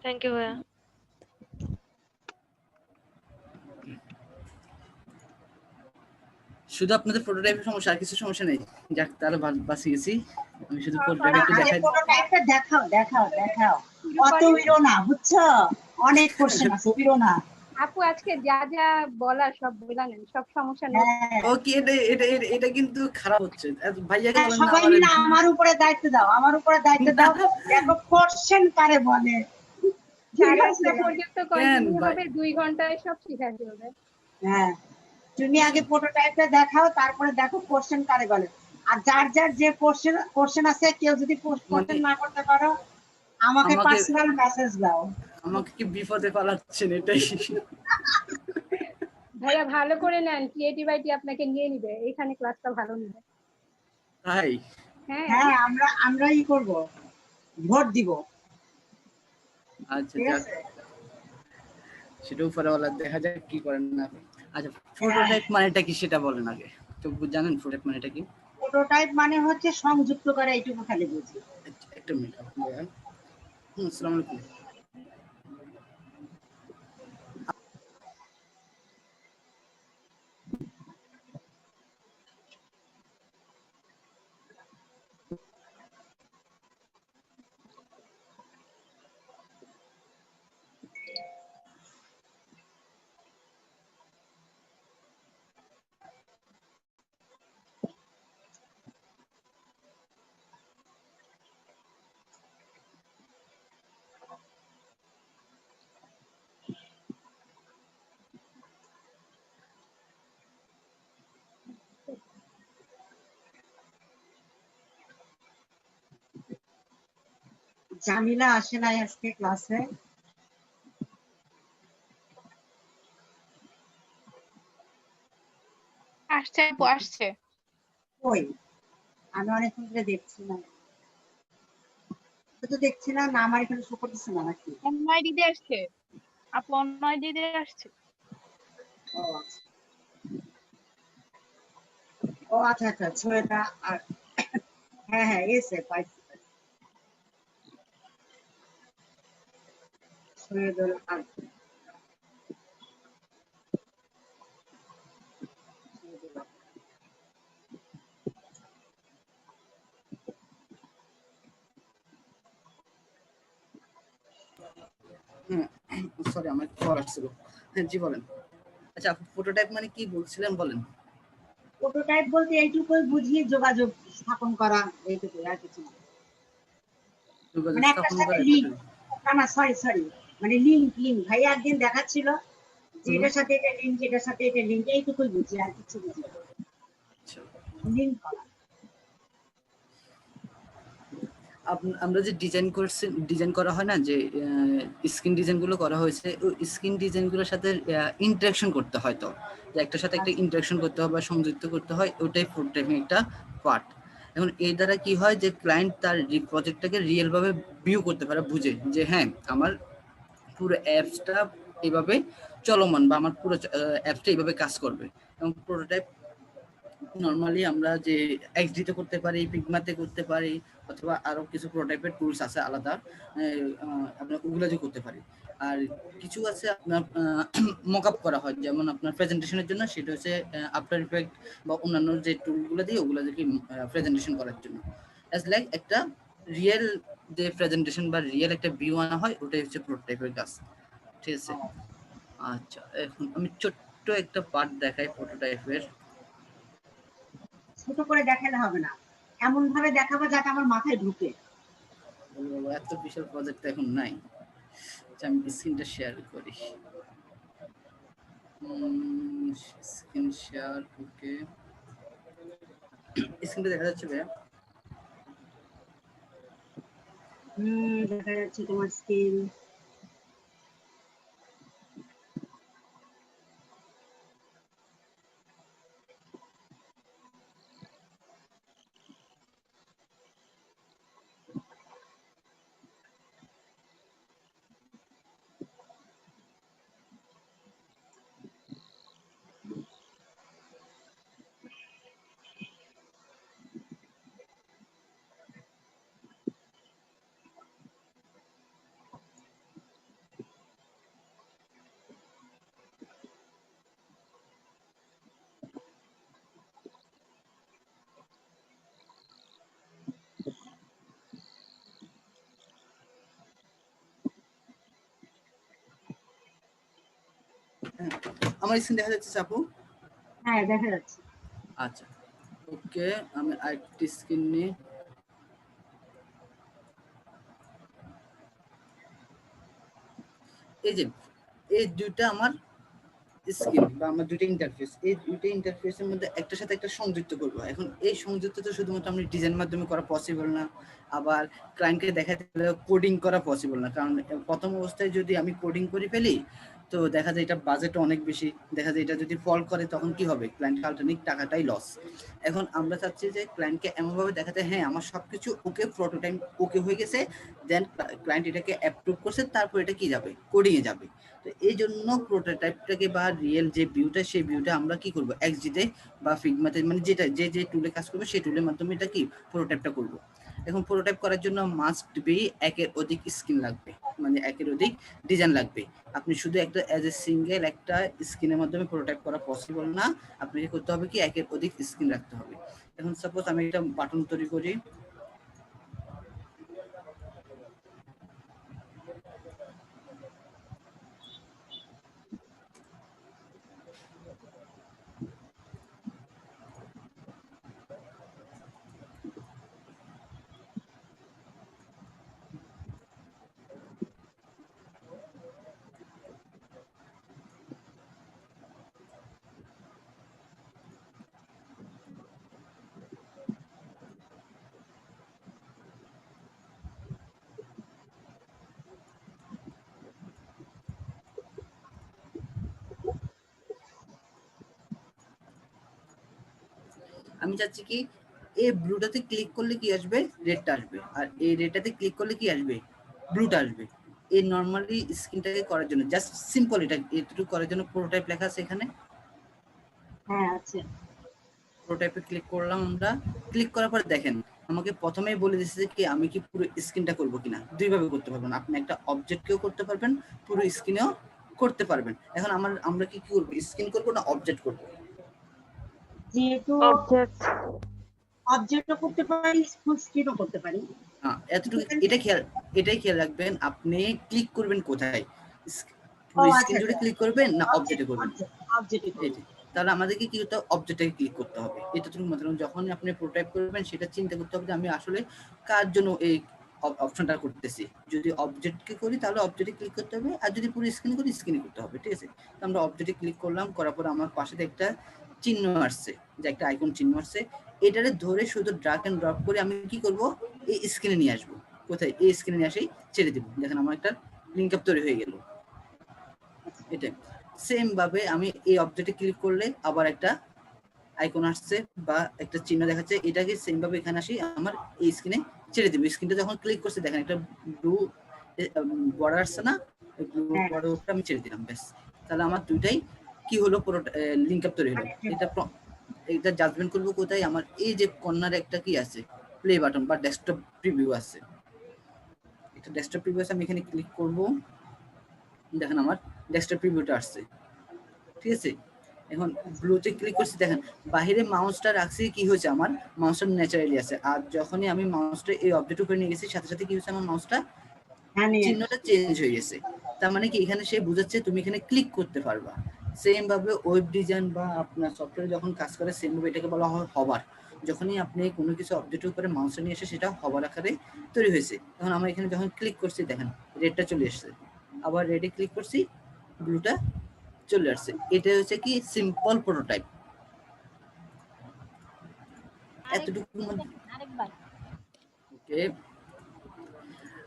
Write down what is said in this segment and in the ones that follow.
Thank you ভাইয়া। শুধু আপনাদের প্রোটোটাইপের সমস্যা, আর কিছু সমস্যা নেই? যাক, তাহলে বাঁচিয়ে গেছি। আমি শুধু প্রোটোটাইপ একটু দেখাই। প্রোটোটাইপটা দেখাও দেখাও দেখাও, অত উড়ো না, বুঝছো? অনেক কোশ্চেন আছে, উড়ো না। আপু আজকে যা যা বলার সব বললেন, সব সমস্যা নেই। ওকে, এটা কিন্তু খারাপ হচ্ছে। ভাইয়াকে বলেন না, সবাই মিলে আমার উপরে দায়িত্ব দাও, আমার উপরে দায়িত্ব দাও। দেখো কোশ্চেন কারে বলে। সাড়ে 8টা পর্যন্ত কন্টিনিউ হবে, 2 ঘন্টায় সব শেখা যাবে। হ্যাঁ, তুমি আগে প্রোটোটাইপটা দেখাও, তারপরে দেখো কোশ্চেন কারে বলে। আর যার যার যে কোশ্চেন আছে, কেউ যদি কোশ্চেন না করতে পারো, আমাকে পার্সোনাল মেসেজ দাও। আমাকে কি বিপদে ফেলাচ্ছেন এটাই? ভাইয়া ভালো করে নেন, ক্রিয়েটিভ আইটি আপনাকে নিয়ে নিবে, এখানে ক্লাসটা ভালো নিবে। তাই? হ্যাঁ, আমরা ই করব, ভোট দিব। আচ্ছা, যাক, সেটা উপরওয়ালা, দেখা যাক কি করেন না। আচ্ছা, প্রোটোটাইপ মানেটা কি সেটা বলেন আগে। তো জানেন প্রোটোটাইপ মানেটা কি? প্রোটোটাইপ মানে হচ্ছে সংযুক্ত করে, এইটুকু খালি বুঝি। একটা মিনিট ভাইয়া। আসসালামু আলাইকুম। জামিলা আসে নাই আজকে ক্লাসে? আসছে আপু, আসছে। কই, আমি অনেকক্ষণ ধরে দেখছি না, তো দেখছি না, না আমার এখানে শো করতেছে না নাকি? অনলাইন দিতে আসছে আপু, অনলাইন দিতে আসছে। ও আচ্ছা আচ্ছা, ছয়টা। আর হ্যাঁ হ্যাঁ, এসে পাইছি। ছয়জন আর সরি, আমার কল আসছিল। হ্যাঁ, জি বলেন। আচ্ছা, আপনি প্রোটোটাইপ মানে কি বলছিলেন, বলেন। প্রোটোটাইপ বলতে এইটুকুই বুঝিয়ে যোগাযোগ স্থাপন করা, এইটুকুই, আর কিছু না। মানে একটা সাথে লিঙ্ক, না সরি, মানে লিঙ্ক ভাই একদিন দেখাচ্ছিল যে এটার সাথে এটা লিঙ্ক, এটার সাথে এটা লিঙ্ক, এইটুকুই বুঝি, আর কিছু বুঝি না। লিঙ্ক করা। আমরা যে ডিজাইন করা হয় না, যে স্ক্রিন ডিজাইন গুলো করা হয়েছে, ওই স্ক্রিন ডিজাইন গুলোর সাথে ইন্টারাকশন করতে হয়। তো যে একটার সাথে একটা ইন্টারাকশন করতে হয় বা সংযুক্ত করতে হয়, ওটাই প্রোটোটাইপিং একটা পার্ট। এখন এই দ্বারা কি হয়, যে ক্লায়েন্ট তার প্রজেক্টটাকে রিয়েল ভাবে ভিউ করতে পারে, বুঝে যে হ্যাঁ, আমার পুরো অ্যাপসটা এইভাবে চলমান, বা আমার পুরো অ্যাপসটা এইভাবে কাজ করবে। এবং প্রোটোটাইপ নরমালি আমরা যে এক্সডিতে করতে পারি, ফিগমাতে করতে পারি, অথবা আরো কিছু প্রোটোটাইপের টুলস আছে আলাদা, আমরা ওগুলো যে করতে পারি। আর কিছু আছে আপনার মকআপ করা হয়, যেমন আপনার প্রেজেন্টেশনের জন্য, সেটা হচ্ছে আফটার ইফেক্ট বা অন্যান্য যে টুলগুলো দিয়ে ওগুলো দেখি প্রেজেন্টেশন করার জন্য। অ্যাজ লাইক একটা রিয়েল যে প্রেজেন্টেশন বা রিয়েল একটা ভিউ আনা হয়, ওটাই হচ্ছে প্রোটোটাইপের কাজ। ঠিক আছে? আচ্ছা, এখন আমি ছোট্ট একটা পার্ট দেখাই প্রোটোটাইপের। ছোট করে দেখালে হবে না, এমন ভাবে দেখাবো যাতে আমার মাথায় ঢুকে। এত বিশাল প্রজেক্ট এখন নাই। আমি স্ক্রিনটা শেয়ার করি। স্ক্রিন শেয়ার, ওকে। স্ক্রিনটা দেখা যাচ্ছে ভাইয়া? দেখা যাচ্ছে তোমার স্ক্রিন। হ্যাঁ, আমার স্ক্রিন দেখা যাচ্ছে আপু? হ্যাঁ দেখা যাচ্ছে। আচ্ছা, ওকে, আমি আরেকটি স্ক্রিন নিই। এই যে এই দুইটা আমার স্ক্রিন বা আমার দুইটা ইন্টারফেস, এই দুইটা ইন্টারফেসের মধ্যে একটার সাথে একটা সংযুক্ত করবো। এখন এই সংযুক্তটা শুধুমাত্র আমি ডিজাইন মাধ্যমে করা পসিবল না, আবার ক্লায়েন্টকে দেখাতে গেলে কোডিং করা পসিবল না, কারণ প্রথম অবস্থায় যদি আমি কোডিং করে ফেলি তো দেখা যায় এটা বাজেট অনেক বেশি, দেখা যায় এটা যদি ফল করে তখন কি হবে, ক্লায়েন্ট অল্টারনেট টাকাটাই লস। এখন আমরা চাচ্ছি যে ক্লায়েন্টকে এমনভাবে দেখাতে, হ্যাঁ আমার সবকিছু ওকে, প্রোটোটাইপ ওকে হয়ে গেছে, দেন ক্লায়েন্ট এটাকে অ্যাপ্রুভ করছে, তারপর এটা কি যাবে, কোডিং এ যাবে। তো এই জন্য প্রোটোটাইপটাকে বা রিয়েল যে ভিউটা, সেই ভিউটা আমরা কি করব, এক্সজিতে বা ফিগমাতে, মানে যেটা যে যে টুলে কাজ করবে সেই টুলের মাধ্যমে এটা কি প্রোটোটাইপটা করব। এখন প্রোটোটাইপ করার জন্য মাস্ট বি একের অধিক স্ক্রিন লাগবে, মানে একের অধিক ডিজাইন লাগবে। আপনি শুধু একটা অ্যাজ এ সিঙ্গেল একটা স্ক্রিনের মাধ্যমে প্রোটোটাইপ করা পসিবল না, আপনাকে করতে হবে কি একের অধিক স্ক্রিন রাখতে হবে। এখন সাপোজ আমি একটা বাটন তৈরি করি, আমি চাচ্ছি কি এই ব্লুটাতে ক্লিক করলে কি আসবে, রেডটা আসবে, আর এই রেডটাতে ক্লিক করলে কি আসবে, ব্লুটা আসবে। এই নরমালি স্ক্রিনটাকে করার জন্য জাস্ট সিম্পল এটা এটুকু করার জন্য প্রোটোটাইপ লেখা আছে এখানে, হ্যাঁ আছে। প্রোটোটাইপে ক্লিক করলাম আমরা। ক্লিক করার পর দেখেন আমাকে প্রথমেই বলে দিচ্ছে কি আমি কি পুরো স্ক্রিনটা করব কিনা। দুইভাবে করতে পারবেন, আপনি একটা অবজেক্টকেও করতে পারবেন, পুরো স্ক্রিনেও করতে পারবেন। এখন আমরা কি করব, স্ক্রিন করব না অবজেক্ট করব? যেহেতু অবজেক্ট। অবজেক্টও করতে পারি, ফুল স্ক্রিনও করতে পারি। এতটুকু এটাই খেয়াল রাখবেন, আপনি ক্লিক করবেন কোথায়, ও পুরো আচ্ছা স্ক্রিন জুড়ে আচ্ছা, ক্লিক করবেন না অবজেক্ট অবজেক্টে করবেন। অবজেক্ট অবজেক্টই এই করবো। যে, তাহলে আমাদেরকে কি করতে হবে, অবজেক্টে ক্লিক করতে হবে। এতটুকু মাত্র, যখন আপনি প্রোটোটাইপ করবেন সেটা চিন্তা করতে হবে যে আমি আসলে কার জন্য এই অপশনটা করতেছি। যদি অবজেক্টকে করি তাহলে অবজেক্টে ক্লিক করতে হবে, আর যদি পুরো স্ক্রিন করি স্ক্রিনে করতে হবে, ঠিক আছে। তো আমরা অবজেক্টে ক্লিক করলাম, করার পর আমার পাশে একটা চিহ্ন আসছে, যে একটা আইকন চিহ্ন আসছে, এটারে ধরে শুধু ড্রাগ এন্ড ড্রপ করে আমি কি করব, এই স্ক্রিনে নিয়ে আসবো। কোথায়, এই স্ক্রিনে নিয়ে আসেই ছেড়ে দিব। দেখেন আমার একটা লিঙ্ক আপ তৈরি হয়ে গেল। এটাই সেম ভাবে আমি এই অবজেক্টে ক্লিক করলে আবার একটা আইকন আসছে বা একটা চিহ্ন দেখাচ্ছে, এটাকে সেম ভাবে এখানে আসি আমার এই স্ক্রিনে ছেড়ে দিব। স্ক্রিনটা যখন ক্লিক করছে দেখেন একটা ব্লু বর্ডার আসছে না, এই ব্লু হ্যাঁ বর্ডারটা আমি ছেড়ে দিলাম, ব্যাস। তাহলে আমার দুইটাই কি হলো, পুরো লিঙ্ক আপ তৈরি হলো। এটা জাজমেন্ট করবো কোথায়, আমার এই যে কর্নারে একটা কি আছে, প্লে বাটন বা ডেস্কটপ প্রিভিউ আছে, একটা ডেস্কটপ প্রিভিউ আছে, আমি এখানে ক্লিক করব। দেখেন আমার ডেস্কটপ প্রিভিউটা আসছে, ঠিক আছে। এখন ব্লুতে ক্লিক করছি, দেখেন বাহিরে মাউসটা রাখছি, কি হয়েছে আমার মাউসটা ন্যাচারালি আছে, আর যখনই আমি মাউসটা এই অবজেক্ট উপরে নিয়ে গেছি সাথে সাথে কি হয়েছে, আমার মাউসটা হ্যাঁ নিয়ে চিহ্নটা চেঞ্জ হয়ে গেছে। তার মানে কি এখানে সে বুঝাচ্ছে তুমি এখানে ক্লিক করতে পারবা। সেম ভাবে ওয়েব ডিজাইন বা আপনার সফটওয়্যারে যখন কাজ করে সেম ভাবে এটাকে বলা হয় হভার। যখনই আপনি কোনো কিছু অবজেক্টের উপরে মাউসটা নিয়ে এসে সেটা হভার আকারে তৈরি হয়েছে। এখন আমরা এখানে যখন ক্লিক করছি দেখেন রেডটা চলে এসেছে, আবার রেডে ক্লিক করছি ব্লুটা চলে আসছে। এটা হচ্ছে কি সিম্পল প্রোটোটাইপ। এতটুকু আরেকবার। ওকে,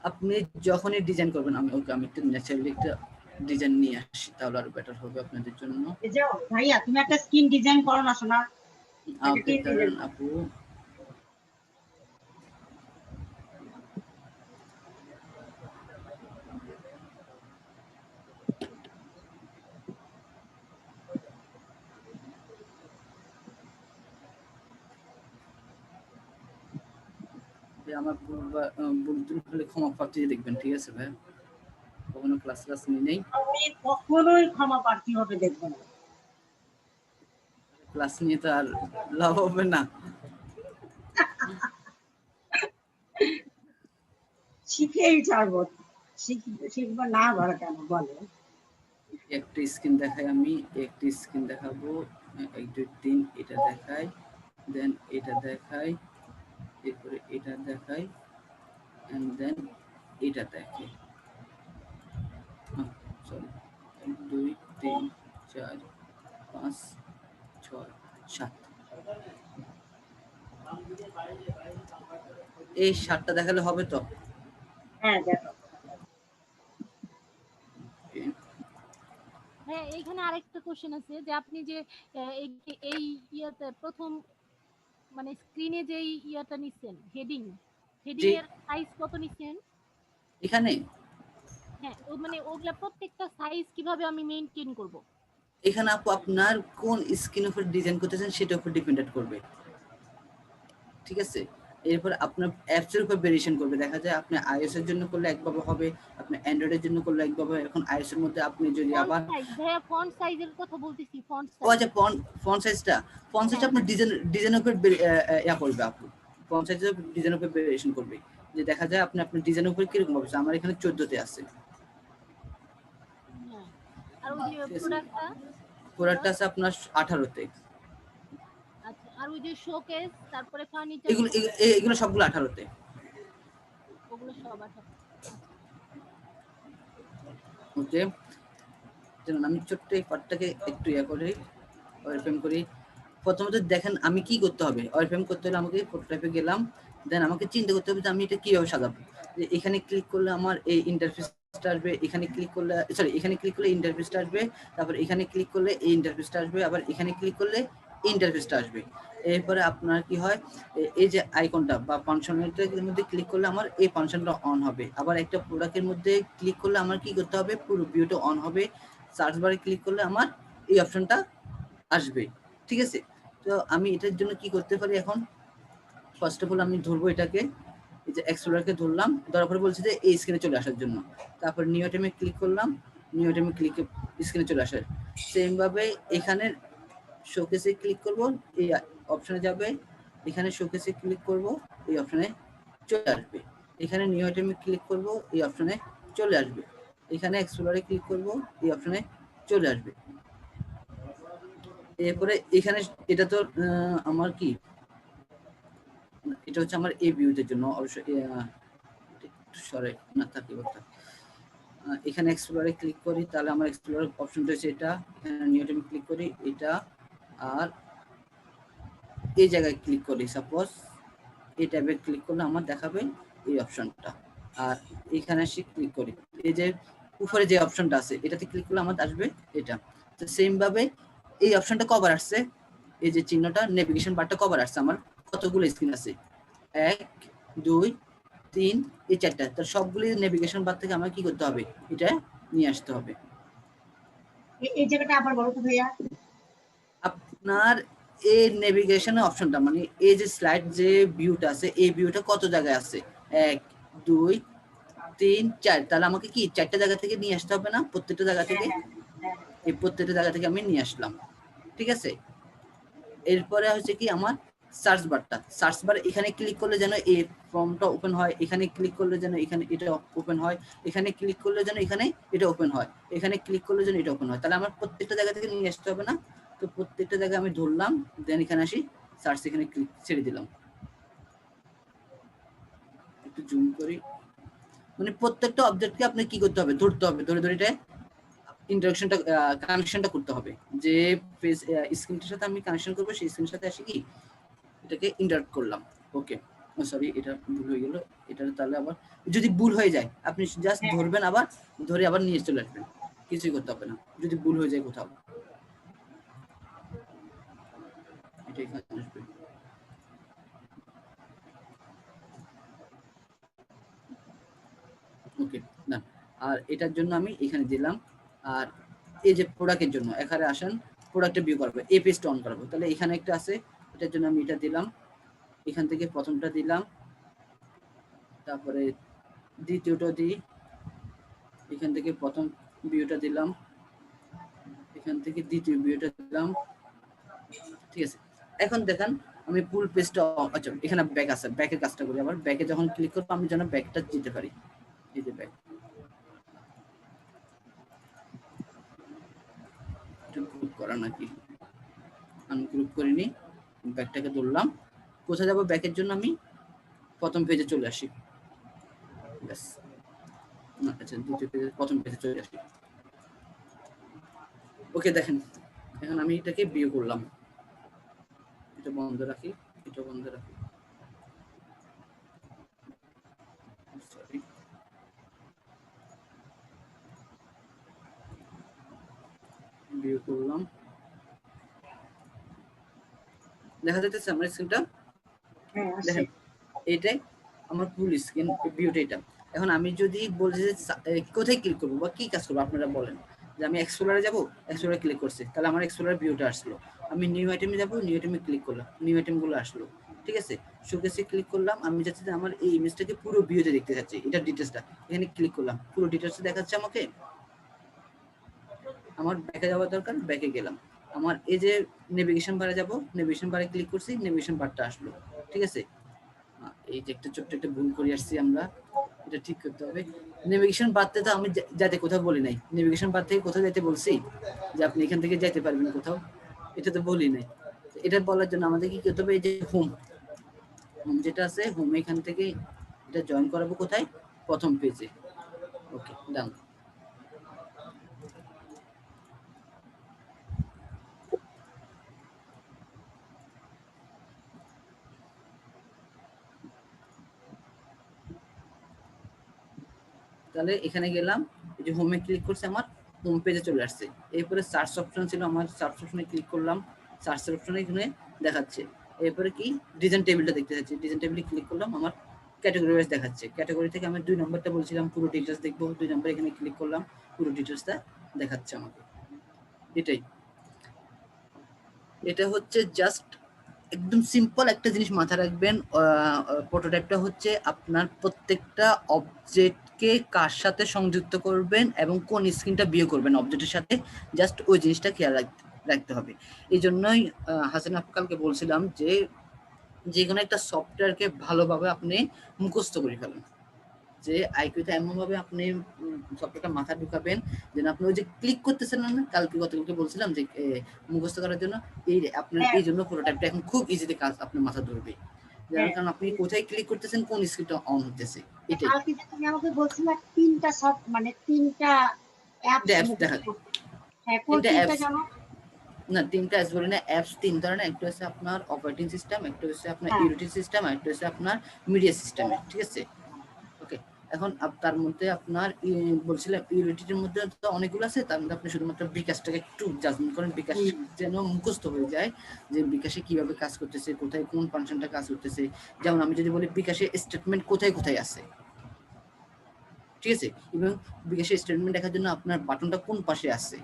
আপনি যখনই ডিজাইন করবেন, আমি একটু ন্যাচারালি একটা ডিজাইন নিয়ে আসি, তাহলে আরো বেটার হবে আপনাদের জন্য। যাও ভাইয়া, তুমি একটা স্ক্রিন ডিজাইন করো না শোনা, একটা ওকে টিম ডিজাইন দাঁড়ান করো। আপু, আমার ভুল হলে ক্ষমা প্রার্থী দেখবেন, ঠিক আছে ভাই, কখনো ক্লাস নিয়ে নেই, আমি কখনোই ক্ষমা প্রার্থী হবে দেখবো না। ক্লাস নিয়ে তো আর লাভ হবে না। শিখেই ছাড়বো, শিখবো না আবার কেন বলে। একটা স্ক্রিন দেখাই, আমি একটা স্ক্রিন দেখাবো, 1 2 3 এটা দেখাই, দেন এটা দেখাই, এরপরে এটা দেখাই, এন্ড দেন এটা দেখাই। সরি, 1 2 3 4 5 6 7, এই 7টা দেখালে হবে তো? হ্যাঁ দেখো। Okay. হ্যাঁ, এইখানে আরেকটা কোশ্চেন আছে যে আপনি যে এই এই ইয়াতে প্রথম মানে স্ক্রিনে যে ইয়াটা নিছেন হেডিং জি, এর সাইজ কত নিছেন? এখানে হ্যাঁ, ও মানে ওগুলা প্রত্যেকটা সাইজ কিভাবে আমি মেইনটেইন করব? এখানে আপু আপনার কোন স্ক্রিনের উপর ডিজাইন করতেছেন সেটার উপর ডিপেন্ডেন্ট করবে, ঠিক আছে? এরপর আপনার অ্যাপস এর উপর ভেরিয়েশন করবে। দেখা যায় আপনি iOS এর জন্য করলে একভাবে হবে, আপনি অ্যান্ড্রয়েড এর জন্য করলে একভাবে হবে। এখন iOS এর মধ্যে আপনি যদি ফন্ট আবার সাইজ ভাইয়া, ফন্ট সাইজের কথা বলতেছি, ফন্ট ও সাইজ। আচ্ছা, ফন্ট সাইজটা আপনি ডিজাইনের উপর ইয়া করবে আপু। ফন্ট সাইজের ডিজাইনের উপর ভেরিয়েশন করবে। যে দেখা যায় আপনি আপনার ডিজাইনের উপর কিরকম হবে। আমার এখানে 14 তে আছে, হ্যাঁ, আর ওই যে ঠিক আছে? প্রোডাক্টটা প্রোডাক্টটা আছে আপনার 18 তে। আচ্ছা, আর ওই যে শোকেস তারপরে ফার্নিচার এগুলো এগুলো সবগুলো 18 তে। ওগুলো সব আছে। ওকে, চলুন আমি ছোট্ট এই পার্টটাকে একটু ইয়া করি, ওয়ারফ্রেম করি। প্রথমত দেখেন আমি কি করতে হবে, ওয়ারফ্রেম করতে হলে আমাকে ফটোটাইপে গেলাম, দেন আমাকে চিন্তা করতে হবে যে আমি এটা কিভাবে সাজাবো। যে এখানে ক্লিক করলে আমার এই ইন্টারফেসটা আসবে, এখানে ক্লিক করলে সরি এখানে ক্লিক করলে ইন্টারফেসটা আসবে, তারপর এখানে ক্লিক করলে এই ইন্টারফেসটা আসবে, আবার এখানে ক্লিক করলে ইন্টারফেসটা আসবে। এরপরে আপনার কি হয়, এই যে আইকনটা বা ফাংশনালিটির মধ্যে ক্লিক করলে আমার এই ফাংশনটা অন হবে। আবার একটা প্রোডাক্টের মধ্যে ক্লিক করলে আমার কি করতে হবে, পুরো ভিউটা অন হবে। সার্চ বারে ক্লিক করলে আমার এই অপশনটা আসবে, ঠিক আছে? তো আমি এটার জন্য কি করতে পারি, এখন ফার্স্ট অফ অল আমি ধরবো এটাকে, এই যে এক্সপ্লোরারকে ধরলাম, ধরার পরে বলছে যে এই স্ক্রিনে চলে আসার জন্য। তারপর নিউ আইটেমে ক্লিক করলাম, নিউ আইটেমে ক্লিক স্ক্রিনে চলে আসার। সেম ভাবে এখানে শোকেসে ক্লিক করব, এই অপশনে যাবে, এখানে শোকেসে ক্লিক করব, এই অপশনে চলে আসবে। এখানে নিউ আইটেমে ক্লিক করব, এই অপশনে চলে আসবে। এখানে এক্সপ্লোরারে ক্লিক করব, এই অপশনে চলে আসবে। এরপরে এখানে এটা তো আমার কি, এটা হচ্ছে আমার এই ভিউতে জন্য অবশ্যই একটু সরে না থাকি কথা। এখানে এক্সপ্লোরে ক্লিক করি, তাহলে আমার এক্সপ্লোর অপশনটা হচ্ছে এটা। এখানে নিউ ট্যাবে ক্লিক করি এটা, আর এই জায়গায় ক্লিক করি, সাপোজ এই ট্যাবে ক্লিক করলে আমার দেখাবে এই অপশনটা। আর এখানে এসে ক্লিক করি, এই যে উপরে যে অপশনটা আছে এটাতে ক্লিক করলে আমার আসবে এটা। তো সেম ভাবে এই অপশনটা কভার আসছে, এই যে চিহ্নটা নেভিগেশন বারটা কভার আসছে। আমার কতগুলো স্ক্রিন আছে, 1 2 3 এই 4টা, তো সবগুলি নেভিগেশন বার থেকে আমার কি করতে হবে, এটা নিয়ে আসতে হবে। এই জায়গাটা আবার বলো তো ভাইয়া। আপনার এই নেভিগেশনের অপশনটা মানে এই যে স্লাইড যে ভিউটা আছে, এই ভিউটা কত জায়গায় আছে, 1 2 3 4, তাহলে আমাকে কি 4টা জায়গা থেকে নিয়ে আসতে হবে না, প্রত্যেকটা জায়গা থেকে। এই প্রত্যেকটা জায়গা থেকে আমি নিয়ে আসলাম, ঠিক আছে? এরপরে হচ্ছে কি আমার সার্চ বারটা, সার্চ বার এখানে ক্লিক করলে যেন এই ফর্মটা ওপেন হয়, এখানে ক্লিক করলে যেন এখানে এটা ওপেন হয়, এখানে ক্লিক করলে যেন এখানে এটা ওপেন হয়, এখানে ক্লিক করলে যেন এটা ওপেন হয়। তাহলে আমার প্রত্যেকটা জায়গা থেকে নিয়ে আসতে হবে না। তো প্রত্যেকটা জায়গায় আমি ধরলাম, দেন এখানে আসি সার্চ, এখানে ক্লিক ছেড়ে দিলাম। একটু জুম করি, মানে প্রত্যেকটা অবজেক্টকে আপনি কি করতে হবে, ধরতে হবে, ধরে ধরে এটা ইন্টারাকশনটা কানেকশনটা করতে হবে। যে পেজ স্ক্রিনটার সাথে আমি কানেকশন করব, সেই স্ক্রিনের সাথে আসি কি এটাকে ইন্টারাক্ট করলাম। ওকে, সরি এটা ভুল হয়ে গেল। এটা তাহলে আবার যদি ভুল হয়ে যায় আপনি জাস্ট ধরবেন, আবার ধরে আবার নিয়ে চলে আসবেন, কিছুই করতে হবে না যদি ভুল হয়ে যায় কোথাও। এটা এখানে আসবে, ওকে না। আর এটার জন্য আমি এখানে দিলাম। আর এই যে প্রোডাক্টের জন্য এখানে আসেন, প্রোডাক্টে ভিউ করবে, এই পেজটা অন করবো, তাহলে এখানে একটা আছে, এটার জন্য আমি এটা দিলাম। এখান থেকে প্রথমটা দিলাম, তারপরে দ্বিতীয়টা দিই, এখান থেকে প্রথম ভিউটা দিলাম, এখান থেকে দ্বিতীয় ভিউটা দিলাম, ঠিক আছে? এখন দেখেন আমি ফুল পেজটা, আচ্ছা এখানে ব্যাক আছে, ব্যাকের কাজটা করি। আবার ব্যাকে যখন ক্লিক করবো আমি যেন ব্যাকটা দিতে পারি, এই যে ব্যাক, নাকি, আনগ্রুপ করে নিই, ব্যাকটাকে ধরলাম। কোথায় যাবো ব্যাকের জন্য? আমি প্রথম পেজে চলে আসি। ব্যাস, না আচ্ছা দ্বিতীয় পেজে, প্রথম পেজে চলে আসি। ওকে দেখেন, এখন আমি এটাকে বিয়ে করলাম, এটা বন্ধ রাখি, এটা বন্ধ রাখি, সরি, বিয়ে করলাম। দেখা যাচ্ছে আমার স্ক্রিনটা? হ্যাঁ আসে। দেখেন এইটাই আমার ফুল স্ক্রিন ভিউটা এটা। এখন আমি যদি বলি যে কোথায় ক্লিক করবো বা কি কাজ করবো, আপনারা বলেন। যে আমি এক্সপ্লোরারে যাবো, এক্সপ্লোরারে ক্লিক করছি, তাহলে আমার এক্সপ্লোরার ভিউটা আসলো। আমি নিউ আইটেমে যাবো, নিউ আইটেমে ক্লিক করলাম, নিউ আইটেমগুলো আসলো। ঠিক আছে, শোকেসে ক্লিক করলাম, আমি চাচ্ছি যে আমার এই ইমেজটাকে পুরো ভিউতে দেখতে চাচ্ছি, এটা ডিটেলসটা, এখানে ক্লিক করলাম, পুরো ডিটেলসটা দেখাচ্ছে আমাকে। আমার ব্যাকে যাওয়ার দরকার, ব্যাকে গেলাম। আমার এই যে নেভিগেশন বারে যাব, নেভিগেশন বারে ক্লিক করছি, নেভিগেশন বারটা আসলো। ঠিক আছে, এই যে একটা ছোট্ট একটা ভুল করে আসছি আমরা, এটা ঠিক করতে হবে। নেভিগেশন বাড়তে তো আমি যাতে কোথাও বলি নাই, নেভিগেশন বার থেকে কোথাও যেতে বলছি যে আপনি এখান থেকে যেতে পারবেন কোথাও, এটা তো বলি নাই। এটা বলার জন্য আমাদের কি করতে হবে, এই যে হোম, হোম যেটা আছে, হোম এখান থেকে এটা জয়েন করাবো কোথায়, প্রথম পেজে। ওকে ডান। তাহলে এখানে গেলাম, এই যে হোমে ক্লিক করছে, আমার হোম পেজে চলে আসছে। এরপরে সার্চ অপশন ছিল, আমার সার্চ অপশনে ক্লিক করলাম, সার্চ অপশনে এখানে দেখাচ্ছে। এরপরে কি ডিজাইন টেবিলটা দেখতে যাচ্ছে, ডিজাইন টেবিলে ক্লিক করলাম, আমার ক্যাটাগরি ওয়াইজ দেখাচ্ছে। ক্যাটাগরি থেকে আমি 2 নম্বরটা বলছিলাম পুরো ডিটেলস দেখবো, 2 নম্বর এখানে ক্লিক করলাম, পুরো ডিটেলসটা দেখাচ্ছে আমাকে। এটাই, এটা হচ্ছে জাস্ট একদম সিম্পল একটা জিনিস মাথায় রাখবেন। প্রোটোটাইপটা হচ্ছে আপনার প্রত্যেকটা অবজেক্টকে কার সাথে সংযুক্ত করবেন এবং কোন স্ক্রিনটা বিয়ে করবেন অবজেক্টের সাথে, জাস্ট ওই জিনিসটা খেয়াল রাখতে হবে। এই জন্যই হাসান আপু কালকে বলছিলাম যে কোনো একটা সফটওয়্যারকে ভালোভাবে আপনি মুখস্থ করে ফেলেন, যে আইকিউতে এমনভাবে আপনি সফটওয়্যারটা মাথা ঢুকাবেন যেন আপনি ওই যে ক্লিক করতেছেন না, গতকালকে বলছিলাম যে মুখস্থ করার জন্য, এই আপনার এই জন্য প্রোটোটাইপটা এখন খুব ইজিলি কাজ আপনার মাথা ধরবে, যার কারণ আপনি কোথায় ক্লিক করতেছেন, কোন স্ক্রিনটা অন হতেছে। এটাই কালকে যে তুমি আমাকে বলছিলে তিনটা সফট মানে তিনটা অ্যাপস দেখা, হ্যাঁ কোন তিনটা জানো? না 3টা অ্যাপস বলি না, অ্যাপস 3 ধরনের, একটা হচ্ছে আপনার অপারেটিং সিস্টেম, একটা হচ্ছে আপনার ইউটিলিটি সিস্টেম, আর একটা হচ্ছে আপনার মিডিয়া সিস্টেম। ঠিক আছে, ওকে। এখন তার মধ্যে আপনার বলছিলাম ইউটিলিটির মধ্যে তো অনেকগুলো আছে, তার মধ্যে আপনি শুধুমাত্র বিকাশটাকে একটু জাজমেন্ট করেন, বিকাশ যেন মুখস্থ হয়ে যায় যে বিকাশে কিভাবে কাজ করতেছে, কোথায় কোন ফাংশনটা কাজ করতেছে। যেমন আমি যদি বলি বিকাশে স্টেটমেন্ট কোথায় কোথায় আছে, ঠিক আছে, এবং বিকাশের স্টেটমেন্ট দেখার জন্য আপনার বাটনটা কোন পাশে আছে,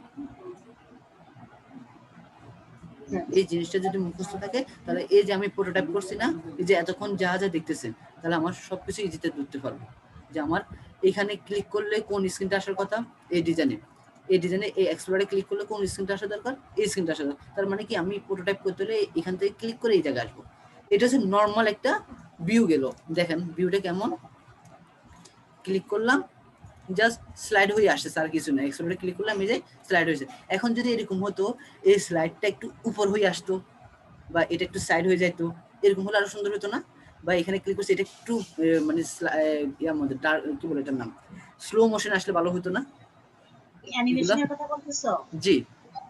এই জিনিসটা যদি মুখস্থ থাকে, তাহলে এই যে আমি প্রোটোটাইপ করছি না, এই যে এতক্ষণ যা যা দেখতেছেন, তাহলে আমার সবকিছু ইজিতে ধরতে পারবো যে আমার এখানে ক্লিক করলে কোন স্ক্রিনটা আসার কথা, এই ডিজাইনে, এই এক্সপ্লোরে ক্লিক করলে কোন স্ক্রিনটা আসা দরকার, এই স্ক্রিনটা আসা দরকার। তার মানে কি আমি প্রোটোটাইপ করতে হলে এখান থেকে ক্লিক করে এই জায়গায় আসবো। এটা হচ্ছে নর্মাল একটা ভিউ গেল। দেখেন ভিউটা কেমন, ক্লিক করলাম, জাস্ট স্লাইড হয়ে আসছে, আর কিছু না। এক্সপ্লোরে ক্লিক করলাম, এই যে স্লাইড হয়েছে। এখন যদি এরকম হতো, এই স্লাইডটা একটু উপর হয়ে আসতো বা এটা একটু সাইড হয়ে যাইতো, এরকম হলে আরো সুন্দর হতো না? বা এখানে ক্লিক করছি, এটা একটু মানে ইয়ার মধ্যে কি বলে এটার নাম, স্লো মোশন আসলে ভালো হতো না? অ্যানিমেশনের কথা বলতেছো? জি,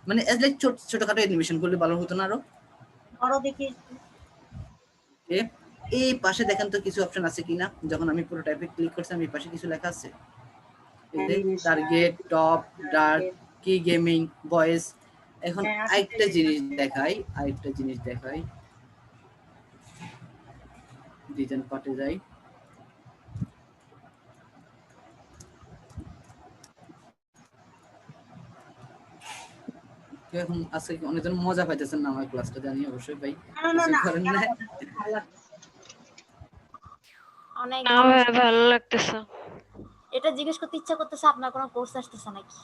মানে এজ লাইক ছোটখাটো অ্যানিমেশন করলে ভালো হতো না আরো? করো দেখি। এই পাশে দেখেন তো কিছু অপশন আছে কিনা, যখন আমি পুরো টাইপে ক্লিক করছিলাম এই পাশে কিছু লেখা আছে, টার্গেট, টপ, ডার্ক, কি গেমিং, ভয়েস। এখন আরেকটা জিনিস দেখাই, ডিজাইন পার্টে যাই। এখন আজকে অনেকজন মজা পাইতেছেন না আমার ক্লাসটা, জানি অবশ্যই ভাই, অনেক ভালো লাগতেছে। এটা জিজ্ঞেস করতে ইচ্ছা করতেছে, আপনার কোনো কোর্স আসতেছে নাকি?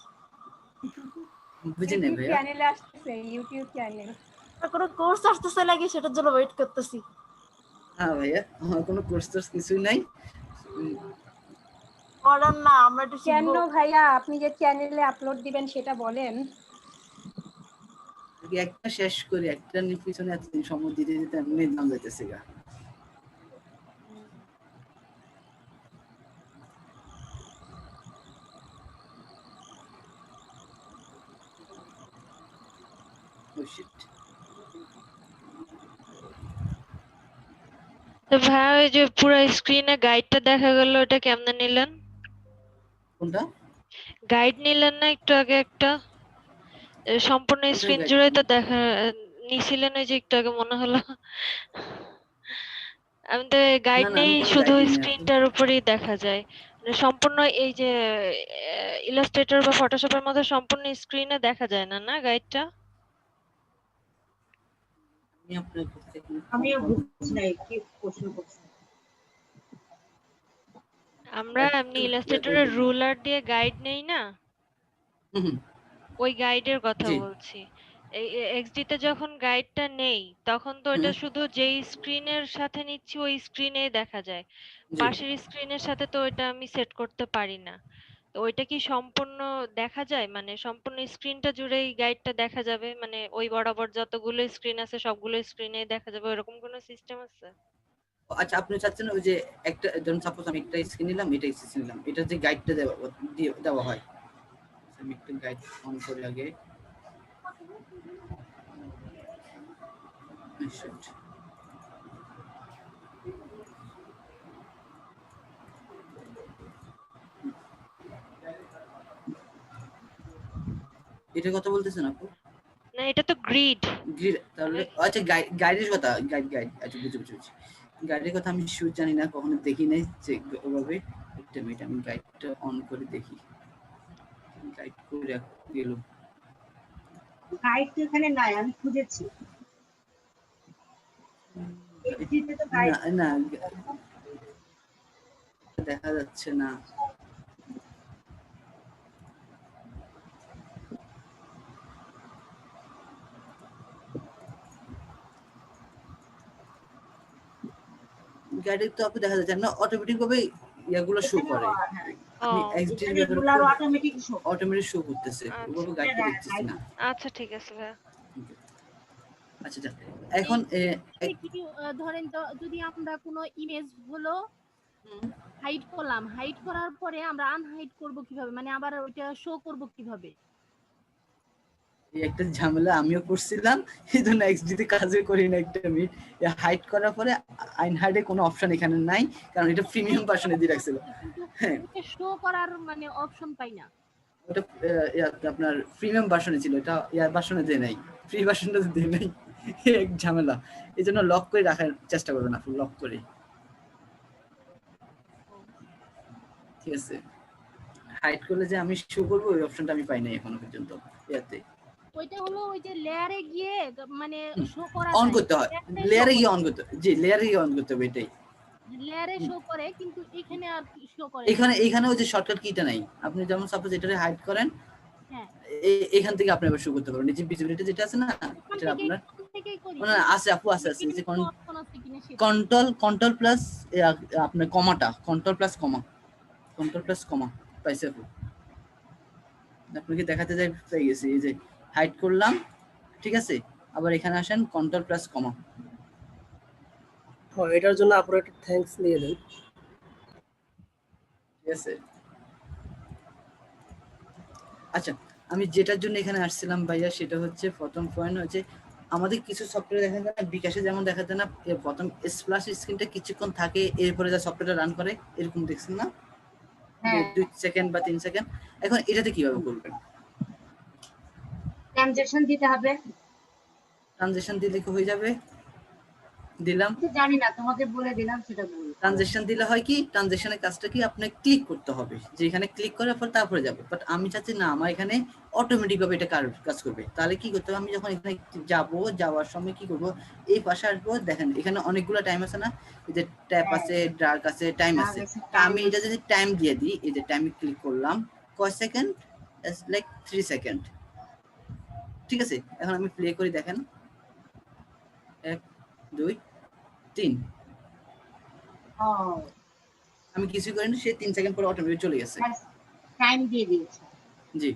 বুঝি না ভাইয়া, চ্যানেলে আসতেছে, ইউটিউব চ্যানেল কোনো কোর্স আসতেছে নাকি সেটার জন্য ওয়েট করতেছি। হ্যাঁ ভাইয়া, আমার কোনো কোর্স টোর্স কিছুই নাই। করেন না, আমরা একটু কেন শিখবো। ভাইয়া, আপনি যে চ্যানেলে আপলোড দিবেন সেটা বলেন। কি একটা শেষ করি, একটা পিছনে এতদিন সময় দিতে দিতে এমনি নাম যাইতেছে গা। Oh shit. তো ভাই ওই যে পুরো স্ক্রিনে গাইডটা দেখা গেল, ওটা কেমনে নিলেন? কোনটা? গাইড নিলেন না একটু আগে একটা? সম্পূর্ণ কোথায় স্ক্রিন guide জুড়ে তো নিলেন? দেখা নিছিলেন ওই যে একটু আগে মনে হলো। আমি তো গাইড না না, নেই, আমি কোনো শুধু গাইড নিই আপু। স্ক্রিনটার উপরেই দেখা যায়। মানে সম্পূর্ণ এই যে ইলাস্ট্রেটর বা ফটোশপের মধ্যে সম্পূর্ণ স্ক্রিনে দেখা যায় না, না গাইডটা? আমি আপনার কথা থেকে আমিও confirm বুঝছি না কি প্রশ্ন করছি। আমরা এমনি একটু ইলাস্ট্রেটরের রুলার দিয়ে গাইড নেই না, হুম হুম, ওই গাইডের কথা জি বলছি। এই এক্সডি তে যখন গাইডটা নেই তখন তো হুম, এটা শুধু যেই স্ক্রিনের সাথে নিচ্ছি ওই স্ক্রিনেই দেখা যায়। জি। পাশের স্ক্রিনের সাথে তো ওইটা আমি সেট করতে পারি না। তো ওইটা কি সম্পূর্ণ দেখা যায়, মানে সম্পূর্ণ স্ক্রিনটা জুড়েই গাইডটা দেখা যাবে, মানে ওই বরাবর যতগুলো স্ক্রিন আছে সবগুলো স্ক্রিনেই দেখা যাবে, এরকম কোনো সিস্টেম আছে? আচ্ছা, আপনি চাচ্ছেন ওই যে একটা, ধরুন সাপোজ আমি একটা স্ক্রিন নিলাম, এটা স্ক্রিন নিলাম, এটা যে গাইডটা দেওয়া হয়, আমি একটা গাইড অন করি আগে। Shit. এটার কথা বলতেছেন আপু? না, এটা তো গ্রিড। গ্রিড, তাহলে আচ্ছা গাইডের কথা, গাইড আচ্ছা বুঝছি। গাইডের কথা আমি শিওর জানি না, কখনো দেখি নাই যে ওভাবে। একটা মিনিট, আমি গাইডটা অন করে দেখি। গাইড করে গেল। গাইড তো এখানে নাই, আমি খুঁজেছি। এক্সিটে তো গাইড না না, দেখা যাচ্ছে না। গাইডে তো আপু দেখা যাচ্ছে না, অটোমেটিক ভাবে ইয়াগুলো শো এখানে করে। হ্যাঁ, আমি ও এক্সডি এখানে ruler automatic show automatic show করতেছে, আচ্ছা ওভাবে গাইডটা দেখতেছি না। আচ্ছা, ঠিক আছে ভাই। আচ্ছা আচ্ছা, এখন কি ধরেন তো যদি আমরা কোনো ইমেজ হলো হাইড করলাম, হাইড করার পরে আমরা আনহাইড করব কিভাবে, মানে আবার ওইটা শো করব কিভাবে? এই একটা ঝামেলা আমিও করছিলাম, এই জন্য এক্সডি তে কাজে করি না একটা মিনিট। হাইড করার পরে আনহাইডে কোনো অপশন এখানে নাই, কারণ এটা প্রিমিয়াম ভার্সনে দিয়ে রাখছিল। কিন্তু হ্যাঁ, ওইটা শো করার মানে অপশন পাই না। ওটা আপনার প্রিমিয়াম ভার্সনে ছিল, এটা ইয়ার ভার্সনে দেয় নাই, ফ্রি ভার্সনটা দেয় নাই। এক ঝামেলা, এই জন্য লক করে রাখার চেষ্টা করবেন আপনি, লক করে। ঠিক আছে, হাইড করলে যে আমি শো করবো ওই অপশনটা আমি পাই নাই এখনো পর্যন্ত ইয়াতে। ওইটা হলো ওই যে লেয়ারে গিয়ে মানে শো করা অন যায়, করতে হয়, লেয়ারে গিয়ে অন করতে হবে, জি লেয়ারে গিয়ে অন করতে হবে, এটাই। লেয়ারে শো করে কিন্তু এখানে আর শো করে না। এখানে ওই যে শর্টকাট কিটা নাই, আপনি যেমন সাপোজ এটারে হাইড করেন, হ্যাঁ, এখান থেকে আপনি আবার শুরু করতে পারবেন। এই যে ভিজিবিলিটি যেটা আছে না, এটা আপনার ওখান থেকেই করি। না আছে আপু, আছে এই যে অপশন আছে কিনা সেটা। কন্ট্রোল প্লাস আপনার কমাটা, কন্ট্রোল প্লাস কমা পাইছে আপু? আপনাকে দেখাতে যাই, পেয়ে গেছি। এই যে হাইড করলাম, ঠিক আছে, আবার এখানে আসেন কন্ট্রোল প্লাস কমা। এটার জন্য আপনারা একটা থ্যাঙ্কস নিয়ে নেন। ঠিক আছে, আচ্ছা আমি যেটার জন্য এখানে আসছিলাম ভাইয়া, সেটা হচ্ছে প্রথম পয়েন্ট হচ্ছে আমাদের কিছু সফটওয়্যার দেখা যায় না, বিকাশে যেমন দেখা যায় না, প্রথম স্প্ল্যাশ স্ক্রিনটা কিছুক্ষণ থাকে, এরপরে যা সফটওয়্যারটা রান করে, এরকম দেখছেন না, হ্যাঁ 2 সেকেন্ড বা 3 সেকেন্ড। এখন এটাতে কিভাবে করবেন? ট্রানজ্যাকশন দিতে হবে। ট্রানজিশন দিলে কি হয়ে যাবে? দিলাম, তো জানি না, তোমাকে বলে দিলাম সেটা বলি। ট্রানজিশন দিলে হয় কি, ট্রানজিশনের কাজটা কি, আপনি ক্লিক করতে হবে, যে এখানে ক্লিক করার পর তারপরে যাবে। বাট আমি চাচ্ছি না, আমার এখানে অটোমেটিক ভাবে এটা কাজ করবে। তাহলে কি করতে হবে, আমি যখন এখানে যাওয়ার সময় কি করব, এই পাশে আসবো, দেখেন এখানে অনেকগুলো টাইম আছে না, এই যে ট্যাপ আছে, ডার্ক আছে, টাইম আছে। তা আমি এটা যদি টাইম দিয়ে দিই, এই যে টাইমে ক্লিক করলাম, কয় সেকেন্ড, লাইক 3 সেকেন্ড। ঠিক আছে, এখন আমি প্লে করি, দেখেন 1 2 3, ও আমি কিছু করিনি, সে 3 সেকেন্ড পরে অটোমেটিক চলে গেছে। টাইম দিয়ে দিয়েছে। জি,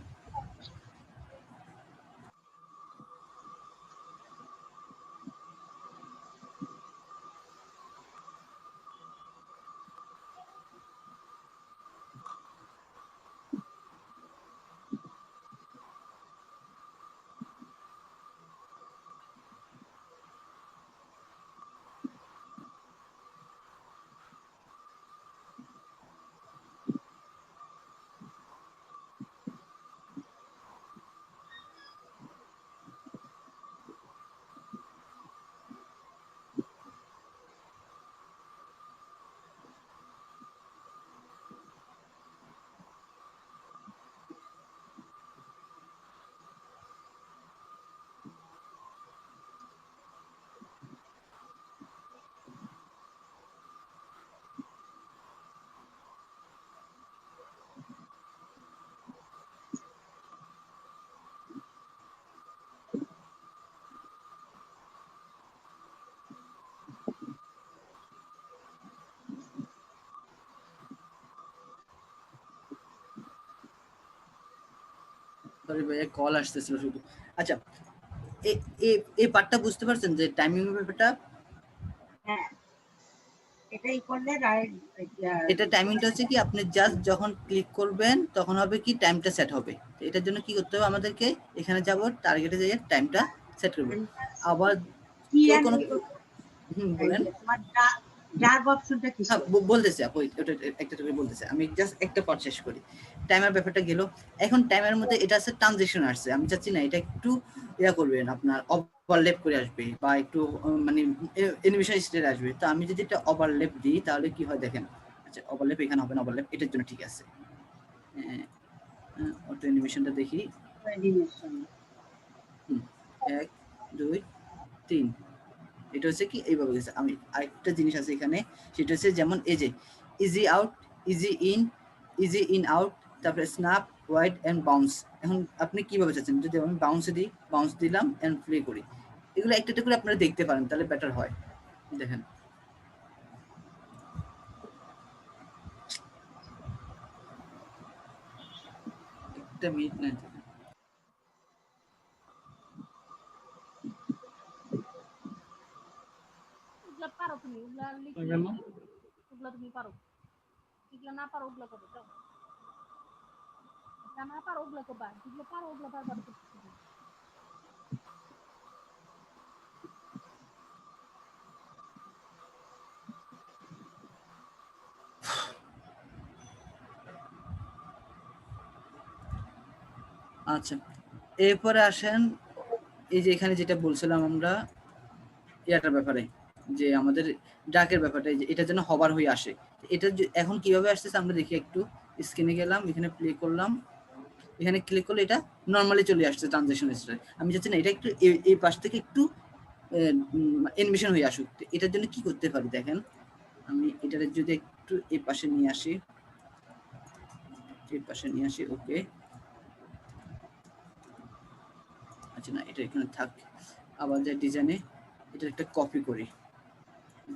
সরি ভাইয়া কল আসতেছিল শুধু। আচ্ছা, এই পার্টটা বুঝতে পারছেন যে টাইমিং ব্যাপারটা? হ্যাঁ, এটাই করলে এটা টাইমিংটা হচ্ছে কি, আপনি জাস্ট যখন ক্লিক করবেন তখন হবে কি টাইমটা সেট হবে। এটার জন্য কি করতে হবে আমাদেরকে, এখানে যাব, টার্গেটে যাই, টাইমটা সেট করব। আবার কেউ কোনো বলেন। তোমার ড্রাগ অপশনটা কি? হ্যাঁ বলতেছি আপু, ওটা একটা করে বলতেছি, আমি জাস্ট একটা পার্ট শেষ করি। টাইমার ব্যাপারটা গেল। এখন টাইমার মধ্যে এটা আছে ট্রানজিশন আসছে, আমি চাচ্ছি না এটা একটু ইয়া করবেন, আপনার ওভারল্যাপ করে আসবে বা একটু মানে অ্যানিমেশন স্টাইলে আসবে। তো আমি যদি এটা ওভারল্যাপ দিই তাহলে কি হয় দেখেন। আচ্ছা ওভারল্যাপ এখানে হবে না, ওভারল্যাপ এটার জন্য ঠিক আছে। অটো অ্যানিমেশনটা দেখি। 1 2 3, এটা হচ্ছে কি এইভাবে গেছে। আমি আরেকটা জিনিস আছে এখানে, সেটা হচ্ছে যেমন এই যে easy out, easy in out, তারপরে স্ন্যাপ, ওয়াইড এন্ড বাউন্স। এখন আপনি কিভাবে চাচ্ছেন, যদি আমি বাউন্সে দিই, বাউন্স দিলাম এন্ড প্লে করি, এগুলো একটা একটা করে আপনারা দেখতে পারেন, তাহলে বেটার হয়। দেখেন একটা মিনিট না, ওগুলা পারো তুমি, ওগুলা লিখে ওগুলা তুমি পারো, যেগুলো না পারো ওগুলো করো, যাও। যা না পারো ওগুলো করবা, যেগুলো পারো ওগুলো বারবার করতে হবে। আচ্ছা এরপরে আসেন, এই যে এখানে যেটা বলছিলাম আমরা ইয়াটার ব্যাপারে, যে আমাদের ডাকের ব্যাপারটা, যে এটা যেন হবার হয়ে আসে। এটা এখন কিভাবে আসতেছে আমরা দেখি একটু। স্ক্রিনে গেলাম, এখানে প্লে করলাম, এখানে ক্লিক করলে এটা নরমালি চলে আসছে ট্রানজাকশন হিস্ট্রি। আমি চাচ্ছি না এটা একটু এই পাশ থেকে একটু অ্যানিমেশন হয়ে আসুক। এটার জন্য কি করতে পারি দেখেন, আমি এটা যদি একটু এই পাশে নিয়ে আসি, এই পাশে নিয়ে আসি, ওকে। আচ্ছা না, এটা এখানে থাক। আবার যে ডিজাইনে এটা একটা কপি করি,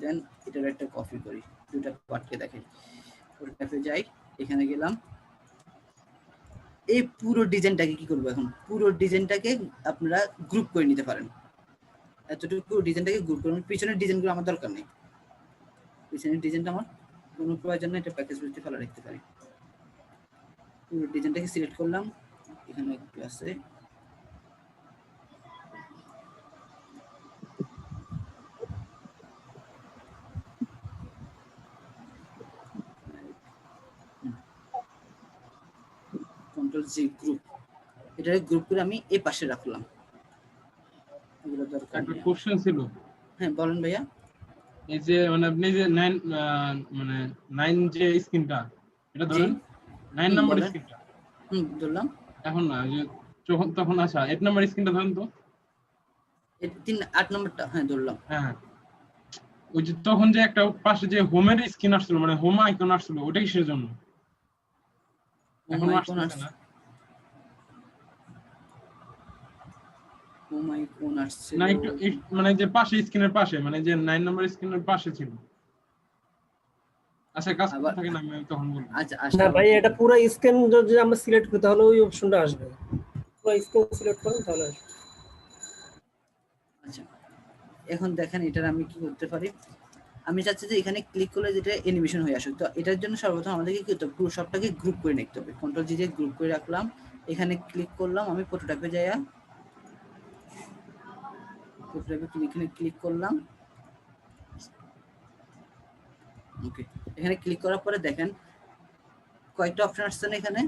দেন এটার একটা কপি করি, দুটা পার্টকে দেখাই। ওটাতে যাই, এখানে গেলাম, এই পুরো ডিজাইনটাকে কি করবো এখন, পুরো ডিজাইনটাকে আপনারা গ্রুপ করে নিতে পারেন। এতটুকু ডিজাইনটাকে গ্রুপ করবেন, পিছনের ডিজাইনগুলো আমার দরকার নেই, পিছনের ডিজাইনটা আমার কোনো প্রয়োজন নেই, এটা প্যাকেজ ভিতরে ফেলা রাখতে পারি। পুরো ডিজাইনটাকে সিলেক্ট করলাম, এখানে একটু আছে, কন্ট্রোল জি গ্রুপ, এটা গ্রুপ করে আমি এই পাশে রাখলাম। এগুলো দরকার একটা নেই। কোশ্চেন ছিল, হ্যাঁ বলেন ভাইয়া। এই যে মানে আপনি যে 9 মানে 9 যে স্ক্রিনটা এটা জি ধরেন, 9 নাম্বার বলেন। স্ক্রিনটা ধরলাম। এখন না, যে যখন তখন আচ্ছা 8 নাম্বার স্ক্রিনটা ধরেন তো। 8 নম্বরটা হ্যাঁ ধরলাম। হ্যাঁ, ওই যে তখন যে একটা পাশে যে হোমের স্ক্রিন আসছিল, মানে হোম আইকন আসছিল, ওটা কিসের জন্য? এখন আসছে না। কোন আসছে না একটু মানে যে পাশে স্ক্রিনের পাশে, মানে যে 9 নাম্বার স্ক্রিনের পাশে ছিল। আচ্ছা কাজ করতে থাকে না, আমি তখন বলবো। আচ্ছা না ভাই, এটা পুরো স্ক্রিন যদি আমরা সিলেক্ট করি তাহলে ওই অপশনটা আসবে, পুরো স্ক্রিন সিলেক্ট করুন তাহলে আসবে। আচ্ছা এখন দেখেন এটার আমি কি করতে পারি, আমি চাচ্ছি যে এখানে ক্লিক করলে যেটা অ্যানিমেশন হয়ে আসুক। তো এটার জন্য সর্বপ্রথম আমাদেরকে কি করতে হবে, পুরো সবটাকে গ্রুপ করে নিতে হবে। কন্ট্রোল জি দিয়ে গ্রুপ করে রাখলাম, এখানে ক্লিক করলাম, আমি প্রোটোটাইপে যাইয়া প্রোটোটাইপে ক্লিক করলাম, ওকে। এখানে ক্লিক করার পরে দেখেন কয়েকটা অপশন আসছে না এখানে।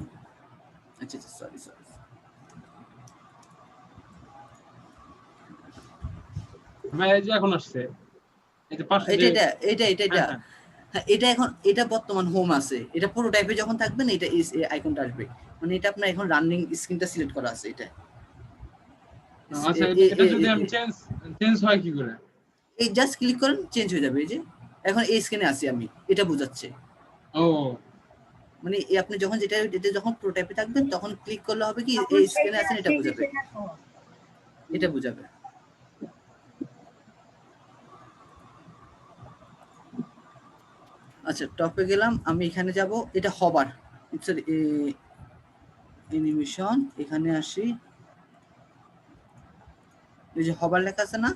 আচ্ছা সরি ভাই এই যে এখন আসছে, এই যে পাশে যে এটা হ্যাঁ, এটা এখন এটা বর্তমান হোম আছে, এটা প্রোটোটাইপে যখন থাকবেন এটা আইকনটা আসবে, মানে এটা আপনার এখন রানিং স্ক্রিনটা সিলেক্ট করা আছে এটা। আচ্ছা এটা যদি আমি চেঞ্জ হয় কি করে? এই জাস্ট ক্লিক করেন, চেঞ্জ হয়ে যাবে। এই যে এখন এই স্ক্রিনে আছি আমি, এটা বোঝাচ্ছে। ও মানে আপনি যখন এটা যখন প্রোটোটাইপে থাকবেন তখন ক্লিক করলে হবে কি এই স্ক্রিনে আছেন এটা বোঝাবে, এটা বোঝাবে। আচ্ছা টপে গেলাম, আমি এখানে যাব, এটা হবার সরি অ্যানিমেশন, এখানে আসি, এই যে হবার লেখা আছে না,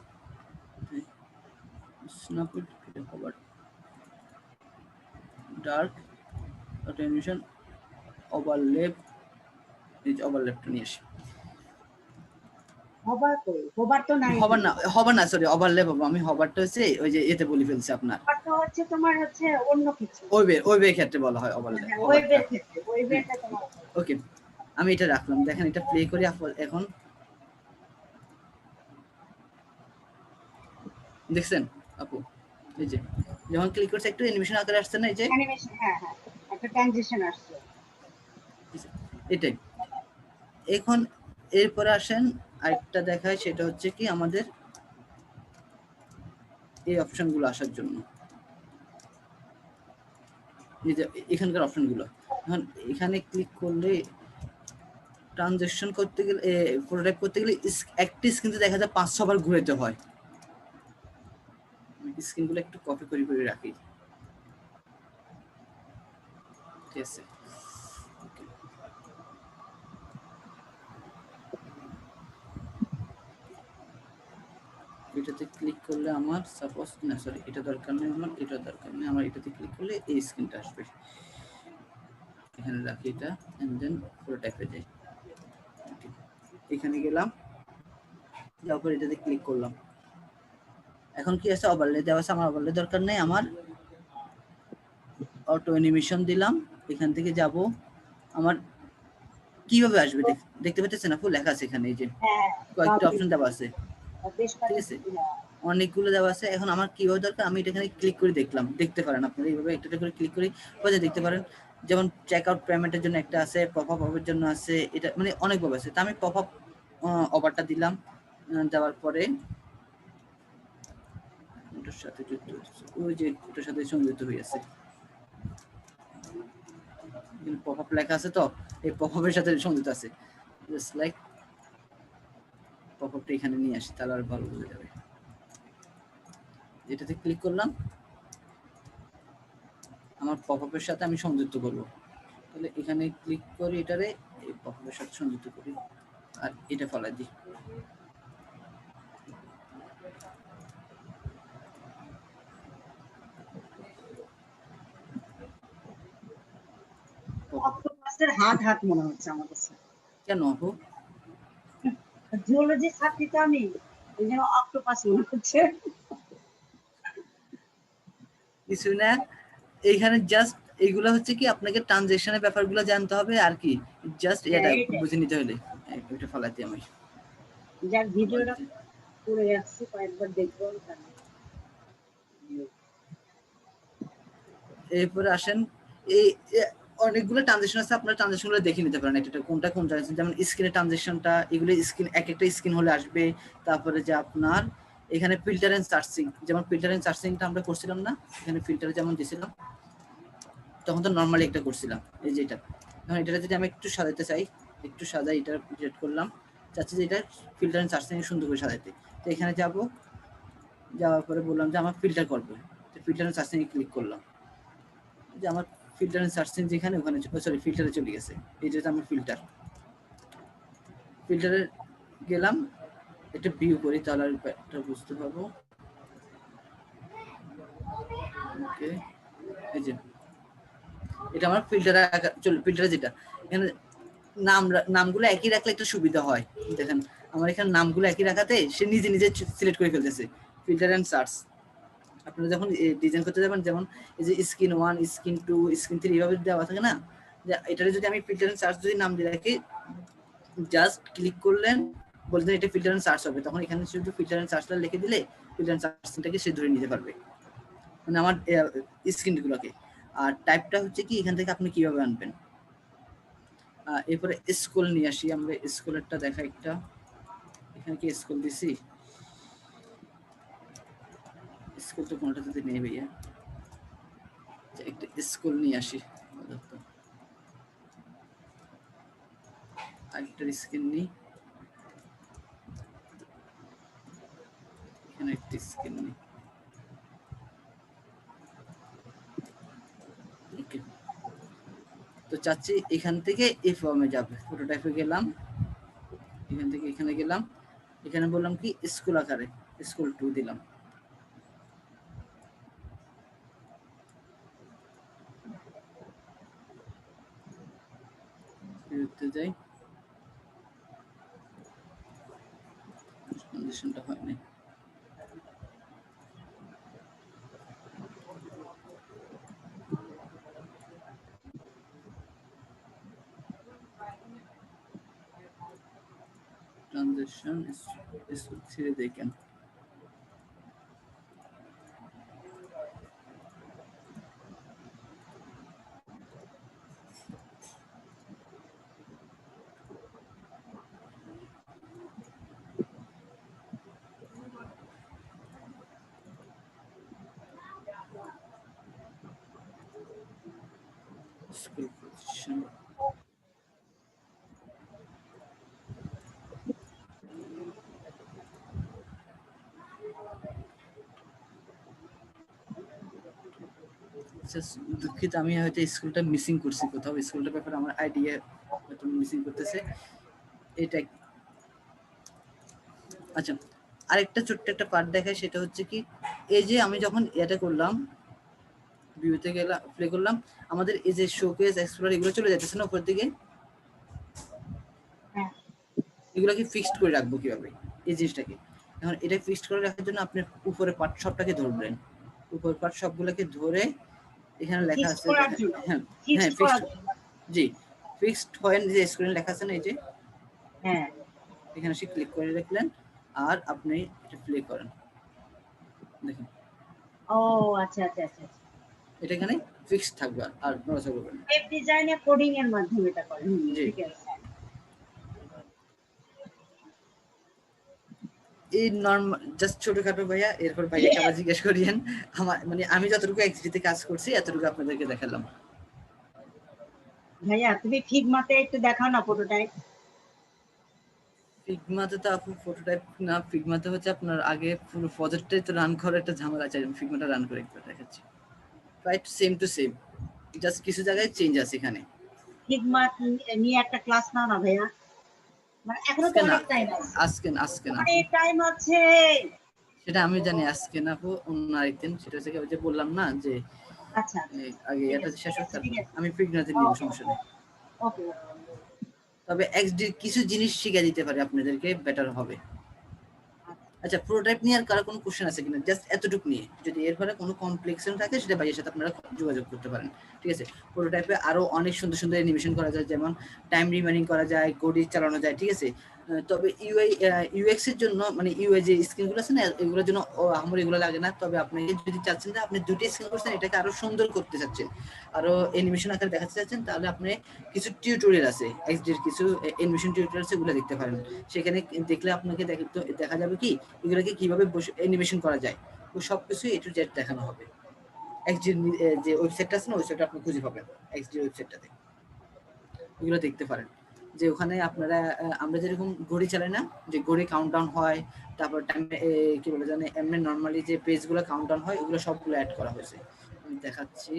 স্ন্যাপ হবার ডার্ক অ্যানিমেশন ওভারল্যাপ, এই যে ওভারল্যাপটা নিয়ে আসি। হবার তো নাই, হবার না সরি ওভারল্যাপ হবে, আমি হবারটা হচ্ছে ওই যে এতে বলে ফেলছি আপনার, হবার তো হচ্ছে তোমার হচ্ছে অন্য কিছু, ওয়েবের ক্ষেত্রে বলা হয় ওভারল্যাপ। ওয়েবের ক্ষেত্রে ওয়েবেরটা তোমার ওকে, আমি এটা রাখলাম, দেখেন এটা প্লে করি এখন, দেখছেন আপু, এই যে যখন ক্লিক করছে একটু অ্যানিমেশন আকারে আসছে না, এই যে অ্যানিমেশন, হ্যাঁ হ্যাঁ একটা ট্রানজিশন আসছে, এটাই। এখন এরপরে আসেন আরেকটা দেখায়, সেটা হচ্ছে কি আমাদের এই অপশনগুলো আসার জন্য, এই যে এখানকার অপশনগুলো, এখন এখানে ক্লিক করলে ট্রানজ্যাকশন করতে গেলে, প্রোডাক্ট করতে গেলে একটা স্ক্রিনে দেখা যায় 5-6 বার ঘুরাতে হয়। স্ক্রিনগুলো একটু কপি করে রাখি, ঠিক আছে। এটাতে ক্লিক করলে আমার সাপোজ না সরি এটা দরকার নেই, আমার এটা দরকার নেই, আমার এটাতে ক্লিক করলে এই স্ক্রিনটা আসবে, এখানে রাখি এটা এন্ড দেন পুরো টাইপে যাই, এখানে গেলাম, যাওয়ার পর এটাতে ক্লিক করলাম, এখন কি আছে ওভারলে দেওয়া আছে, আমার ওভারলে দরকার নেই, আমার অটো অ্যানিমেশন দিলাম, এখান থেকে যাব, আমার কিভাবে আসবে দেখতে পাচ্ছেন না, ফুল লেখা আছে এখানে, এই যে কয়েকটা অপশন দেওয়া আছে, ঠিক আছে, অনেকগুলো দেওয়া আছে। এখন আমার কিভাবে দরকার, আমি এটা এখানে ক্লিক করে দেখলাম, দেখতে পারেন আপনারা এইভাবে একটা করে ক্লিক করে কোথায় দেখতে পারেন, যেমন চেক আউট পেমেন্টের জন্য একটা আছে, পপ আপ অফের জন্য আছে, এটা মানে অনেকভাবে আছে। তো আমি পপ আপ অফারটা দিলাম, দেওয়ার পরে ওটার সাথে যুক্ত হচ্ছে, ওই যে ওটার সাথে সংযুক্ত হয়ে আছে, পপ আপ লেখা আছে, তো এই পপ আপের সাথে সংযুক্ত আছে, জাস্ট লাইক পপ আপটা এখানে নিয়ে আসি, তাহলে আর ভালো বোঝা যাবে। এটাতে ক্লিক করলাম, আমার পপ আপের সাথে আমি সংযুক্ত করব, তাহলে এখানে ক্লিক করি, এটারে এই পপ আপের সাথে সংযুক্ত করি, আর এটা ফলাই দিই, অক্টোপাসের হাত হাত মনে হচ্ছে আমার কাছে, কেন আপু? জিওলজি ছাত্রী তো আমি, এই জন্য অক্টোপাস মনে হচ্ছে। কিছু না, এইখানে জাস্ট এইগুলা হচ্ছে কি আপনাকে ট্রানজ্যাকশনের ব্যাপারগুলো জানতে হবে, আর কি জাস্ট এটা বুঝে নিতে হলে এটা ফলাতে আমি যার ভিডিওটা করে যাচ্ছি, কয়েকবার দেখবো। এরপরে আসেন, এই অনেকগুলো ট্রানজ্যাকশন আছে, আপনারা ট্রানজ্যাকশনগুলো দেখে নিতে পারেন, এটা কোনটা কোন ট্রানজ্যাকশন, যেমন স্ক্রিনের ট্রানজ্যাকশনটা, এগুলো স্ক্রিন এক একটা স্ক্রিন হলে আসবে। তারপরে যে আপনার এখানে ফিল্টার এন্ড সার্চিং, যেমন ফিল্টার এন্ড সার্চিংটা আমরা করছিলাম না, এখানে ফিল্টারে যেমন দিয়েছিলাম, তখন তো নর্মালি একটা করছিলাম, এই যে এটা, এখন এটা যদি আমি একটু সাজাতে চাই, একটু সাজাই, এটা সিলেক্ট করলাম, চাচ্ছি যে এটা ফিল্টার এন্ড সার্চিং সুন্দর করে সাজাতে, তো এখানে যাব, যাওয়ার পরে বললাম যে আমার ফিল্টার করবো, তো ফিল্টার এন্ড সার্চিং এ ক্লিক করলাম, যে আমার ফিল্টার এন্ড সার্চিং যেখানে, ওখানে সরি ফিল্টারে চলে গেছে, এই যে আমার ফিল্টারে গেলাম, এটা ভিউ করি, তাহলে এটা বুঝতে পারবো। ওকে, এই যে এটা আমার ফিল্টারে ফিল্টারে যেটা, এখানে নামগুলো একই রাখলে একটা সুবিধা হয়, দেখেন আমার এখানে নামগুলো একই রাখাতে সে নিজে নিজে সিলেক্ট করে ফেলতেছে। ফিল্টার এন্ড সার্চ আপনারা যখন ডিজাইন করতে যাবেন, যেমন এই যে স্ক্রিন 1 স্ক্রিন 2 স্ক্রিন 3 এইভাবে দেওয়া থাকে না, যে এটারে যদি আমি ফিল্টার এন্ড সার্চ যদি নাম দিয়ে রাখি, জাস্ট ক্লিক করলেন, বলতেন এটা ফিল্টার এন্ড সার্চ হবে, তখন এখানে শুধু ফিল্টার এন্ড সার্চটা লিখে দিলে ফিল্টার এন্ড সার্চটাকে সে ধরে নিতে পারবে, মানে আমার স্ক্রিনগুলোকে। আর টাইপটা হচ্ছে কি, এখান থেকে আপনি কিভাবে আনবেন। এরপরে স্ক্রল নিয়ে আসি, আমরা স্ক্রলেরটা দেখা একটা, এখানে কি স্ক্রল দিছি, স্ক্রল তো কোনটাতে নেই ভাইয়া, একটা স্ক্রল নিয়ে আসি, আরেকটা স্ক্রিন নিই, এখানে একটা স্ক্রিন নিই, তো চাচ্ছি এখান থেকে এই ফর্মে যাবে। প্রোটোটাইপে গেলাম, এখান থেকে এখানে গেলাম, এখানে বললাম কি স্কুল আকারে, স্কুল 2 দিলাম। বিরুদ্ধে যাই, কন্ডিশনটা হয়নি। ট্রানজিশন ছেড়ে দেই কেন? স্কুল পজিশন দুঃখিত, আমি হয়তো স্কুলটা মিসিং করছি কোথাও, স্কুলটার ব্যাপারে আমার আইডিয়া হয়তো মিসিং করতেছে। এটা আচ্ছা, আরেকটা ছোট্ট একটা পার্ট দেখায়, সেটা হচ্ছে কি এই যে আমি যখন এটা করলাম, ভিউতে গেলাম, প্লে করলাম, আমাদের এই যে শোকেস এক্সপ্লোর এগুলো চলে যাচ্ছে না উপর দিকে, এগুলোকে ফিক্সড করে রাখবো কিভাবে এই জিনিসটাকে? এখন এটা ফিক্সড করে রাখার জন্য আপনি উপরে পার্ট সবটাকে ধরবেন, উপরের পার্ট সবগুলোকে ধরে এখানে লেখা আছে, হ্যাঁ হ্যাঁ ফিক্সড, জি ফিক্সড পয়েন্ট যে স্ক্রিনে লেখা আছে না এই যে, হ্যাঁ এখানে সে ক্লিক করে রাখলেন আর আপনি এটা প্লে করেন, দেখুন। ও আচ্ছা আচ্ছা আচ্ছা, এটা এখানে ফিক্সড থাকবে আর নড়াচড়া করবে না। ওয়েব ডিজাইনে কোডিং এর মাধ্যমে এটা করে। জি। ঠিক আছে। এই নরমাল জাস্ট ছোটখাটো ভাইয়া, এরপর ভাইয়াকে আবার জিজ্ঞেস করিয়েন। আমার মানে আমি যতটুকু এক্সিটিতে কাজ করছি এতটুকু আপনাদেরকে দেখালাম। ভাইয়া তুমি ফিগমাতে একটু দেখাও না প্রোটোটাইপ। ফিগমাতে তো আপনি প্রোটোটাইপ না, ফিগমাতে হচ্ছে আপনার আগে পুরো প্রজেক্টটাই তো রান করার একটা ঝামেলা আছে। আমি ফিগমাটা রান করে একবার দেখাচ্ছি। Right, same to same, just কিছু জায়গায় চেঞ্জ আছে এখানে। ফিগমা নিয়ে একটা ক্লাস নাও না ভাইয়া, মানে এখনো তো অনেক টাইম আছে। আজকে না, অনেক টাইম আছে। সেটা আমি জানি, আজকে না আপু, অন্য আরেকদিন। সেটা হচ্ছে ওই যে বললাম না যে আচ্ছা আগে এটা শেষ হোক, আমি ফিগমাতে নিব, সমস্যা নেই। ওকে। তবে এক্সডি কিছু জিনিস শিখে দিতে পারে আপনাদেরকে, বেটার হবে। আচ্ছা, প্রোটোটাইপ নিয়ে আর কারো কোনো কোশ্চেন আছে কিনা? জাস্ট এতটুকু নিয়ে, যদি এর ফলে কোনো কমপ্লেক্সন থাকে সেটা ভাইয়ের সাথে আপনারা যোগাযোগ করতে পারেন, ঠিক আছে? প্রোটোটাইপে আরো অনেক সুন্দর সুন্দর অ্যানিমেশন করা যায়, যেমন টাইম রিমাইনিং করা যায়, গডি চালানো যায়, ঠিক আছে? তবে ইউএক্স এর জন্য, মানে ইউআই যে স্ক্রিনগুলো আছে না, এগুলোর জন্য আমার এগুলো লাগে না। তবে আপনি যদি চাচ্ছেন যে আপনি দুটি স্ক্রিন করছেন, এটাকে আরো সুন্দর করতে চাচ্ছেন, আরো অ্যানিমেশন আকারে দেখাতে চাচ্ছেন, তাহলে আপনি কিছু টিউটোরিয়াল আছে, এক্সডির কিছু অ্যানিমেশন টিউটোরিয়াল সেগুলো দেখতে পারেন। সেখানে দেখলে আপনাকে দেখা যাবে কি এগুলোকে কিভাবে অ্যানিমেশন করা যায়, তো সবকিছু এ টু জেড দেখানো হবে। এক্সডির যে ওয়েবসাইটটা আছে না, ওয়েবসাইটটা আপনি খুঁজে পাবেন, এক্সডির ওয়েবসাইটটাতে ওগুলো দেখতে পারেন। যে ওখানে আপনারা আমরা যেরকম ঘড়ি চালাই না, যে ঘড়ি কাউন্টডাউন হয়, তারপর টাইম কি বলে জানে, এমনি নরমালি যে পেজগুলো কাউন্টডাউন হয়, ওগুলো সবগুলো অ্যাড করা হয়েছে। আমি দেখাচ্ছি।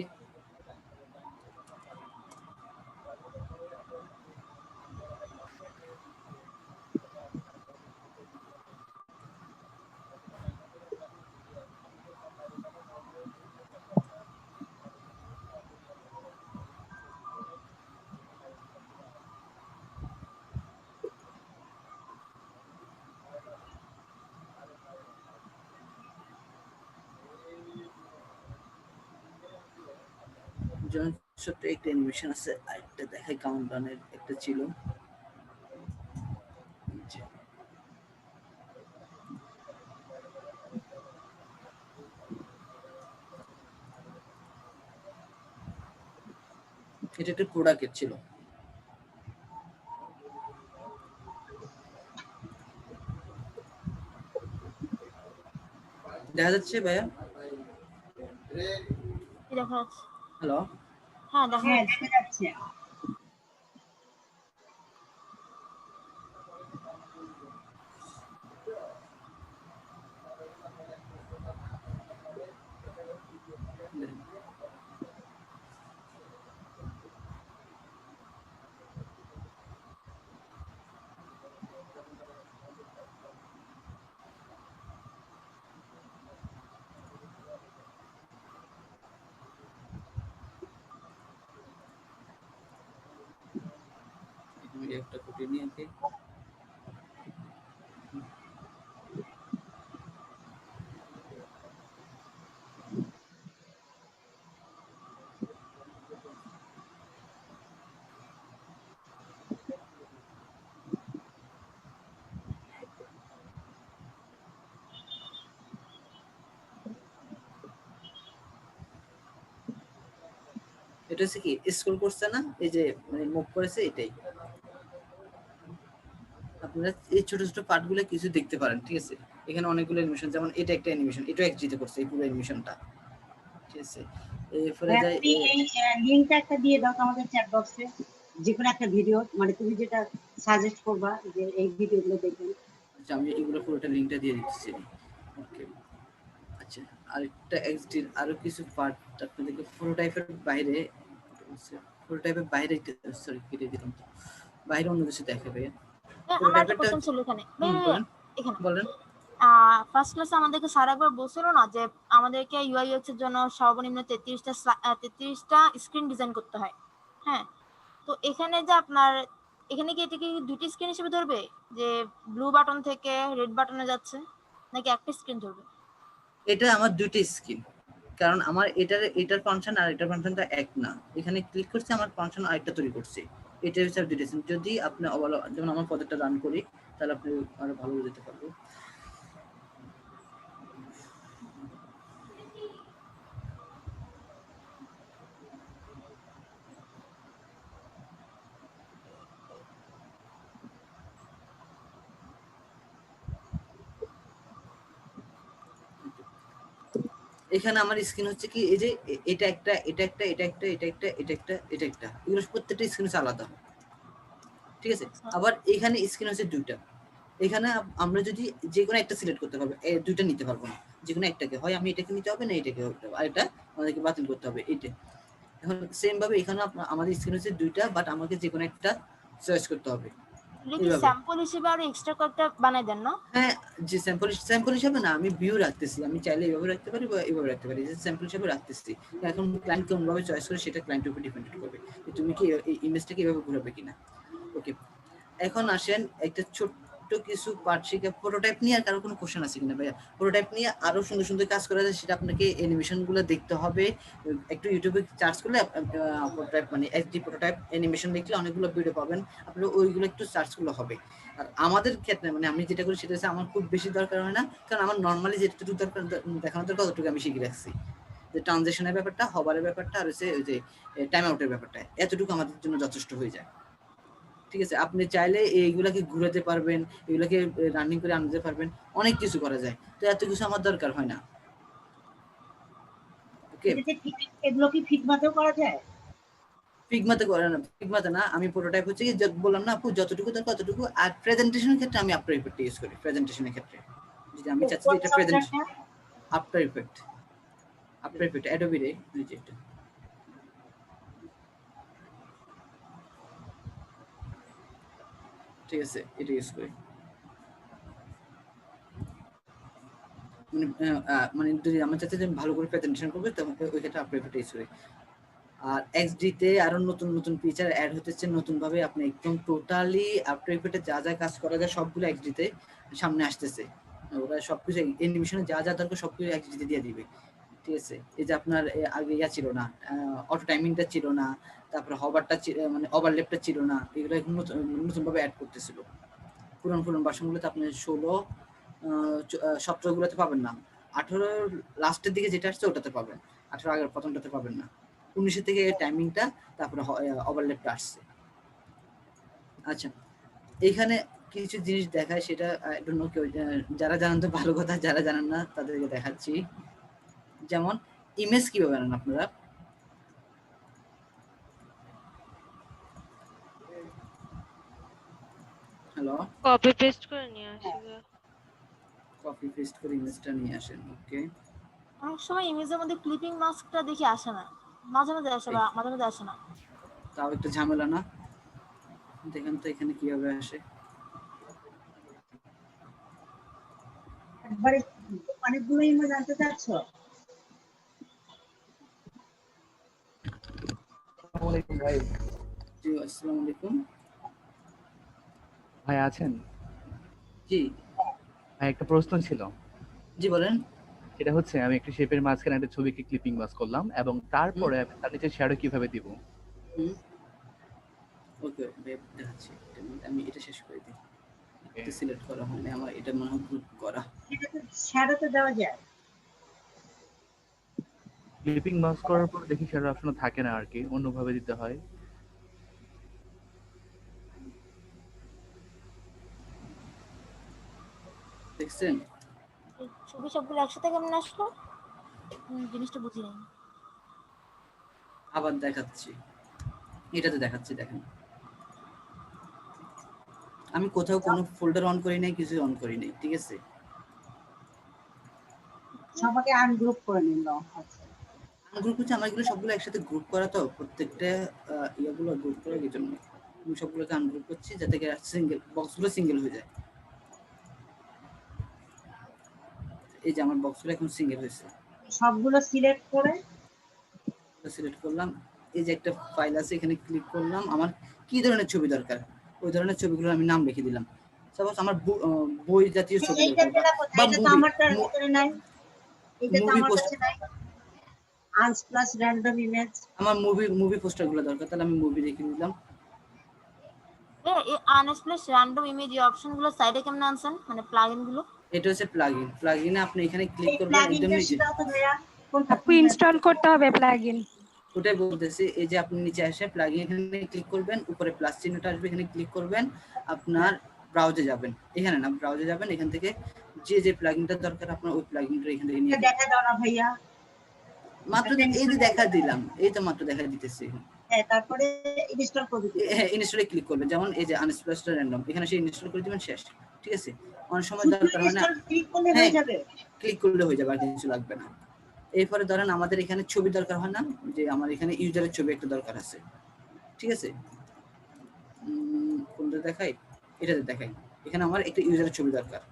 ছোট্ট একটা অ্যানিমেশন আছে, আরেকটা দেখাই, কাউন্টডাউনের একটা ছিল। এটা একটা প্রোডাক্টের ছিল। দেখা যাচ্ছে ভাইয়া? হ্যালো, হ্যাঁ দেখা যাচ্ছে। আমি একটা কোটি নিয়ে আঁকি। এটা হচ্ছে কি স্ক্রল করছে না, এই যে মানে মুভ করেছে, এটাই আপনারা এই ছোট ছোট পার্টগুলো কিছু দেখতে পারেন। ঠিক আছে, এখানে অনেকগুলো অ্যানিমেশন, যেমন এটা একটা অ্যানিমেশন, এটা এক্সিটে করছে এই পুরো অ্যানিমেশনটা। ঠিক আছে, এরপরে যাই তুমি এই লিংকটা একটা দিয়ে দাও তো আমাদের চ্যাট বক্সে, যে কোনো একটা ভিডিও, মানে তুমি যেটা সাজেস্ট করবা যে এই ভিডিওগুলো দেখবেন। আচ্ছা, আমি এগুলো পুরোটা লিংকটা দিয়ে দিচ্ছি। ওকে, আচ্ছা, আরেকটা এক্সডির আরো কিছু পার্ট আপনাদেরকে প্রোটোটাইপের বাইরে, প্রোটোটাইপের বাইরে, সরি কেটে দিলাম তো, বাইরে অন্য কিছু দেখাবে। আমার একটা কোশ্চেন ছিল এখানে এখানে বলেন। ফার্স্ট ক্লাসে আমাদেরকে স্যার একবার বলছিল না যে আমাদেরকে ইউআই ইউএক্স এর জন্য সর্বনিম্ন 33টা স্ক্রিন ডিজাইন করতে হয়। হ্যাঁ, তো এখানে যে আপনার এখানে কি এটা কি দুটি স্ক্রিন হিসেবে ধরবে, যে ব্লু বাটন থেকে রেড বাটনে যাচ্ছে, নাকি একটা স্ক্রিন ধরবে? এটা আমার দুটো স্ক্রিন, কারণ আমার এটার ফাংশন আর এটার ফাংশনটা এক না। এখানে ক্লিক করছি, আমার ফাংশন আরেকটা তৈরি করছি। এটা হচ্ছে দুটো স্ক্রিন। যদি আপনি যেমন আমার প্রজেক্টটা রান করি, তাহলে আপনি আরো ভালো বুঝতে পারবেন। এখানে আমার স্ক্রিন হচ্ছে কি, এই যে এটা একটা, এটা একটা, এটা একটা, এটা একটা, এটা একটা, এটা একটা, এগুলো প্রত্যেকটা স্ক্রিন হচ্ছে আলাদা। ঠিক আছে, আবার এখানে স্ক্রিন হচ্ছে দুইটা। এখানে আমরা যদি যে কোনো একটা সিলেক্ট করতে পারবো, দুইটা নিতে পারবো না, যে কোনো একটাকে, হয় আমি এটাকে নিতে হবে না এটাকে হতে হবে, আর এটা আমাদেরকে বাতিল করতে হবে। এইটা এখন সেম ভাবে এখানে আমাদের স্ক্রিন হচ্ছে দুইটা, বাট আমাকে যে কোনো একটা চয়েস করতে হবে। স্যাম্পল হিসেবে আর এক্সট্রা কয়েকটা বানাই দেন না? হ্যাঁ, যে স্যাম্পল হিসেবে না, আমি ভিউ রাখতেছি, আমি চাইলে এইভাবে রাখতে পারি বা এইভাবে রাখতে পারি, যে স্যাম্পল হিসেবে রাখতেছি। এখন ক্লায়েন্ট কোনভাবে চয়েস করে সেটা ক্লায়েন্টের উপর ডিপেন্ড করবে, তুমি কি এই ইমেজটাকে এইভাবে ঘোরাবে কিনা। ওকে, এখন আসেন একটা ছোট্ট কিছু পার্ট শিখে প্রোটোটাইপ নিয়ে। আর কারো কোনো কোশ্চেন আছে কিনা ভাইয়া? প্রোটোটাইপ নিয়ে আরো সুন্দর সুন্দর কাজ করা যায়, সেটা আপনাকে অ্যানিমেশন গুলো দেখতে হবে। একটু ইউটিউবে সার্চ করলে প্রোটোটাইপ মানে এসডি প্রোটোটাইপ অ্যানিমেশন দেখলে অনেকগুলো ভিডিও পাবেন, আপনার ওইগুলো একটু সার্চ করলে হবে। আর আমাদের ক্ষেত্রে মানে আমি যেটা করি সেটা হচ্ছে আমার খুব বেশি দরকার হয় না, কারণ আমার নর্মালি যেটুকু দরকার দেখানোর দরকার ততটুকু আমি শিখে রাখছি। যে ট্রানজিশনের ব্যাপারটা, হবারের ব্যাপারটা, আর হচ্ছে ওই যে টাইম আউটের ব্যাপারটা, এতটুকু আমাদের জন্য যথেষ্ট হয়ে যায়। ঠিক আছে, আপনি চাইলে এইগুলাকে ঘুরাতে পারবেন, এগুলাকে রানিং করে আনতে পারবেন, অনেক কিছু করা যায়। তো এত কিছু আমার দরকার হয় না। ওকে, এগুলো কি ফিগমাতেও করা যায়? ফিগমাতে করে না, ফিগমাতে না, আমি প্রোটোটাইপ হচ্ছে কি বললাম না আপু, যতটুকু দরকার ততটুকু। আর প্রেজেন্টেশনের ক্ষেত্রে আমি আফটার ইফেক্ট ইউজ করি। প্রেজেন্টেশনের ক্ষেত্রে যদি আমি চাচ্ছি এটা প্রেজেন্টেশন, আফটার ইফেক্ট অ্যাডোবি রে যেটা, ঠিক আছে, এটা ইউজ করি। মানে যদি আমার চাচ্ছে যে ভালো করে প্রেজেন্টেশন করবে, তখন ওই ক্ষেত্রে আফটার ইফেক্ট ইউজ করি। আর এক্সডি তে আরো নতুন নতুন ফিচার অ্যাড হতেছে নতুন ভাবে। আপনি একদম টোটালি আফটার ইফেক্টে যা যা কাজ করা যায় সবগুলো এক্সডি তে সামনে আসতেছে। ওরা সবকিছু অ্যানিমেশনে যা যা দরকার সবকিছু এক্সডি তে দিয়ে দিবে। ঠিক আছে, এই যে আপনার আগে ইয়া ছিল না, অটো টাইমিংটা ছিল না, তারপরে হবারটা মানে ওভারল্যাপটা ছিল না, এগুলো এখন নতুন ভাবে অ্যাড করতেছিল। পুরান ভার্সনগুলোতে আপনি 16 17 গুলোতে পাবেন না, 18 লাস্টের দিকে যেটা আসছে ওটাতে পাবেন, 18 আগের প্রথমটাতে পাবেন না। 19 থেকে টাইমিংটা, তারপরে ওভারল্যাপটা আসছে। আচ্ছা, এখানে কিছু জিনিস দেখায়, সেটা আই ডোন্ট নো, কেউ যারা জানেন তো ভালো কথা, যারা জানেন না তাদেরকে দেখাচ্ছি। যেমন ইমেজ কিভাবে বানান আপনারা? হ্যালো, কপি পেস্ট করে নিয়ে আসি। কপি পেস্ট করে ইমেজটা নিয়ে আসেন। ওকে, অনেক সময় ইমেজের মধ্যে ক্লিপিং মাস্কটা দেখি আসে না, মাঝে মাঝে আসে বা মাঝে মাঝে আসে না। তাও একটু ঝামেলা না? দেখেন তো এখানে কিভাবে আসে। একবারে অনেকগুলো ইমেজ আনতে চাচ্ছ? আসসালামু আলাইকুম ভাই। জি, আসসালামু আলাইকুম। ভাই আছেন? জি ভাই একটা প্রশ্ন ছিল। জি বলেন। সেটা হচ্ছে আমি একটা শেপের মাঝখানে একটা ছবিকে ক্লিপিং মাস করলাম এবং তারপরে আমি তার নিচে শ্যাডো কিভাবে দিব? ওকে দেখাচ্ছি, আমি এটা শেষ করে দিই। এটা সিলেক্ট করা হয়নি আমার, এটা মনে হয় গ্রুপ করা। এটা তো শ্যাডোতে দেওয়া যায়। ক্লিপিং মাস করার পর দেখি শ্যাডো অপশন থাকে না আর কি, অন্যভাবে দিতে হয়। দেখছেন এই ছবি সবগুলো একসাথে কেমন আসলো? জিনিসটা বুঝি নাই। আবার দেখাচ্ছি, এটাতে দেখাচ্ছি, দেখেন আমি কোথাও কোনো ফোল্ডার অন করি নাই, কিছু অন করি নাই, ঠিক আছে? সবাইকে আনগ্রুপ করে নিল। আচ্ছা আনগ্রুপ হচ্ছে আমার এগুলো সবগুলো একসাথে গ্রুপ করা, তো প্রত্যেকটা ইয়াগুলো গ্রুপ করার জন্য আমি সবগুলোকে আনগ্রুপ করছি যাতে সিঙ্গেল বক্সগুলো সিঙ্গেল হয়ে যায়। এই যে আমার বক্সগুলো এখন সিঙ্গেল হয়েছে। সবগুলো সিলেক্ট করে সিলেক্ট করলাম, এই যে একটা ফাইল আছে এখানে ক্লিক করলাম, আমার কি ধরনের ছবি দরকার ওই ধরনের ছবিগুলো আমি নাম লিখে দিলাম। সাপোজ আমার বই জাতীয় ছবি এইটা দিলা কোথায়? এটা তো আমারটার ভিতরে নাই, এটা তো আমার কাছে নাই। আনস প্লাস র্যান্ডম ইমেজ, আমার মুভি পোস্টারগুলো দরকার, তাহলে আমি মুভি লিখে দিলাম। এই আনস্প্লেস র্যান্ডম ইমেজ এই অপশনগুলো সাইডে কেমন আনছেন, মানে প্লাগইন গুলো? এটা হচ্ছে প্লাগইনে আপনি এখানে ক্লিক করবেন, একদম নিচে আপু ইনস্টল করতে হবে প্লাগইন। ওটাই বলতেছি, এই যে আপনি নিচে এসে প্লাগইন এখানে ক্লিক করবেন, উপরে প্লাস চিহ্নটা আসবে, এখানে ক্লিক করবেন, আপনার ব্রাউজে যাবেন, এখানে না ব্রাউজে যাবেন, এখান থেকে যে প্লাগইনটা দরকার আপনার ওই প্লাগইনটা এখান থেকে নিয়ে দেখা দাও না ভাইয়া, মাত্র এই যে দেখা দিলাম, এই তো মাত্র দেখা দিতেছি। হ্যাঁ তারপরে ইনস্টল করবে, হ্যাঁ ইনস্টলে ক্লিক করবেন, যেমন এই যে আনস্প্লাশ র্যান্ডম এখানে সে ইনস্টল করে দিবেন, শেষ, ঠিক আছে? অনেক সময় দরকার হয় না, ক্লিক করলে হয়ে যাবে, ক্লিক করলে হয়ে যাবে, আর কিছু লাগবে না। এরপরে ধরেন আমাদের এখানে ছবি দরকার হয় না, যে আমার এখানে ইউজারের ছবি একটা দরকার আছে, ঠিক আছে? কোনটা দেখাই, এটাতে দেখাই, এখানে আমার একটা ইউজারের ছবি দরকার।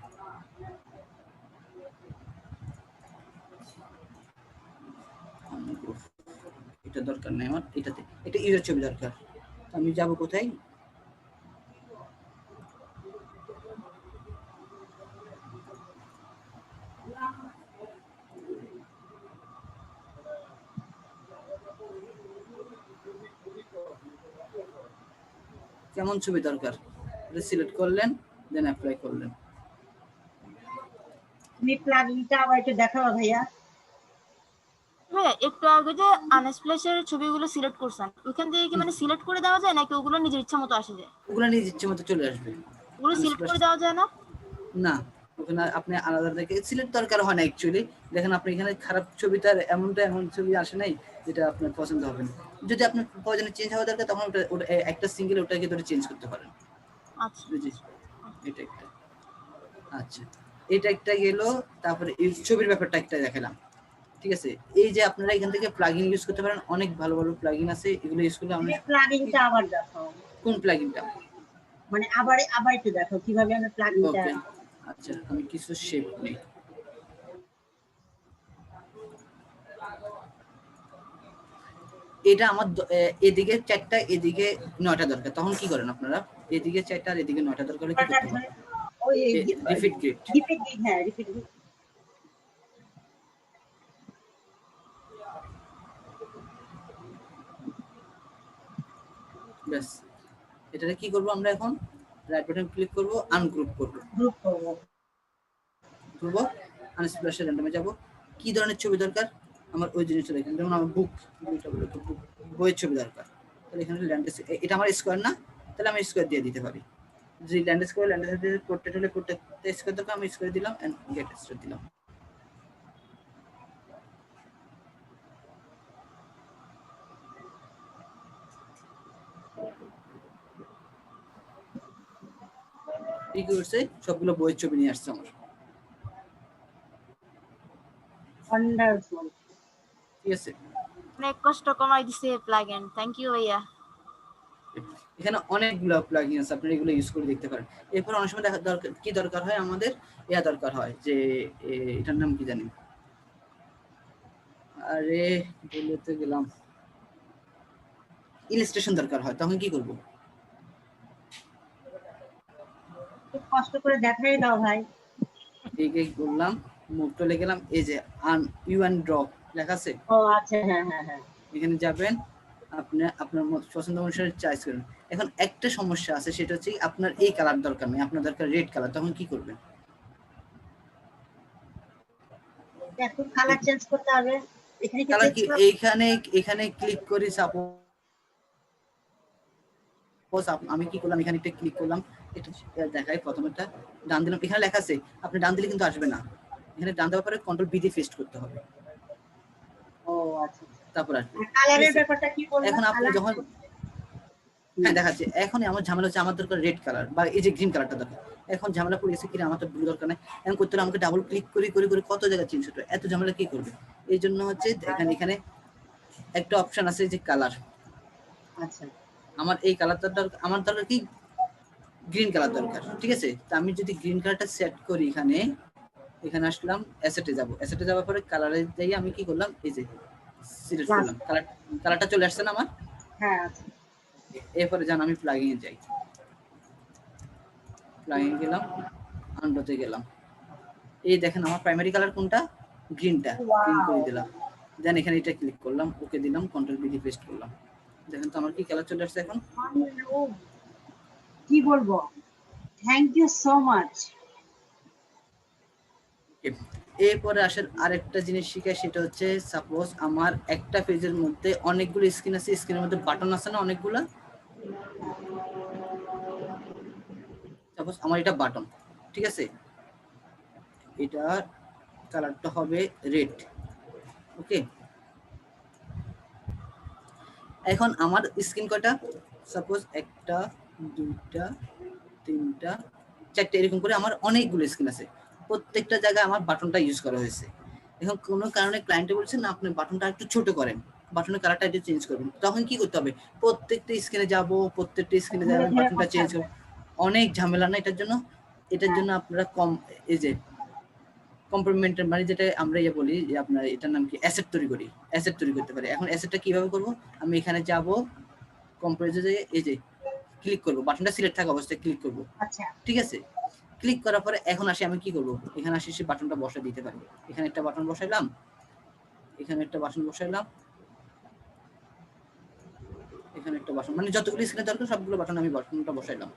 এটা দরকার নাই আমার, এটাতে একটা ইউজার ছবি দরকার। আমি যাব কোথায়, কেমন ছবি দরকার এটা সিলেক্ট করলেন, দেন অ্যাপ্লাই করলেন। তুমি প্লাগইনটা আবার একটু দেখাও ভাইয়া। হ্যাঁ একটু আগে যে আনস্প্লেশের ছবিগুলো সিলেক্ট করছেন ওখান থেকে কি মানে সিলেক্ট করে দেওয়া যায় নাকি ওগুলো নিজের ইচ্ছা মতো আসে যায়? ওগুলো নিজের ইচ্ছে মতো চলে আসবে, ওগুলো সিলেক্ট করে দেওয়া যায় না? না ওখানে আপনি আলাদা থেকে সিলেক্ট দরকার হয় না অ্যাকচুয়ালি। দেখেন আপনি এখানে খারাপ ছবিটার এমন ছবি আসে নাই যেটা আপনার পছন্দ হবে না। যদি আপনার প্রয়োজনে চেঞ্জ হওয়া দরকার তখন ওটা একটা সিঙ্গেল ওটাকে ধরে চেঞ্জ করতে পারেন। আচ্ছা এটা একটা, আচ্ছা এটা একটা গেল। তারপরে এই ছবির ব্যাপারটা একটা দেখালাম, ঠিক আছে? এই যে আপনারা এখান থেকে প্লাগইন ইউজ করতে পারেন, অনেক ভালো ভালো প্লাগইন আছে, এগুলো ইউজ করলে আমরা প্লাগইনটা আবার দেখাও। কোন প্লাগইনটা মানে আবার একটু দেখো কিভাবে আমরা প্লাগইনটা। আচ্ছা আমি কিছু শেপ নেই, এটা আমার এদিকে 4টা এদিকে 9টা দরকার, তখন কি করেন আপনারা? এদিকে 4টা আর এদিকে 9টা দরকার হলে কি করতে হবে? ওই রিপিট গ্রিড, হ্যাঁ রিপিট গ্রিড। ব্যাস এটাতে কি করব আমরা এখন? রাইট বাটন ক্লিক করব, আনগ্রুপ করব, গ্রুপ করব, করব আনস্প্ল্যাশ র্যান্ডমে যাব। কি ধরনের ছবি দরকার আমার ওই জিনিসটা দেখেন, যেমন আমার বইটা বলে তো বইয়ের ছবি দরকার, তাহলে এখানে ল্যান্ডস্কেপ, এটা আমার স্কয়ার না, তাহলে আমি স্কয়ার দিয়ে দিতে পারি। যদি ল্যান্ডস্কেপ পোর্ট্রেট হলে পোর্ট্রেট স্কয়ার দরকার, আমি স্কয়ার দিলাম এন্ড গেট স্টার্ট দিলাম। কি করছে? সবগুলো বইয়ের ছবি নিয়ে আসছে আমার। ওয়ান্ডারফুল, ঠিক আছে? অনেক কষ্ট কমাই দিছে প্লাগইন, থ্যাংক ইউ ভাইয়া। এখানে অনেকগুলো প্লাগইন আছে, আপনি এগুলো ইউজ করে দেখতে পারেন। এরপর অনেক সময় দরকার হয় আমাদের দরকার হয় যে এটার নাম কি জানি, আরে বলতে গেলাম, ইলাস্ট্রেশন দরকার হয়, তখন কি করব? একটু কষ্ট করে দেখাই দাও ভাই। এই করলাম, মুভ চলে গেলাম, এই যে ইউএন ড্র লেখা আছে। ও আচ্ছা, হ্যাঁ হ্যাঁ হ্যাঁ। এখানে যাবেন, আপনি আপনার পছন্দ অনুসারে চয়েস করবেন। এখন একটা সমস্যা আছে, সেটা হচ্ছে আপনার এই কালার দরকার নেই, আপনার দরকার রেড কালার। তখন কি করবেন? একটু কালার চেঞ্জ করতে হবে। এখানে কি কালার চেঞ্জ কি এখানে ক্লিক করি, সাপোজ আমি কি করলাম, এখানে একটা ক্লিক করলাম, এটা দেখাই প্রথমটা ডান দিলাম, এখানে লেখা আছে, আপনি ডান দিলে কিন্তু আসবে না, এখানে ডান দেওয়ার পরে কন্ট্রোল বি দিয়ে পেস্ট করতে হবে। ও আচ্ছা, তারপর আসবে। কালারের ব্যাপারটা কি বলবো? এখন আপনি যখন দেখাচ্ছে, এখন আমার ঝামেলা হচ্ছে, আমার দরকার রেড কালার বা এই যে গ্রিন কালারটা দরকার। এখন ঝামেলা পড়ে গেছে, কিনা আমার তো ব্লু দরকার নাই, এখন করতে হলে আমাকে ডাবল ক্লিক করে করে করে কত জায়গা চেঞ্জ হতো, এত ঝামেলা কি করবে? এই জন্য হচ্ছে এখানে একটা অপশন আছে যে কালার। আচ্ছা, আমার এই কালারটা দরকার, আমার দরকার কি গ্রিন কালার দরকার, ঠিক আছে? তো আমি যদি গ্রিন কালারটা সেট করি, এখানে আসলাম, অ্যাসেটে যাব, অ্যাসেটে যাওয়ার পরে কালারে যাই আমি কি করলাম, এই যে সিলেক্ট করলাম, কালারটা চলে আসছে না আমার? হ্যাঁ আচ্ছা। এরপরে যান আমি প্লাগইন এ যাই, প্লাগইন গেলাম, আন্ডোতে গেলাম, এই দেখেন আমার প্রাইমারি কালার কোনটা, গ্রিনটা, গ্রিন করে দিলাম। দেন এখানে এটা ক্লিক করলাম, ওকে দিলাম, কন্ট্রোল বি দিয়ে পেস্ট করলাম। দেখেন তো আমার কি কালার চলে আসছে এখন। কি বলবো, থ্যাংক ইউ সো মাচ। এরপরে আসেন আরেকটা জিনিস শিখাই, সেটা হচ্ছে সাপোজ আমার একটা পেজের মধ্যে অনেকগুলো স্ক্রিন আছে, স্ক্রিনের মধ্যে বাটন আছে না অনেকগুলো, সাপোজ আমার এটা বাটন, ঠিক আছে? এটা কালারটা হবে রেড, ওকে? এখন আমার স্ক্রিন কয়টা, সাপোজ 1টা 2টা 3টা 4টা, এরকম করে আমার অনেকগুলো স্ক্রিন আছে, প্রত্যেকটা জায়গায় আমার বাটনটা ইউজ করা হয়েছে। এখন কোনো কারণে ক্লায়েন্টে বলছে না আপনি বাটনটা একটু ছোট করেন, বাটনের কালারটা একটু চেঞ্জ করবেন, তখন কি করতে হবে, প্রত্যেকটা স্ক্রিনে যাব, প্রত্যেকটা স্ক্রিনে যাবেন, বাটনটা চেঞ্জ করবেন, অনেক ঝামেলা না এটার জন্য আপনারা এই যে কমপ্লিমেন্টারি, মানে যেটা আমরা বলি যে আপনার এটার নাম কি, অ্যাসেট তৈরি করতে পারি। এখন অ্যাসেটটা কিভাবে করব, আমি এখানে যাব, কম্পোজে এই যে ক্লিক করব, বাটনটা সিলেক্ট থাকা অবস্থায় ক্লিক করব, আচ্ছা ঠিক আছে? ক্লিক করার পরে এখন আসি আমি কি করব, এখানে আসি সে বাটনটা বসা দিতে পারি, এখানে একটা বাটন বসাইলাম, এখানে একটা বাটন বসাইলাম, এখানে একটা বাটন, মানে যতগুলো স্ক্রিনে দরকার সবগুলো বাটন আমি বাটনটা বসাইলাম,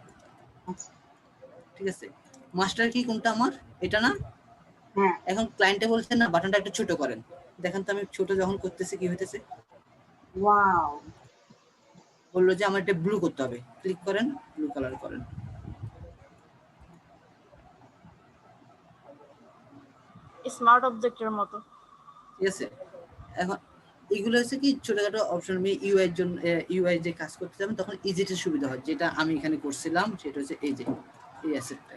ঠিক আছে? মাস্টার কি কোনটা আমার, এটা না? হ্যাঁ। এখন ক্লায়েন্টে বলছেন না বাটনটা একটু ছোট করেন, দেখেন তো আমি ছোট যখন করতেছি কি হইতেছে, ওয়াও, বললো যে আমার এটা ব্লু করতে হবে, ক্লিক করেন, ব্লু কালার করেন, স্মার্ট অবজেক্টের মতো, ঠিক আছে? এখন এগুলো হচ্ছে কি ছোটখাটো অপশন, আমি ইউআই এর জন্য ইউআই যে কাজ করতে যাবেন তখন ইজিতে সুবিধা হয়, যেটা আমি এখানে করছিলাম সেটা হচ্ছে এই যে এই অ্যাসেটটা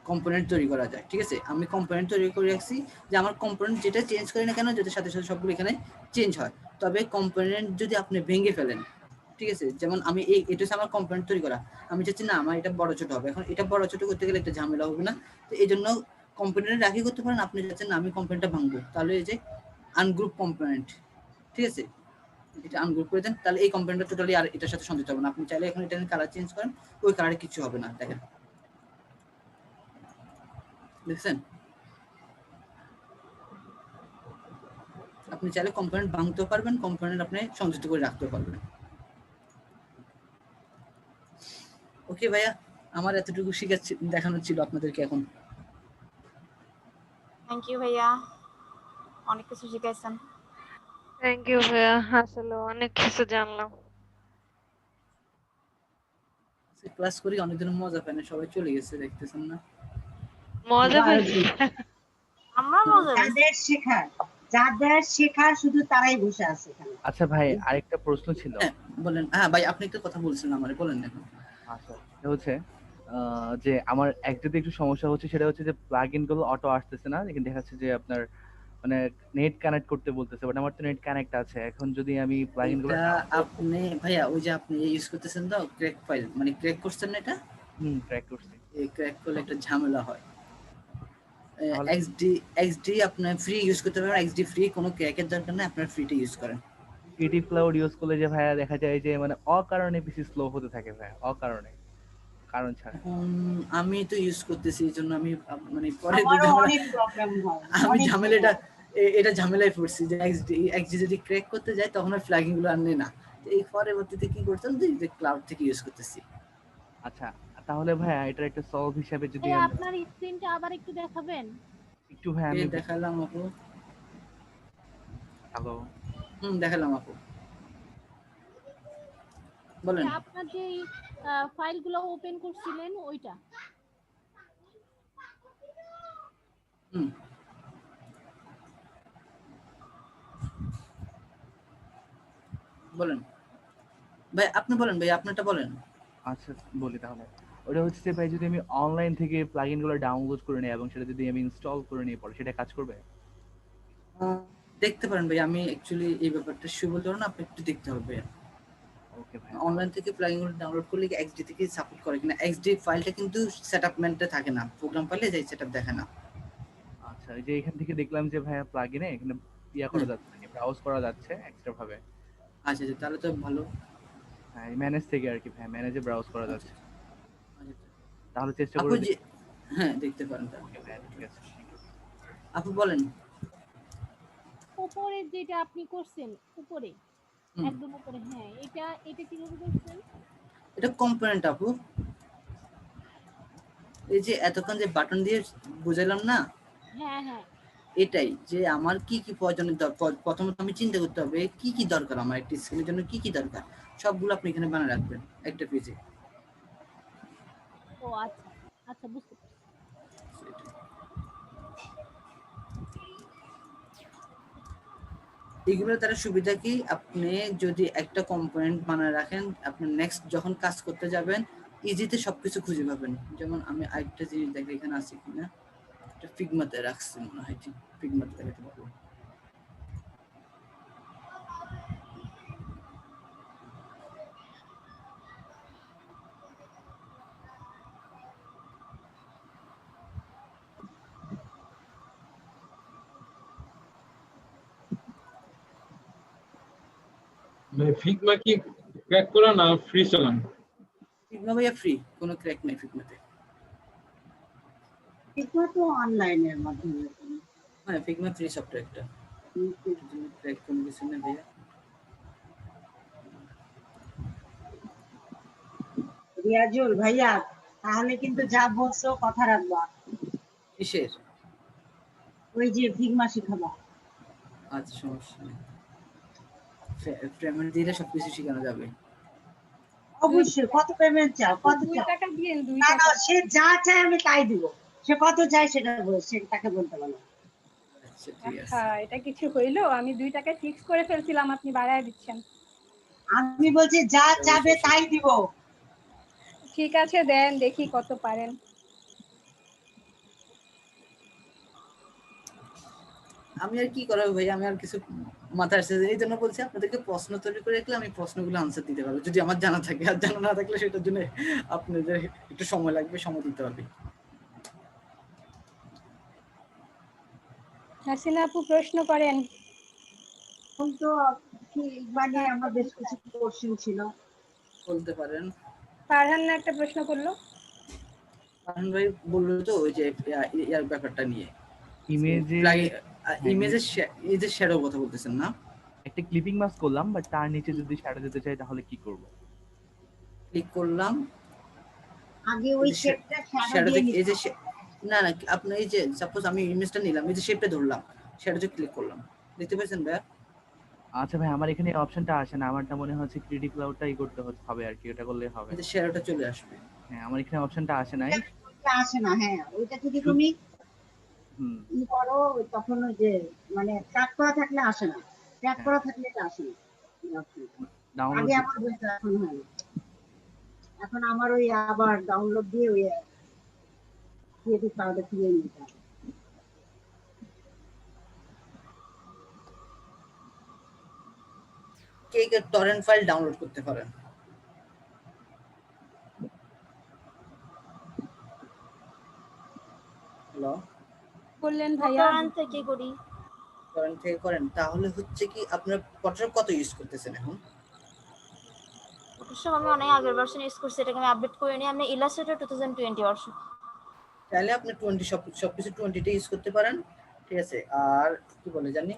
কম্পোনেন্ট তৈরি করা যায়, ঠিক আছে? আমি কম্পোনেন্ট তৈরি করে রাখছি, যে আমার কম্পোনেন্ট যেটা চেঞ্জ করি না কেন, যেটার সাথে সাথে সবগুলো এখানে চেঞ্জ হয়। তবে কম্পোনেন্ট যদি আপনি ভেঙে ফেলেন, ঠিক আছে, যেমন আমি এটা হচ্ছে আমার কম্পোনেন্ট তৈরি করা, আমি চাচ্ছি না আমার এটা বড় ছোট হবে, এখন এটা বড় ছোট করতে গেলে একটা ঝামেলা হবে না, তো এই জন্য কম্পোনেন্ট রাখি করতে পারেন। আপনি চাচ্ছেন না আমি কম্পোনেন্টটা ভাঙবো, তাহলে এই যে আনগ্রুপ কম্পোনেন্ট, ঠিক আছে, এটা আনগ্রুপ করে দেন, তাহলে এই কম্পোনেন্টটা টোটালি আর এটার সাথে সংযুক্ত হবে না। আপনি চাইলে এখন এটা কালার চেঞ্জ করেন, ওই কালারে কিছু হবে না, দেখেন, দেখছেন? আপনি চাইলে কম্পোনেন্ট ভাঙতেও পারবেন, কম্পোনেন্ট আপনি সংযুক্ত করে রাখতেও পারবেন। ওকে ভাইয়া, আমার এতটুকু দেখানো ছিল আপনাদেরকে এখন। থ্যাংক ইউ ভাইয়া, অনেক কিছু শিখাইছেন। থ্যাংক ইউ ভাইয়া, আসলে অনেক কিছু জানলাম। ক্লাস করি অনেকদিন মজা পায় না, সবাই চলে গেছে, দেখতেছেন না? মজা পাইছি, আমরা মজা যাদের শেখার শুধু তারাই বসে আছে এখানে। আচ্ছা ভাই, আরেকটা প্রশ্ন ছিল। বলেন। হ্যাঁ ভাই, আপনি একটা কথা বলছিলেন আমারে, বলেন না। আচ্ছা, এটা হচ্ছে যে আমার একটাতে একটু সমস্যা হচ্ছে, সেটা হচ্ছে যে প্লাগইন গুলো অটো আসতেছে না, কিন্তু দেখাচ্ছে যে আপনার মানে নেট কানেক্ট করতে বলতেছে, বাট আমার তো নেট কানেক্ট আছে। এখন যদি আমি প্লাগইন গুলো আপনি ভাইয়া ওই যে আপনি ইউজ করতেছেন তো ক্র্যাক ফাইল, মানে ক্র্যাক করছেন না এটা? ক্র্যাক করছি। এই ক্র্যাক করলে একটা ঝামেলা হয়। এক্সডি আপনার ফ্রি ইউজ করতে পারবেন, এক্সডি ফ্রি, কোনো ক্র্যাকের দরকার নেই, আপনার ফ্রিটা ইউজ করেন। ক্রিয়েটিভ ক্লাউড ইউজ করলে যে ভাইয়া দেখা যায় যে মানে অকারণে পিসি স্লো হতে থাকে ভাইয়া, অকারণে, কারণ ছাড়া। এখন আমি তো ইউজ করতেছি, এই জন্য আমি মানে পরে আমারও যদি অনেক প্রবলেম হয়, আমি অনেক ঝামেলাটা এটা ঝামেলায় পড়ছি যে এক্সডি যদি ক্র্যাক করতে যাই তখন আর ফ্ল্যাগিং গুলো আর নেই না। তো এই পরবর্তীতে কি করতাম যে ক্লাউড থেকে ইউজ করতেছি। আচ্ছা, তাহলে ভাইয়া এটার একটা সলভ হিসাবে যদি ভাইয়া আমরা আপনার স্ক্রিনটা আবার একটু দেখাবেন? একটু ভাইয়া আমি দেখালাম আপু। হ্যালো, দেখালাম আপু, বলেন। আপনার যে ফাইলগুলো ওপেন করছিলেন ওইটা। বলেন ভাই, আপনি বলেন ভাই, আপনারটা বলেন। আচ্ছা বলি তাহলে। ওটা হচ্ছে যে ভাই যদি আমি অনলাইন থেকে প্লাগইন গুলো ডাউনলোড করে নিই এবং সেটা যদি আমি ইনস্টল করে নিই পরে, সেটা কাজ করবে? দেখতে পারেন ভাই, আমি অ্যাকচুয়ালি এই ব্যাপারটা শুভ ধরুন, আপনি একটু দেখতে হবে। ওকে ভাই। অনলাইন থেকে প্লাগইন গুলো ডাউনলোড করলে কি এক্সডি থেকে সাপোর্ট করে কিনা। এক্সডি ফাইলটা কিন্তু সেটআপমেন্টে থাকে না, প্রোগ্রাম ফাইলে যাই সেটআপ দেখে না। আচ্ছা, এই যে এখান থেকে দেখলাম যে ভাইয়া প্লাগইনে এখানে ইয়া করা যাচ্ছে, ব্রাউজ করা যাচ্ছে এক্সট্রা ভাবে। আচ্ছা, তাহলে তো ভালো। হ্যাঁ, ম্যানেজ থেকে আর কি ভাই, ম্যানেজে ব্রাউজ করা যাচ্ছে। তাহলে চেষ্টা আপু করে যে হ্যাঁ দেখতে পারেন। ওকে ভাই, ঠিক আছে। আপু বলেন। উপরে যেটা আপনি করছেন, উপরে একদম উপরে, হ্যাঁ, এটা কিভাবে করছেন? এটা কম্পোনেন্ট আপু। এই যে এতক্ষণ যে বাটন দিয়ে বুঝাইলাম না, হ্যাঁ হ্যাঁ, এটাই যে আমার কি কি প্রয়োজনের প্রথমত আমি চিন্তা করতে হবে কি কি দরকার, আমার একটা স্ক্রিনের জন্য কি কি দরকার, সবগুলো আপনি এখানে বানিয়ে রাখবেন একটা পেজে। ও আচ্ছা আচ্ছা, বুঝতে পারছি। এগুলোর দ্বারা সুবিধা কি, আপনি যদি একটা কম্পোনেন্ট বানায় রাখেন, আপনি নেক্সট যখন কাজ করতে যাবেন ইজিতে সবকিছু খুঁজে পাবেন। যেমন আমি আরেকটা জিনিস দেখি এখানে আছে কিনা, একটা ফিগমাতে রাখছি মনে হয়, ঠিক ফিগমাতে দেখাতে পারবো। ফিগমা কি ক্র্যাক করা না ফ্রি চালান? ফিগমা ভাইয়া ফ্রি, কোনো ক্র্যাক নাই ফিগমাতে। ফিগমা তো অনলাইনের মাধ্যমে। হ্যাঁ, ফিগমা ফ্রি সফটওয়্যার একটা, ক্র্যাক কোনো কিছু না ভাইয়া। রিয়াজুল ভাইয়া, তাহলে কিন্তু যা বলছো কথা রাখবা। কিসের? ওই যে ফিগমা শিখাবা। আচ্ছা, সমস্যা নেই, পেমেন্ট দিলে সবকিছু শেখানো যাবে। অবশ্যই। কত পেমেন্ট চাও? কত 2 চাও? টাকা দিয়েন, 2 না টাকা। না, সে যা চায় আমি তাই দিব। সে কত চায় সেটা বল, সেটাকে বলতে বলো। আচ্ছা ঠিক আছে। আচ্ছা, এটা কিছু হইলো? আমি 2 টাকা ফিক্স করে ফেলছিলাম, আপনি বাড়ায় দিচ্ছেন। আমি বলছি যা চাবে তাই দিব। ঠিক আছে, দেন দেখি কত পারেন। আমি আর কি করাবো ভাই, আমি আর কিছু মাথায় আসছে, এই জন্য বলছি আপনাদেরকে প্রশ্ন তৈরি করে রাখলে আমি প্রশ্নগুলো আনসার দিতে পারবো, যদি আমার জানা থাকে। আর জানা না থাকলে সেটার জন্য আপনাদের একটু সময় লাগবে, সময় দিতে হবে। হাসিনা আপু প্রশ্ন করেন। এখন তো মানে আমার বেশ কিছু কোশ্চেন ছিল। বলতে পারেন। ফারহান না একটা প্রশ্ন করলো। ফারহান ভাই বললো তো ওই যে ইয়ার ব্যাপারটা নিয়ে, ইমেজে এই যে শ্যাডো কথা বলতেছেন না, একটা ক্লিপিং মাস্ক করলাম, বাট তার নিচে যদি শ্যাডো দিতে চাই তাহলে কি করব? ক্লিক করলাম, আগে ওই শেপটা শ্যাডো দিয়ে এই যে না না, আপনি এই যে সাপোজ আমি ইমেজটা নিলাম, এই যে শেপটা ধরলাম, শ্যাডোতে ক্লিক করলাম, দেখতে পাচ্ছেন ভাই? আচ্ছা ভাই, আমার এখানে অপশনটা আসে না, আমারটা মনে হচ্ছে ক্রিয়েটিভ ক্লাউডটাই করতে হবে আর কি, এটা করলে হবে। এই যে শ্যাডোটা চলে আসবে। হ্যাঁ, আমার এখানে অপশনটা আসে নাই। আসে না, হ্যাঁ, ওইটা যদি তুমি ই করো তখন ওই যে মানে ট্র্যাক করা থাকলে আসে না, ট্র্যাক করা থাকলে এটা আসে না। আগে আমার বলতে, এখন হয় না। এখন আমার ওই আবার ডাউনলোড দিয়ে ওই ক্রিয়েটিভ ক্লাউডে ফিরিয়ে নিতে হবে। কে টরেন্ট ফাইল ডাউনলোড করতে পারেন? হ্যালো, বললেন ভাইয়া। টরেন্ট থেকে করি। কারেন্ট থেকে করেন, তাহলে হচ্ছে কি আপনার ফটোশপ কত ইউজ করতেছেন এখন? ফটোশপ আমি অনেক আগের ভার্সন ইউজ করছি, এটাকে আমি আপডেট করে নিই। আমি ইলাস্ট্রেটর 2020 ভার্সন। তাহলে আপনি 20 সবকিছু 20 টা ইউজ করতে পারেন, ঠিক আছে। আর কি বলে জানি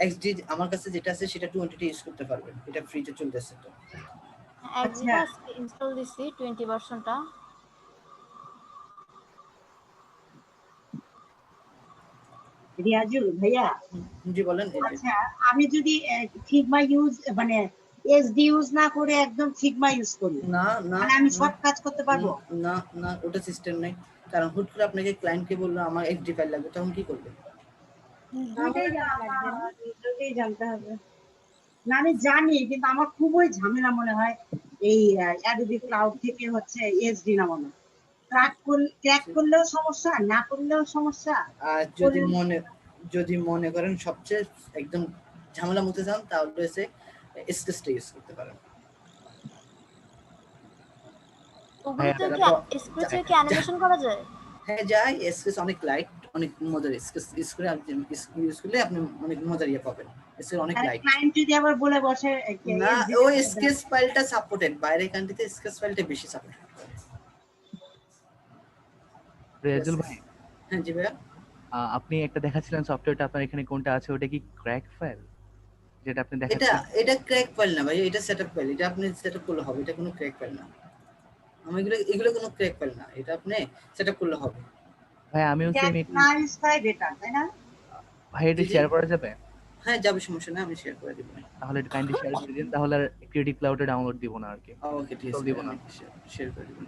এক্সডি আমার কাছে যেটা আছে সেটা 20 টা ইউজ করতে পারবেন, এটা ফ্রিতে চলতেছে তো। একদিন ইনস্টল দিছি 20 ভার্সনটা। রিয়াজুল ভাইয়া, জি বলেন। আচ্ছা আমি যদি ফিগমা ইউজ মানে এসডি ইউজ না করে একদম ফিগমা ইউজ করি, না না মানে আমি সব কাজ করতে পারবো? না না, ওটা সিস্টেম নেই। কারণ হুট করে আপনাকে ক্লায়েন্টকে বললো আমার এক্সডি ফাইল লাগবে, তখন কি করবে? দুইটাই জানা লাগবে না? দুটোই জানতে হবে। না আমি জানি, কিন্তু আমার খুবই ঝামেলা মনে হয় এই অ্যাডোবি ক্লাউড থেকে হচ্ছে এসডি নামানো। ক্র্যাক করলেও সমস্যা, না করলেও সমস্যা। আর যদি মনে করেন সবচেয়ে একদম ঝামেলা মুক্ত চান, তাহলে এসে স্কেচটা ইউজ করতে পারেন। ওগুলোতে কি স্কেচে কি অ্যানিমেশন করা যায়? হ্যাঁ যায়, স্কেচ অনেক লাইট, অনেক মজার। স্কেচ ইউজ করে আপনি ইউজ করলে আপনি অনেক মজার ইয়ে পাবেন। স্কেচ অনেক লাইট। ক্লায়েন্ট যদি আবার বলে বসে না, ওই স্কেচ ফাইলটা সাপোর্টেড, বাইরের কান্ট্রিতে স্কেচ ফাইলটা বেশি সাপোর্ট করে। রেজুল ভাই, হ্যাঁ জি ভাইয়া, আপনি একটা দেখাচ্ছিলেন সফটওয়্যারটা, আপনার এখানে কোনটা আছে, ওটা কি ক্র্যাক ফাইল যেটা আপনি দেখাচ্ছেন? এটা ক্র্যাক ফাইল না ভাই, এটা সেটআপ ফাইল। এটা আপনি সেটআপ করলে হবে, এটা কোনো ক্র্যাক ফাইল না। এগুলো কোনো ক্র্যাক ফাইল না, এটা আপনি সেটআপ করলে হবে। ভাই আমিও সেম বেটার, তাই না? ভাই এটা শেয়ার করা যাবে? হ্যাঁ যাবে, সমস্যা নেই, আমি শেয়ার করে দিব। তাহলে এটা কাইন্ডলি শেয়ার করে দিন, তাহলে আর ক্রিয়েটিভ ক্লাউডে ডাউনলোড দিব না আর কি। ওকে ঠিক আছে, দিব না, শেয়ার করে দিব।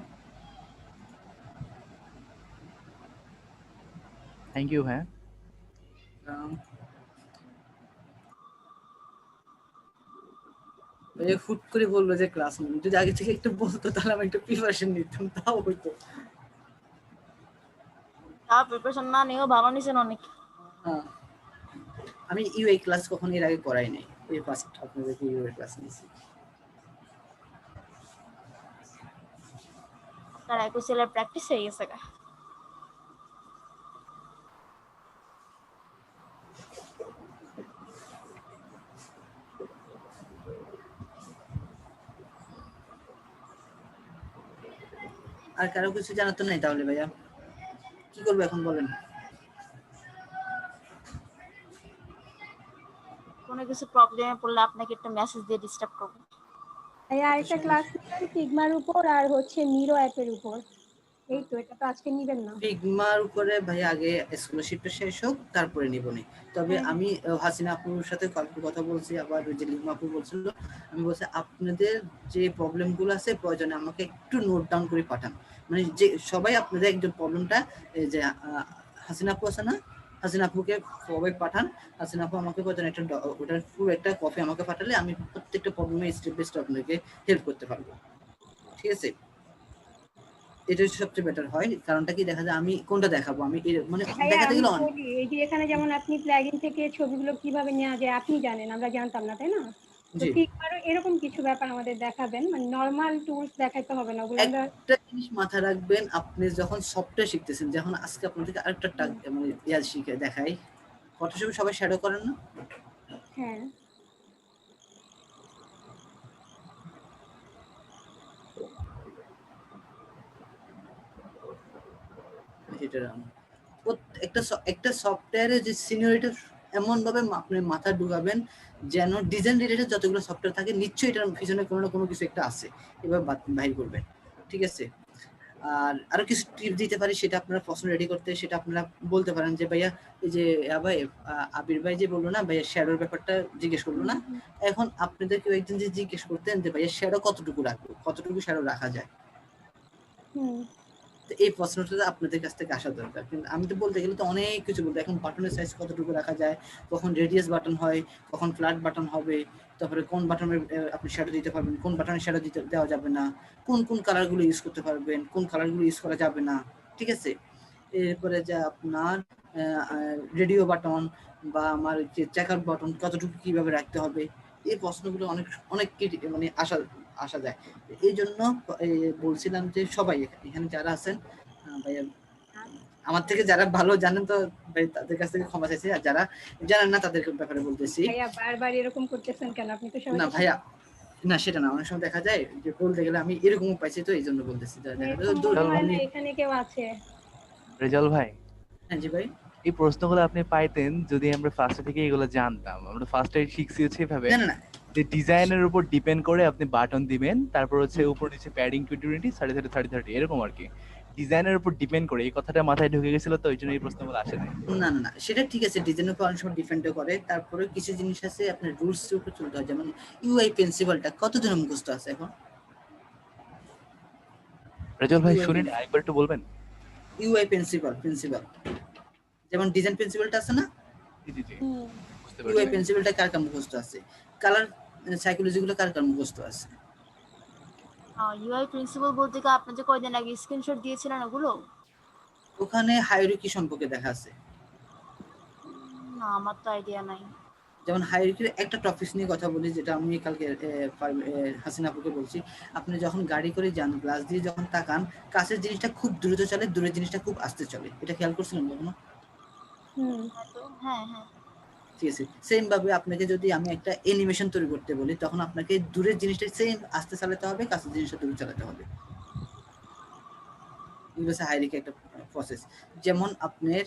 Thank you. হ্যাঁ ভাই ফুট করে বললো যে ক্লাস নেই, যদি আগে থেকে একটু বলতো তাহলে আমি একটু প্রিপারেশন নিতাম, তাও হইতো। প্রিপারেশন না নিও, ভালো নিছেন অনেক। আমি ইউআই ক্লাস কখনো এর আগে করাই নাই, এই ফার্স্ট আপনাদেরকে ইউআই ক্লাস নিয়েছি। তার একুশেলের প্র্যাকটিস হয়ে গেছে গা। আর কারো কিছু জানাতো নাই তাহলে ভাইয়া কি করবো এখন বলেন? কোনো কিছু প্রবলেমে পড়লে আপনাকে একটা মেসেজ দিয়ে ডিস্টার্ব করব। ভাইয়া আরেকটা ক্লাস নিবেন ফিগমার উপর আর হচ্ছে মিরো অ্যাপের উপর। এই তো, এটা তো আজকে নিবেন না? ফিগমার উপরে ভাই আগে স্কলারশিপটা শেষ হোক, তারপরে নিবনি। তবে আমি হাসিনা আপুর সাথে কালকে কথা বলছি, আবার ওই যে লিমা আপু বলছিল, আমি বলছি আপনাদের যে প্রবলেমগুলো আছে প্রয়োজনে আমাকে একটু নোট ডাউন করে পাঠান। মানে যে সবাই আপনাদের একজন প্রবলেমটা যে হাসিনা আপু আছে না, হাসিনা আপুকে সবাই পাঠান। হাসিনা আপু আমাকে প্রয়োজনে একটা ওটার পুরো একটা কপি আমাকে পাঠালে আমি প্রত্যেকটা প্রবলেমে স্টেপ বাই স্টেপ আপনাকে হেল্প করতে পারবো, ঠিক আছে? এটা সবচেয়ে বেটার হয়। কারণটা কি দেখা যায় আমি কোনটা দেখাবো, আমি মানে দেখাতে গেলে এই যে এখানে যেমন আপনি প্লাগইন থেকে ছবিগুলো কিভাবে নেওয়া যায় আপনি জানেন, আমরা জানতাম না, তাই না? তো ঠিক আরো এরকম কিছু ব্যাপার আমাদের দেখাবেন, মানে নরমাল টুলস দেখাইতে হবে না, ওগুলো আমরা একটা জিনিস মাথায় রাখবেন, আপনি যখন সফটওয়্যার শিখতেছেন, যখন আজকে আপনাদেরকে আরেকটা মানে ইয়াদ শিখে দেখাই, ফটোশপে সবাই শ্যাডো করেন না? হ্যাঁ একটা সফটওয়্যারে যে সিনিয়রিটি এমন ভাবে আপনি মাথা ঢুকাবেন যেন ডিজাইন রিলেটেড যতগুলো সফটওয়্যার থাকে নিশ্চয়ই এটার পিছনে কোনো না কোনো কিছু একটা আছে, এবার বাহির করবেন, ঠিক আছে? আর আরো কিছু টিপস দিতে পারি, সেটা আপনারা প্রশ্ন রেডি করতে সেটা আপনারা বলতে পারেন যে ভাইয়া এই যে ভাই আবির ভাই যে বললো না ভাইয়া শ্যাডোর ব্যাপারটা জিজ্ঞেস করলো না, এখন আপনাদেরকে একজন যে জিজ্ঞেস করতেন যে ভাইয়া শ্যাডো কতটুকু রাখবো, কতটুকু শ্যাডো রাখা যায়, এই প্রশ্নটা আপনাদের কাছ থেকে আসা দরকার। কিন্তু আমি তো বলতে গেলে তো অনেক কিছু বলতে, এখন বাটনের সাইজ কতটুকু রাখা যায়, কখন রেডিয়াস বাটন হয়, কখন ফ্ল্যাট বাটন হবে, তারপরে কোন বাটনের আপনি শ্যাডো দিতে পারবেন, কোন বাটনের শ্যাডো দেওয়া যাবে না, কোন কোন কালারগুলো ইউজ করতে পারবেন, কোন কালারগুলো ইউজ করা যাবে না, ঠিক আছে? এরপরে যে আপনার রেডিও বাটন বা আমার যে চেকআউট বাটন কতটুকু কিভাবে রাখতে হবে, এই প্রশ্নগুলো অনেক অনেক মানে আসা যায়। এই জন্য বলছিলাম যে সবাই এখানে যারা আছেন ভাইয়া আমার থেকে যারা ভালো জানেন তো ভাই তাদের কাছ থেকে ক্ষমা চাইছি, আর যারা জানেন না তাদের ব্যাপারে বলতেছি। ভাইয়া বারবার এরকম করতেছেন কেন? আপনি তো সবাই না ভাইয়া, না সেটা না, অনেক সময় দেখা যায় যে বলতে গেলে আমি এরকম পাইছি তো এই জন্য বলতেছি। এখানে কেউ আছে? রেজাল ভাই, হ্যাঁ জি ভাই। এই প্রশ্নগুলো আপনি পাইতেন যদি আমরা ফার্স্ট থেকে এগুলো জানতাম। আমরা ফার্স্টে শিখছি হচ্ছে এভাবে যে ডিজাইনের উপর ডিপেন্ড করে আপনি বাটন দিবেন, তারপর হচ্ছে উপর নিচে প্যাডিং 20-20 30-30 30-30 এরকম আর কি। ডিজাইনের উপর ডিপেন্ড করে এই কথাটা মাথায় ঢুকে গেছিল তো ওই জন্য এই প্রশ্নগুলো আসে নাই। না না না, সেটা ঠিক আছে, ডিজাইনের উপর অনেক সময় ডিপেন্ড করে। তারপরে কিছু জিনিস আছে আপনার রুলস এর উপর চলতে হয়, যেমন ইউআই প্রিন্সিপালটা কতজনের মুখস্থ আছে এখন? রেজাল ভাই শুনেন, আরেকবার একটু বলবেন। ইউআই প্রিন্সিপাল যেমন ডিজাইন প্রিন্সিপালটা আছে না, জি জি জি বুঝতে পারছি। ইউআই প্রিন্সিপালটা কার কার মুখস্থ আছে? কালার সাইকোলজি গুলো কার কার মুখস্থ আছে? ইউআই প্রিন্সিপাল বলতে কি আপনি যে কয়দিন আগে স্ক্রিনশট দিয়েছিলেন ওগুলো? ওখানে হায়ারার্কি সম্পর্কে দেখা আছে। না আমার তো আইডিয়া নাই। যেমন হায়ারার্কির একটা টপিক নিয়ে কথা বলি, যেটা আমি কালকে হাসিনা আপুকে বলছি। আপনি যখন গাড়ি করে যান, গ্লাস দিয়ে যখন তাকান, কাছের জিনিসটা খুব দ্রুত চলে, দূরের জিনিসটা খুব আস্তে চলে। এটা খেয়াল করছিলেন কখনো? হ্যাঁ হ্যাঁ ঠিক আছে, সেম ভাবে আপনাকে যদি আমি একটা অ্যানিমেশন তৈরি করতে বলি, তখন আপনাকে দূরের জিনিসটা সেম আস্তে চালাতে হবে, কাছের জিনিসটা দূরে চালাতে হবে। হায়ারার্কি একটা প্রসেস। যেমন আপনার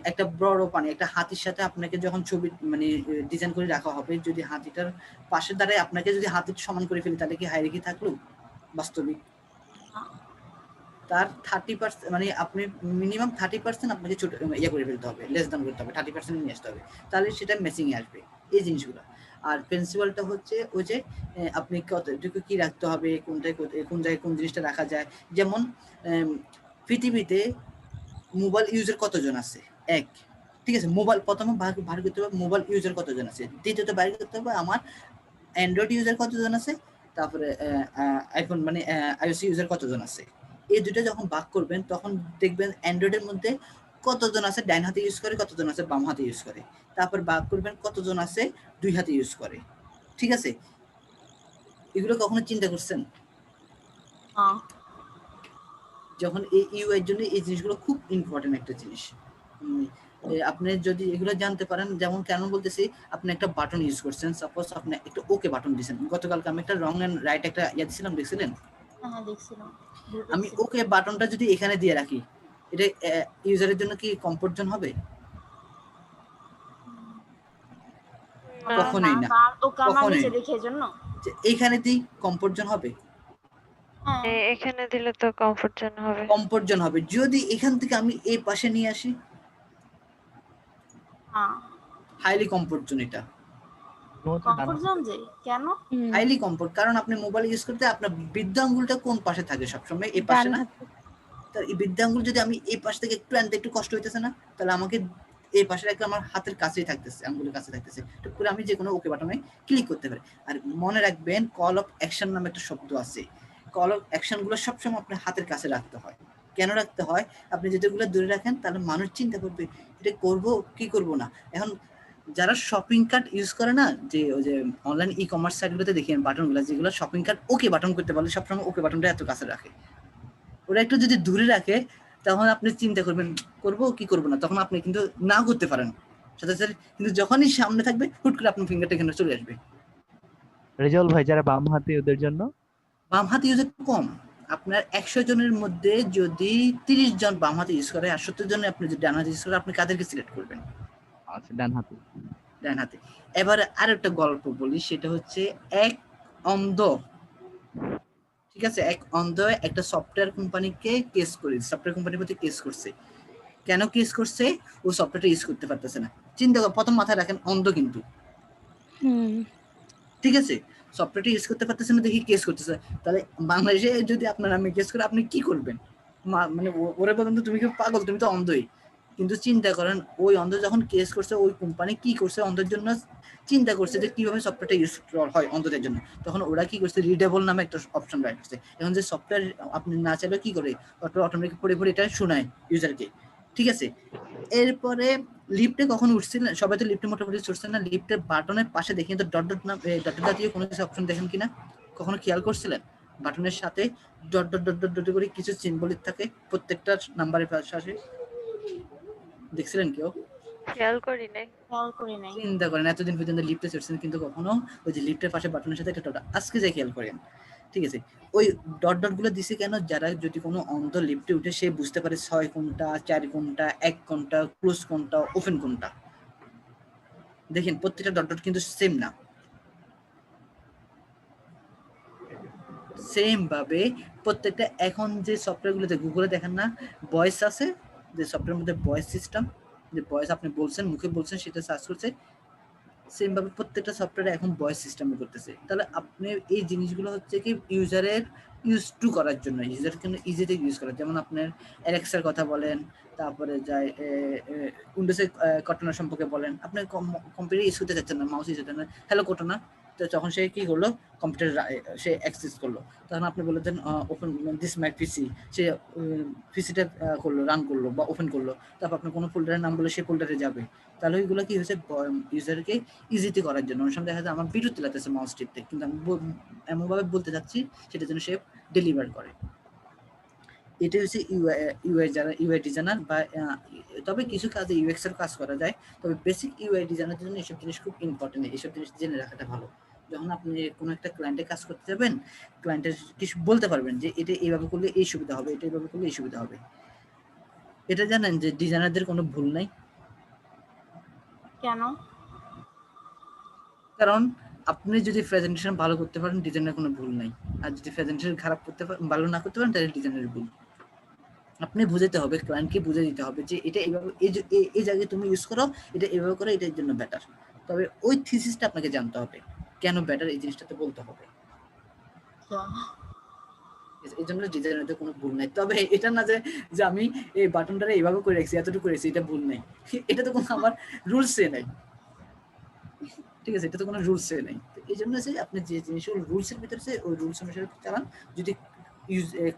একটা বড় পানি, একটা হাতির সাথে আপনাকে যখন ছবি মানে ডিজাইন করে রাখা হবে, যদি হাতিটার পাশে দাঁড়ায় আপনাকে যদি হাতির সমান করে ফেলি, তাহলে কি হায়ারার্কি থাকলো? বাস্তবিক তার 30% মানে আপনি মিনিমাম 30% আপনাকে ছোট ইয়ে করে ফেলতে হবে, লেস দান করতে হবে, 30% নিয়ে আসতে হবে, তাহলে সেটা ম্যাচিং এ আসবে এই জিনিসগুলো। আর প্রিন্সিপালটা হচ্ছে ওই যে আপনি কতটুকু কি রাখতে হবে, কোনটায় কোন জায়গায় কোন জিনিসটা রাখা যায়। যেমন পৃথিবীতে মোবাইল ইউজার কতজন আছে? এক, ঠিক আছে। মোবাইল প্রথমে ভাগ করতে হবে মোবাইল ইউজার কতজন আছে, দ্বিতীয়ত বাইর করতে হবে আমার অ্যান্ড্রয়েড ইউজার কতজন আছে, তারপরে আইফোন মানে আইওএস ইউজার কতজন আছে। এই দুটো যখন ভাগ করবেন তখন দেখবেন অ্যান্ড্রয়েডের মধ্যে কতজন আছে ডান হাতে ইউজ করে, কতজন আছে বাম হাতে ইউজ করে। তারপর ভাগ করবেন কতজন আছে দুই হাতে ইউজ করে। ঠিক আছে, এগুলো কখনো চিন্তা করছেন? যখন এই ইউআই এর জন্য এই জিনিসগুলো খুব ইম্পর্টেন্ট একটা জিনিস। আপনি যদি এগুলো জানতে পারেন, যেমন কেন বলতেছি, আপনি একটা বাটন ইউজ করছেন, সাপোজ আপনি একটা ওকে বাটন দিয়েছেন। গতকালকে আমি একটা রং এন্ড রাইট একটা ইয়া দিছিলাম, দেখছিলেন? হ্যাঁ দেখছিলাম। আমি ওকে বাটনটা যদি এখানে দিয়ে রাখি, এটা ইউজারের জন্য কি কমফোর্ট জোন হবে? কখনোই না। কখনোই না। এইখানে দিই কমফোর্ট জোন হবে? এখানে দিলে তো কমফোর্ট জোন হবে। কমফোর্ট জোন হবে। যদি এখান থেকে আমি এই পাশে নিয়ে আসি, হাইলি কমফোর্ট জোন। এটা কমফোর্ট জোন যে কেন? হাইলি কমফোর্ট, কারণ আপনি মোবাইল ইউজ করতে আপনার বৃদ্ধ আঙ্গুলটা কোন পাশে থাকে? সবসময় এই পাশে না? তার এই বৃদ্ধ আঙ্গুল যদি আমি এই পাশ থেকে একটু আনতে একটু কষ্ট হইতেছে না, তাহলে আমাকে এই পাশে একটা আমার হাতের কাছেই থাকতেছে, আঙ্গুলের কাছে থাকতেছে, তো পুরো আমি যে কোনো ওকে বাটনে ক্লিক করতে পারি। আর মনে রাখবেন কল অফ অ্যাকশন নামে একটা শব্দ আছে। কল অফ অ্যাকশন গুলো সবসময় আপনার হাতের কাছে রাখতে হয়। কেন রাখতে হয়? আপনি যদি ওগুলো দূরে রাখেন তাহলে মানুষ চিন্তা করবে এটা করব কি করব না। এখন যারা শপিং কার্ট ইউজ করে না, যে ওই যে অনলাইন ই কমার্স সাইটগুলোতে দেখেন বাটনগুলো, যেগুলো শপিং কার্ট ওকে বাটন করতে পারলে সবসময় ওকে বাটনটা এত কাছে রাখে। ওরা একটু যদি দূরে রাখে তখন আপনি চিন্তা করবেন করব কি করব না, তখন আপনি কিন্তু না করতে পারেন সাথে সাথে, কিন্তু যখনই সামনে থাকবে হুট করে আপনার ফিঙ্গারটা এখানে চলে আসবে। রেজাউল ভাই, যারা বাম হাতে ওদের জন্য? বাম হাতে ইউজার কম। আপনার 100 জনের মধ্যে যদি 30 জন বাম হাতে ইউজ করে আর 70 জন আপনি যদি ডান হাতে ইউজ করেন, আপনি কাদেরকে সিলেক্ট করবেন? আচ্ছা, ডান হাতে। ডান হাতে। এবার আরেকটা গল্প বলি, সেটা হচ্ছে এক অন্ধ, ঠিক আছে, এক অন্ধ একটা সফটওয়্যার কোম্পানিকে কেস করে, সফটওয়্যার কোম্পানির প্রতি কেস করছে। কেন কেস করছে? ও সফটওয়্যারটা ইউজ করতে পারতেছে না। চিন্তা করেন, প্রথম মাথায় রাখেন অন্ধ কিন্তু, ঠিক আছে, সফটওয়্যারটা ইউজ করতে পারতেছে না দেখি কেস করতেছে। তাহলে বাংলাদেশে যদি আপনার আমি কেস করে আপনি কি করবেন? মানে ওরা পর্যন্ত তুমি কি পাগল, তুমি তো অন্ধই। কিন্তু চিন্তা করেন ওই অন্ধ যখন কেস করছে, ওই কোম্পানি কি করছে অন্ধের জন্য, চিন্তা করছে যে কিভাবে সফটওয়্যারটা ইউজ হয় অন্ধদের জন্য। তখন ওরা কি করছে, রিডেবল নামে একটা অপশন রাইট করছে। এখন যে সফটওয়্যার আপনি না চাইলে কি করে, অটোমেটিক পড়ে পড়ে এটা শোনায় ইউজারকে, ঠিক আছে। এরপরে লিফটে কখন উঠছিলেন? সবাই তো লিফটে মোটামুটি চড়ছেন না, লিফটের বাটনের পাশে দেখেন তো ডট ডট না, ডট জাতীয় কোনো কিছু অপশন দেখেন কিনা, কখনো খেয়াল করছিলেন? বাটনের সাথে dot dot dot dot dot করে কিছু সিম্বলিক থাকে প্রত্যেকটা নাম্বারের পাশে। দেখছিলেন কেউ? খেয়াল করি নাই। খেয়াল করি নাই। চিন্তা করেন এতদিন পর্যন্ত লিফটে চড়ছেন কিন্তু কখনো ওই যে লিফটের পাশে বাটনের সাথে একটা ডট, আজকে যে খেয়াল করেন, ঠিক আছে? ওই ডট ডট গুলো দিছে কেন? যারা যদি কোনো অন্ধ লিফটে উঠে সে বুঝতে পারে 6 কোনটা, 4 কোনটা, 1 কোনটা, ক্লোজ কোনটা, ওপেন কোনটা। দেখেন প্রত্যেকটা ডট ডট কিন্তু সেম না। সেম ভাবে প্রত্যেকটা এখন যে সফটওয়্যারগুলোতে গুগলে দেখেন না ভয়েস আছে, যে সফটওয়্যারের মধ্যে ভয়েস সিস্টেম, যে ভয়েস আপনি বলছেন মুখে বলছেন সেটা সার্চ করছে, সেম ভাবে প্রত্যেকটা সফটওয়্যারে এখন ভয়েস সিস্টেমে করতেছে। তাহলে আপনি এই জিনিসগুলো হচ্ছে কি ইউজারের ইউজ টু করার জন্য, ইউজার কিন্তু ইজিতে ইউজ করার, যেমন আপনার অ্যালেক্সার কথা বলেন, তারপরে যায় উইন্ডোজের ঘটনা সম্পর্কে বলেন, আপনি কম্পিউটার ইউজ করতে চাচ্ছেন না, মাউস ইউজ করতে না, হ্যালো ঘটনা, তো তখন সে কি করলো, কম্পিউটার সে অ্যাক্সেস করলো, তখন আপনি বলেছেন ওপেন দিস মাই পিসি, সে পিসিটা করলো, রান করলো বা ওপেন করলো, তারপর আপনি কোনো ফোল্ডারের নাম বলে সে ফোল্ডারে যাবে। তাহলে ওইগুলো কি হয়েছে, ইউজারকে ইজিতে করার জন্য। অনেক সময় দেখা যায় আমার বিরতি লাগতেছে মাউস টিপতে, কিন্তু আমি এমনভাবে বলতে চাচ্ছি সেটার জন্য সে ডেলিভার করে। এটা হচ্ছে ইউআই যারা ইউআই ডিজাইনার বা তবে কিছু কাজে ইউএক্স এর কাজ করা যায়, তবে বেসিক ইউআই ডিজাইনের জন্য এইসব জিনিস খুব ইম্পর্টেন্ট, এইসব জিনিস জেনে রাখাটা ভালো। যখন আপনি কোনো একটা ক্লায়েন্টে কাজ করতে যাবেন, ক্লায়েন্টের কিছু বলতে পারবেন যে এটা এইভাবে করলে এই সুবিধা হবে, এটা এইভাবে করলে এই সুবিধা হবে। এটা জানেন যে ডিজাইনারদের কোনো ভুল নাই। কেন? কারণ আপনি যদি প্রেজেন্টেশন ভালো করতে পারেন ডিজাইনের কোনো ভুল নাই, আর যদি প্রেজেন্টেশন খারাপ করতে পারেন, ভালো না করতে পারেন, তাহলে ডিজাইনের ভুল। আপনি বুঝাতে হবে, ক্লায়েন্টকে বুঝে দিতে হবে যে এটা এইভাবে এই জায়গায় তুমি ইউজ করো, এটা এইভাবে করো, এটার জন্য বেটার। তবে ওই থিসিসটা আপনাকে জানতে হবে, কেন বেটার এই জিনিসটাতে বলতে হবে। এই জন্য ডিজাইনারদের কোনো ভুল নাই। তবে এটা না যে আমি এই বাটনটারে এইভাবে করে রাখছি, এতটুকু করেছি, এটা ভুল নাই। এটা তো কোনো আমার রুলসে নাই, ঠিক আছে? এটা তো কোনো রুলসে নাই। এই জন্য যে আপনি যে জিনিসগুলো রুলসের ভিতরে আছে ওই রুলস অনুসারে চালান। যদি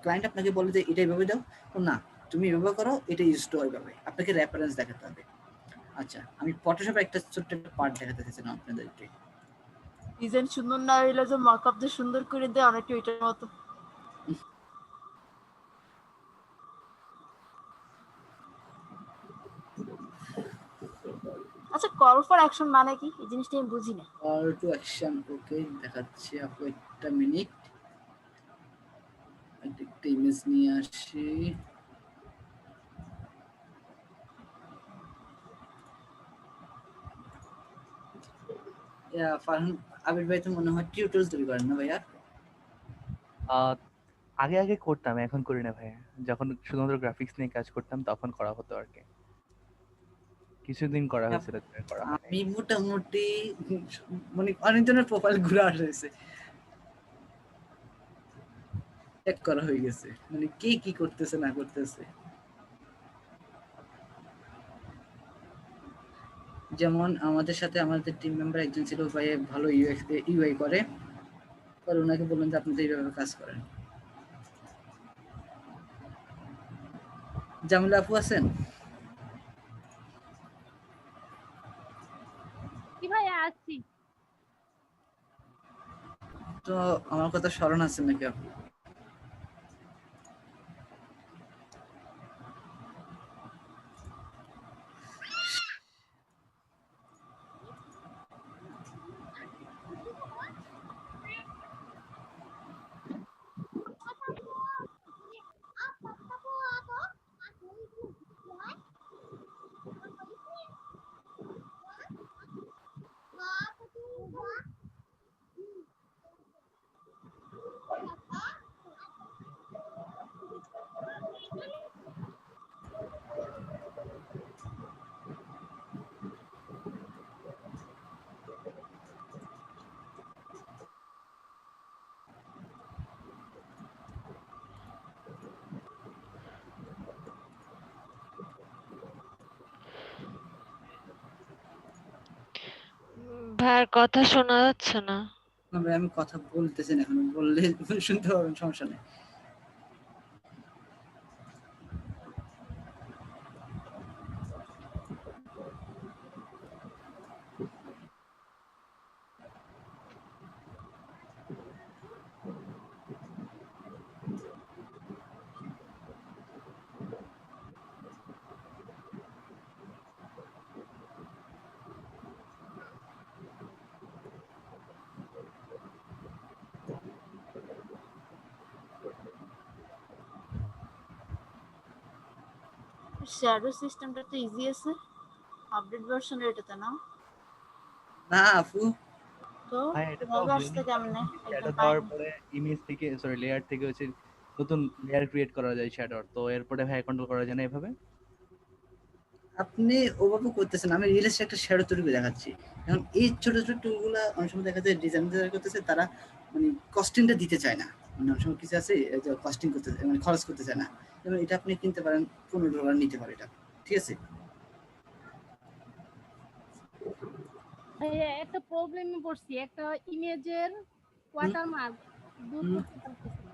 ক্লায়েন্ট আপনাকে বলে যে এটা এইভাবে দাও, না তুমি এভাবে করো, এটা ইউজ টু এইভাবে, আপনাকে রেফারেন্স দেখাতে হবে। আচ্ছা, আমি ফটোশপে একটা ছোট্ট একটা পার্ট দেখাতে চাইছিলাম আপনাদেরকে। ডিজাইন সুন্দর না হইলে যে মার্কআপ দিয়ে সুন্দর করে দেয় অনেকটা ওইটার মতো। আচ্ছা, কল ফর অ্যাকশন মানে কি? এই জিনিসটা আমি বুঝি না। কল টু অ্যাকশন, ওকে দেখাচ্ছি আপু, একটা মিনিট, একটা ইমেজ নিয়ে আসি। ফারহান আবির ভাই তো মনে হয় টিউটোরিয়ালস তৈরি করেন না ভাইয়া? আগে আগে করতাম, এখন করি না ভাইয়া। যখন শুধুমাত্র গ্রাফিক্স নিয়ে কাজ করতাম তখন করা হতো আর কি, কিছুদিন করা হয়েছিল, করা হয় নাই। আমি মোটামুটি মানে অনেকজনের প্রোফাইল ঘুরে আসছে, চেক করা হয়ে গেছে, মানে কে কি করতেছে না করতেছে। যেমন আমাদের সাথে আমাদের টিম মেম্বার একজন ছিল, ভাই ভালো ইউআই করে, পরে ওনাকে বললাম যে আপনি তো এইভাবে কাজ করেন। জামিলা আপু আছেন? কি ভাই আসছি। তো আমার কথা স্মরণ আছে নাকি আপু? ভাইয়ার কথা শোনা যাচ্ছে না। না ভাই, আমি কথা বলতেছি না, এখন বললে শুনতে পাবেন, সমস্যা নেই। শ্যাডো সিস্টেমটা তো ইজি আছে, আপডেট ভার্সন এটাতে না। না আপু, তো ভাই এটা তো কিভাবে আসছে ব্লেন্ডিং কেমনে শ্যাডো একদম দেওয়ার পাইনি। পরে ইমেজ থেকে সরি লেয়ার থেকে হচ্ছে নতুন লেয়ার ক্রিয়েট করা যায় শ্যাডোর, তো এরপরে ভাই কন্ট্রোল করা যায় না এভাবে? আপনি ওভাবে করতেছেন, আমি রিয়েলিস্টিক একটা শ্যাডো তৈরি করে দেখাচ্ছি। এখন এই ছোট ছোট টুলগুলো অনেক সময় দেখা যায় ডিজাইনার করতেছে, তারা মানে কস্টিংটা দিতে চায় না। মানে অনেক সময় কিছু আছে যে কস্টিং করতে মানে খরচ করতে চায় না। যেমন এটা আপনি কিনতে পারেন $15 নিতে পারে এটা, ঠিক আছে? ভাইয়া একটা প্রবলেমে পড়ছি, একটা ইমেজের ওয়াটারমার্ক দূর হুম, করতে পারতেছি না।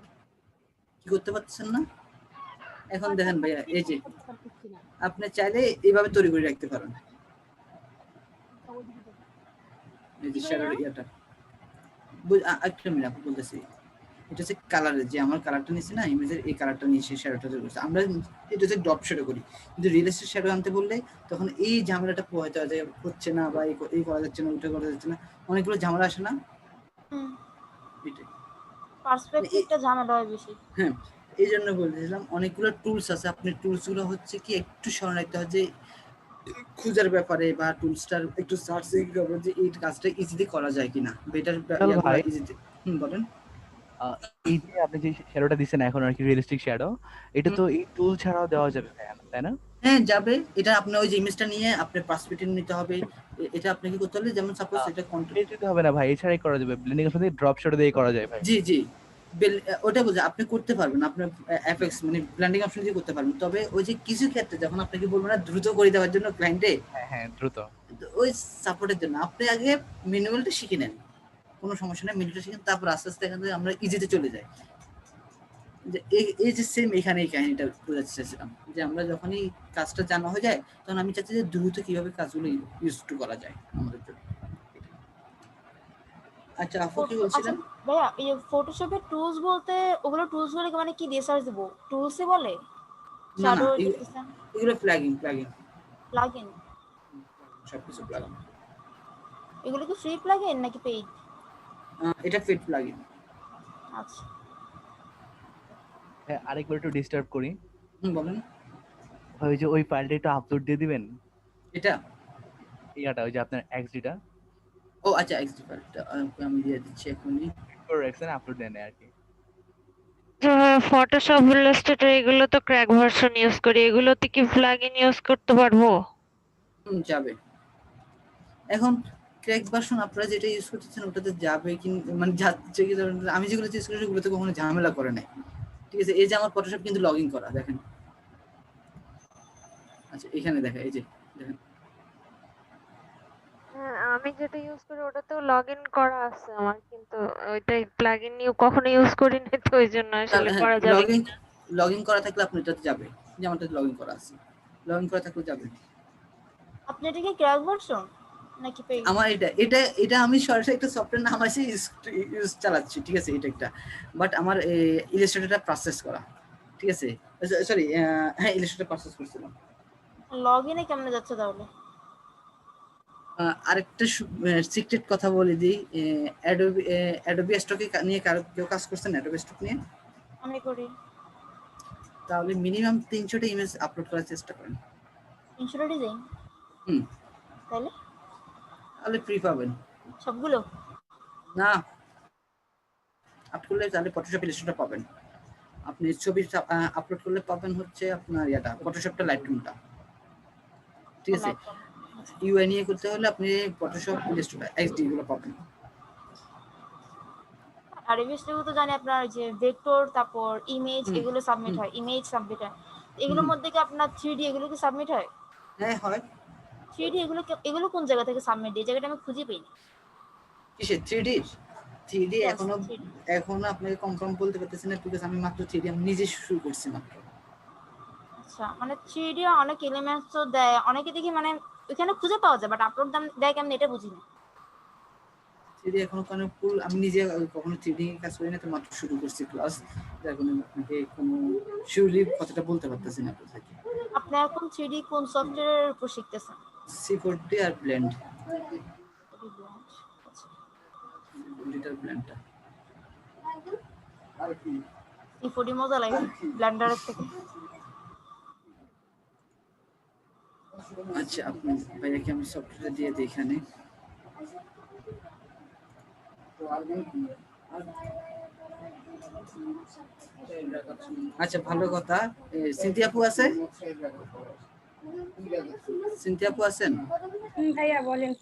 কি করতে পারছেন না? এখন দেখেন ওয়াটারমার্ক ভাইয়া, এই যে রিমুভ করতে পারতেছি না। আপনি চাইলে এইভাবে তৈরি করে রাখতে পারেন। ওইদিকে যাও। এই কি যে ভাইয়া? শ্যাডোর ইয়াটা একটা মিনিট আপনি বলতেছি। এটা হচ্ছে কালারের, যে আমার কালারটা নিচ্ছি না ইমেজের, এই কালারটা নিয়ে সেই শ্যাডোটা তৈরি করছে। আমরা এটা হচ্ছে ড্রপ শ্যাডো করি, কিন্তু রিয়েলিস্টিক শ্যাডো আনতে বললে তখন এই ঝামেলাটা পোহাতে হয় যে হচ্ছে না, বা এই করা যাচ্ছে না, ওইটা করা যাচ্ছে না, অনেকগুলো ঝামেলা আসে না। এটাই পার্সপেক্টিভটা ঝামেলা হয় বেশি। হ্যাঁ, এই জন্য বলতেছিলাম অনেকগুলো টুলস আছে, আপনি টুলস গুলো হচ্ছে কি একটু স্মরণ রাখতে হয় যে খুঁজার ব্যাপারে, বা টুলসটার একটু সার্চিং করবেন যে এই কাজটা ইজিলি করা যায় কিনা, বেটার ভাই ইজিলি। বলেন। এই যে আপনি যে শ্যাডোটা দিচ্ছেন এখন আর কি রিয়েলিস্টিক শ্যাডো, এটা তো এই টুল ছাড়াও দেওয়া যাবে তাই না? হ্যাঁ যাবে, এটা আপনি ওই যে ইমেজটা নিয়ে আপনি পার্সপেক্টিভ নিতে হবে। এটা আপনাকে করতে হলে যেমন সাপোজ এটা কন্ট্রোল দিতে হবে না ভাই, এছাড়াই করা যাবে, ব্লেন্ডিং এর সাথে ড্রপ শ্যাডো দিয়ে করা যায় ভাই। জি জি, ওটা বুঝে আপনি করতে পারবেন, আপনার এফএক্স মানে ব্লেন্ডিং অপশন দিয়ে করতে পারবেন। তবে ওই যে কিছু ক্ষেত্রে যখন আপনাকে বলবো না দ্রুত করে দেওয়ার জন্য ক্লায়েন্টে, হ্যাঁ দ্রুত, ওই সাপোর্টের জন্য আপনি আগে ম্যানুয়ালটা শিখে নেন, কোনো সমস্যা নেই, ম্যানুয়ালটা শিখেন, তারপর আস্তে আস্তে এখান থেকে আমরা ইজিতে চলে যাই। যে এই যে সেম এখানে এই কাহিনীটা বোঝাতে চাইছিলাম, যে আমরা যখনই কাজটা জানা হয়ে যায় তখন আমি চাচ্ছি যে দ্রুত কিভাবে কাজগুলো ইউজ টু করা যায় আমাদের জন্য। আচ্ছা আপু কি বলছিলেন? ভাইয়া এই ফটোশপের টুলস বলতে ওগুলো টুলস বলে মানে কি দিয়ে সার্চ দেব, টুলসই বলে? না না, শ্যাডো এগুলো প্লাগইন প্লাগইন, সবকিছু প্লাগইন। এগুলো কি ফ্রি প্লাগইন নাকি পেইড? এটা পেইড প্লাগইন। আচ্ছা হ্যাঁ আরেকবার একটু ডিস্টার্ব করি। বলেন। ওই যে ওই ফাইলটা একটু আপলোড দিয়ে দিবেন, এটা ইয়াটা ওই যে আপনার এক্সডিটা। ও আচ্ছা, এক্সডি ফাইলটা আমি দিয়ে দিচ্ছি এখনই। করে রাখছেন, আপলোড দেন আর কি। ফটোশপ, ইলাস্ট্রেটর এগুলো তো ক্র্যাক ভার্সন ইউজ করি, এগুলোতে কি প্লাগইন ইউজ করতে পারবো? যাবে। এখন ক্র্যাক ভার্সন আপনারা যেটা ইউজ করতেছেন ওটাতে যাবে কি মানে যাচ্ছে কি, আমি যেগুলো ইউজ করি সেগুলোতে কখনো ঝামেলা করে নাই, ঠিক আছে? এই যে আমার ফটোশপ কিন্তু লগইন করা, দেখেন। আচ্ছা এখানে দেখা, এই যে দেখেন, হ্যাঁ আমি যেটা ইউজ করি ওটাতেও লগইন করা আছে আমার, কিন্তু ওইটাই প্লাগইন কখনো ইউজ করি না, তো ওই জন্য আসলে করা যাবে কিনা। লগইন করা থাকলে আপনি এটাতে যাবে, যেমনটা লগইন করা আছে, লগইন করা থাকলে যাবে। আপনি এটা কি ক্র্যাক ভার্সন নাকি পেইড? আমার এটা আমি সরাসরি একটা সফটওয়্যার নাম আছে ইউজ চালাচ্ছি, ঠিক আছে? এটা একটা, বাট আমার ইলাস্ট্রেটরটা প্রসেস করা, ঠিক আছে? সরি, হ্যাঁ ইলাস্ট্রেটর প্রসেস করছিলাম। লগইনে কেমনে যাচ্ছে তাহলে? আরেকটা সিক্রেট কথা বলে দিই, অ্যাডোবি স্টকে নিয়ে কেউ কাজ করছেন? অ্যাডোবি স্টক নিয়ে আমি করি। তাহলে মিনিমাম 300টা ইমেজ আপলোড করার চেষ্টা করেন। 300টা ডিজাইন? তাহলে তাহলে ফ্রি পাবেন সবগুলো না, আপলোড করলে তাহলে ফটোশপ ইলাস্ট্রেটর পাবেন। আপনি ছবি আপলোড করলে পাবেন হচ্ছে আপনার ইয়াটা ফটোশপটা, লাইটরুমটা, ঠিক আছে? ইউআই নিয়ে করতে হলে আপনি ফটোশপ ইলাস্ট্রেটর এক্সডি গুলো পাবেন। আর ইমেজটাও তো জানি আপনার যে ভেক্টর, তারপর ইমেজ, এগুলো সাবমিট হয়, ইমেজ সাবমিট হয়, এগুলোর মধ্যে কি আপনার 3D এগুলো কি সাবমিট হয়? হ্যাঁ হয়। 3D এগুলো কোন জায়গা থেকে সাবমিট দিই, জায়গাটা আমি খুঁজে পাইনি। কিসে 3D এখনো আপনাকে কনফার্ম বলতে পারতেছি না, বিকজ আমি মাত্র 3D আমি নিজে শুরু করছি মাত্র। আচ্ছা, মানে 3D অনেক এলিমেন্টস তো দেয়, অনেকে দেখি মানে ওখানে খুঁজে পাওয়া যায়, বাট আপলোড দেয় কেমন এটা বুঝি না। 3D এখনো কোনো ফুল আমি নিজে কখনো 3D কাজ করি না, তো মাত্র শুরু করছি ক্লাস, যার কারণে আপনাকে কোনো শিওরলি কথাটা বলতে পারতেছি না আপনাকে। আপনি এখন 3D কোন সফটওয়্যারের উপর শিখতেছেন? C4D আর ব্লেন্ড, ডিজিটাল ব্লেন্ডটা। C4D মজা লাগে ব্লেন্ডারের থেকে। আচ্ছা আপনি ভাইয়াকে আমি সফটওয়্যার দিয়ে দিই এখানে। আচ্ছা ভালো কথা। সিনথিয়া আপু আছে? সিনথিয়া আপু আছেন? ভাইয়া বলেন।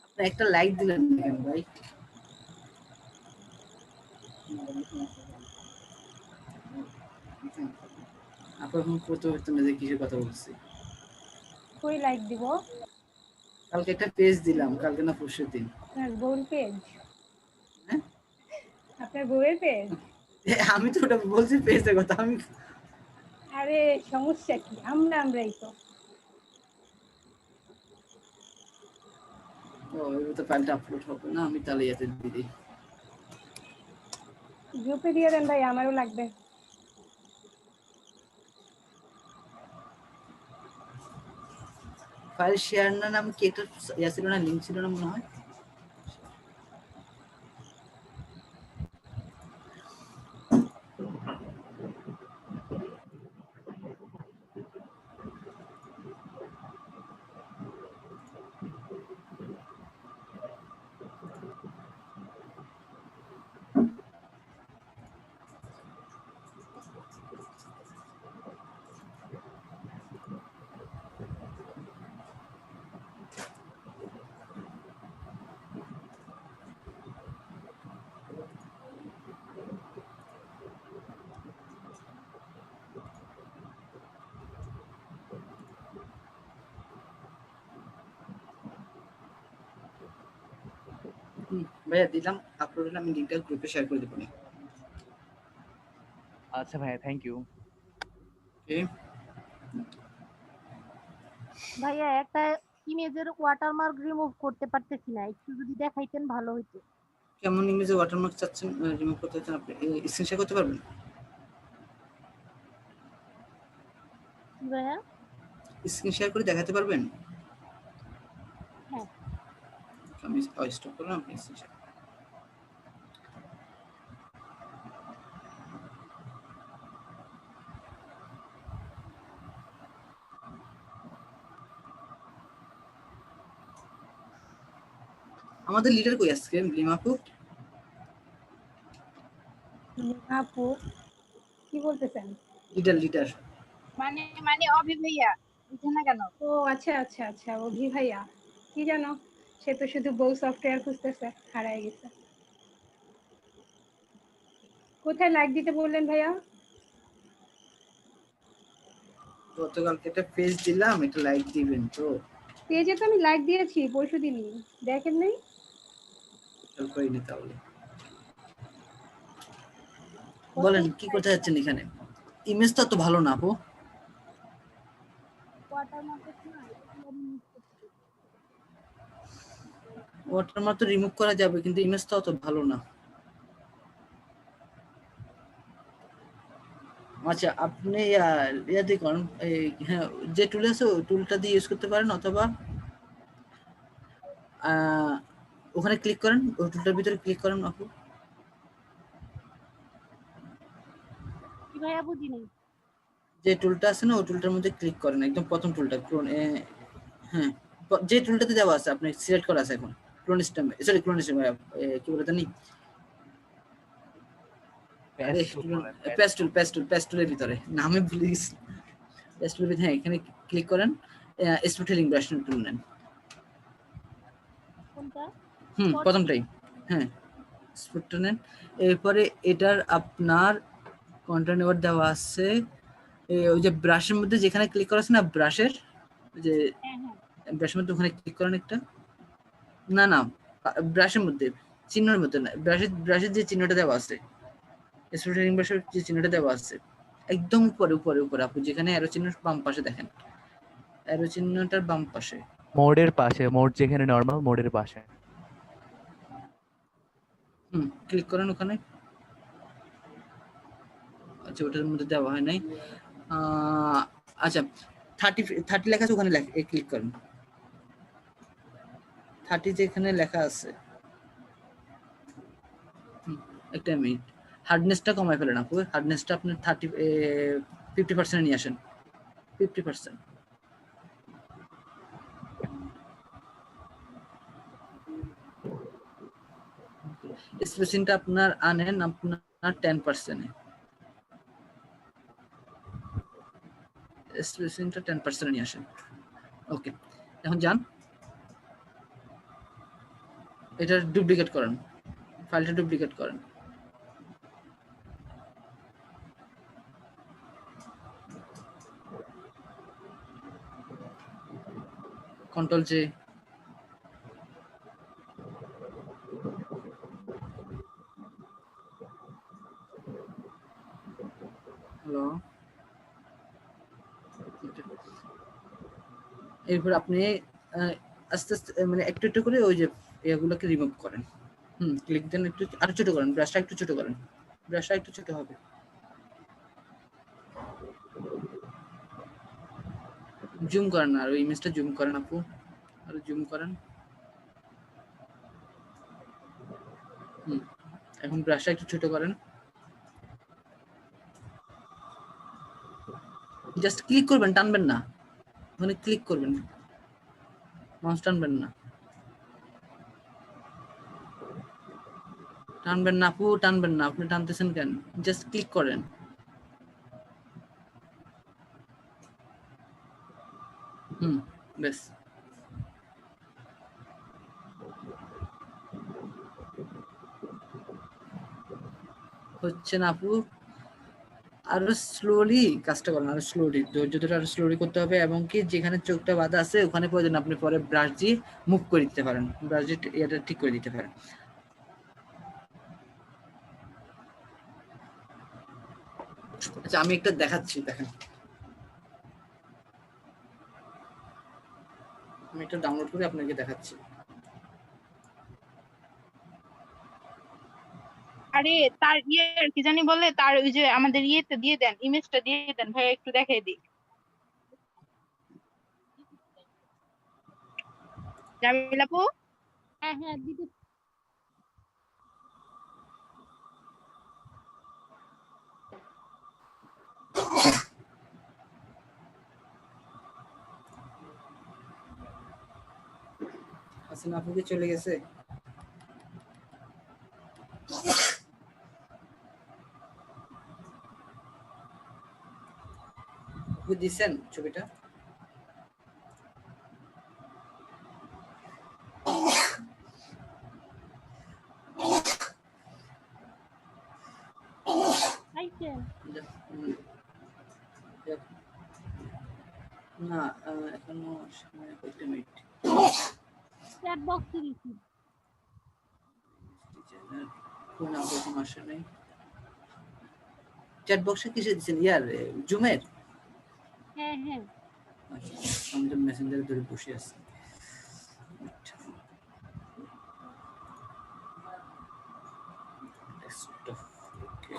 আপনি একটা লাইক দিলেন না কেন ভাই? আপনার এখন করতে পারতেন না যে কিসের কথা বলছি। কই লাইক দিব? কালকে একটা পেজ দিলাম, কালকে না পরশু দিন। আপনার বউর পেজ? হ্যাঁ? আপনার বউয়ের পেজ? আমি তো ওটা বলছি পেজের কথা। আমি আরে সমস্যা কি, আমরাই তো। ও এবার তো ফাইলটা আপলোড হবে না, আমি তাহলে ইয়াতে দিয়ে দিই। গ্রুপে দিয়ে দেন ভাই, আমারও লাগবে। ফাইল শেয়ার না নাম কি একটা ইয়া ছিল না, লিংক ছিল না মনে হয়। ভাইয়া দিলাম, আপলোড হলে আমি লিংকটা গ্রুপে শেয়ার করে দেবো। আচ্ছা ভাইয়া, থ্যাংক ইউ। ওকে ভাইয়া একটা ইমেজের ওয়াটারমার্ক রিমুভ করতে পারতেছি না, একটু যদি দেখাইতেন ভালো হতো। কেমন ইমেজে ওয়াটারমার্ক চাচ্ছেন রিমুভ করতে চাচ্ছেন আপনি? স্ক্রিন শেয়ার করতে পারবেন? ভাইয়া স্ক্রিন শেয়ার করে দেখাতে পারবেন? হ্যাঁ। আমি স্টপ করলাম, আপনি স্ক্রিন শেয়ার। আমাদের লিডার কই আজকে? লিমাপু আপু কি বলতেছেন? লিডার মানে অভি ভাইয়া বুঝছেন না কেন? ও আচ্ছা আচ্ছা আচ্ছা, অভি ভাইয়া কি জানো, সে তো শুধু বউ সফটওয়্যার খুঁজতেছে, হারায় গেছে। কোথায় লাইক দিতে বললেন ভাইয়া? গতকালকে একটা পেজ দিলাম, একটা লাইক দিবেন তো? পেজে তো আমি লাইক দিয়েছি পরশুদিনই, দেখেন নাই? চল কইনি তাহলে। বলেন কি করতে যাচ্ছেন এখানে? ইমেজ তো এত ভালো না আপু। ওয়াটারমার্ক তো রিমুভ করা যাবে, কিন্তু ইমেজ তো অত ভালো না। আচ্ছা আপনি ইয়াতে করেন, হ্যাঁ যে টুল আছে ওই টুলটা দিয়ে ইউজ করতে পারেন, অথবা ওখানে ক্লিক করেন, ওই টুলটার ভিতরে ক্লিক করেন আপু। কি ভাইয়া বুঝিনি। যে টুলটা আছে না ওই টুলটার মধ্যে ক্লিক করেন, একদম প্রথম টুলটা ক্লোন। হ্যাঁ যে টুলটাতে দেওয়া আছে, আপনি সিলেক্ট করা আছে এখন clone stem, sorry clone stem কি বলে জানি, পেস্টুলের ভিতরে নামে ভুলে গেছি। পেস্টুলের ভিতরে হ্যাঁ এখানে ক্লিক করেন, স্পেশাল ইমপ্রেশন টুল নেন। কোনটা? প্রথমটাই, হ্যাঁ স্পটটা নেন। এরপরে এটার আপনার কন্টেন্ট এবার দেওয়া আছে, ওই যে ব্রাশের মধ্যে যেখানে ক্লিক করা আছে না, ব্রাশের যে ব্রাশের মধ্যে ওখানে ক্লিক করেন একটা, না না ব্রাশের মধ্যে চিহ্নের মধ্যে না, ব্রাশের যে চিহ্নটা দেওয়া আছে, স্পেশাল ইমপ্রেশন যে চিহ্নটা দেওয়া আছে একদম উপরে উপরে উপরে আপনি যেখানে অ্যারো চিহ্ন বাম পাশে দেখেন, অ্যারো চিহ্নটার বাম পাশে, মোডের পাশে, মোড যেখানে নরমাল মোডের পাশে। ক্লিক করেন ওখানে। আচ্ছা ওটার মধ্যে দেওয়া হয় নাই। আচ্ছা 30 লেখা আছে ওখানে ক্লিক করেন। 30 যেখানে লেখা আছে, একটা মিনিট, হার্ডনেসটা কমাই ফেলেন আপু। হার্ডনেসটা আপনি 50% নিয়ে আসেন, 50%। স্পেসিংটা আপনার আনেন আপনার 10%-এ। স্পেসিংটা 10% নিয়ে আসেন। ওকে, এখন যান, এটা ডুপ্লিকেট করেন, ফাইলটা ডুপ্লিকেট করেন। কন্ট্রোল জে, হ্যালো, এরপর আপনি আস্তে আস্তে মানে একটু একটু করে ওই যে এগুলোকে রিমুভ করেন। ক্লিক দেন, একটু আরো ছোট করেন, ব্রাশটা একটু ছোট করেন, ব্রাশটা একটু ছোট হবে। জুম করেন, আর ওই ইমেজটা জুম করেন আপু, আর জুম করেন। এখন ব্রাশটা একটু ছোট করেন, জাস্ট ক্লিক করবেন, টানবেন না, মানে ক্লিক করবেন, মাউস টানবেন না, টানবেন না আপু, টানবেন না, আপনি টানতেছেন কেন? জাস্ট ক্লিক করেন। বেশ, হচ্ছে না আপু, আরো স্লোলি কাজটা করেন, আরো স্লোলি, ধৈর্য ধরে আরো স্লোলি করতে হবে। এবং কি যেখানে চোখটা বাঁধা আছে ওখানে প্রয়োজন আপনি পরে ব্রাশ দিয়ে মুভ করে দিতে পারেন, ব্রাশ দিয়ে এটা ঠিক করে দিতে পারেন। আচ্ছা, আমি একটা দেখাচ্ছি, দেখেন, আমি একটা ডাউনলোড করে আপনাকে দেখাচ্ছি। আরে তার কি জানি বলে, তার ওই যে আমাদের ইয়েতে দিয়ে দেন, ইমেজটা দিয়ে দেন ভাই, একটু দেখাই দিই। জামিল আপু, হ্যাঁ হ্যাঁ দিদি। হাসিনা আপু কি চলে গেছে? আপু দিছেন ছবিটা? আইছে না, এখনো সময় কত মিনিট? চ্যাট বক্সে দিছি। কোন আপু এখন আসে নাই? চ্যাট বক্সে কিসে দিছেন? ইয়ার জুমের? হ্যাঁ হ্যাঁ আচ্ছা, আমি তো মেসেঞ্জারে ধরে বসে আছি। ডেস্কটপ, ওকে।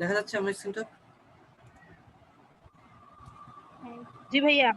দেখা যাচ্ছে আমার স্ক্রিনটা? জি ভাইয়া।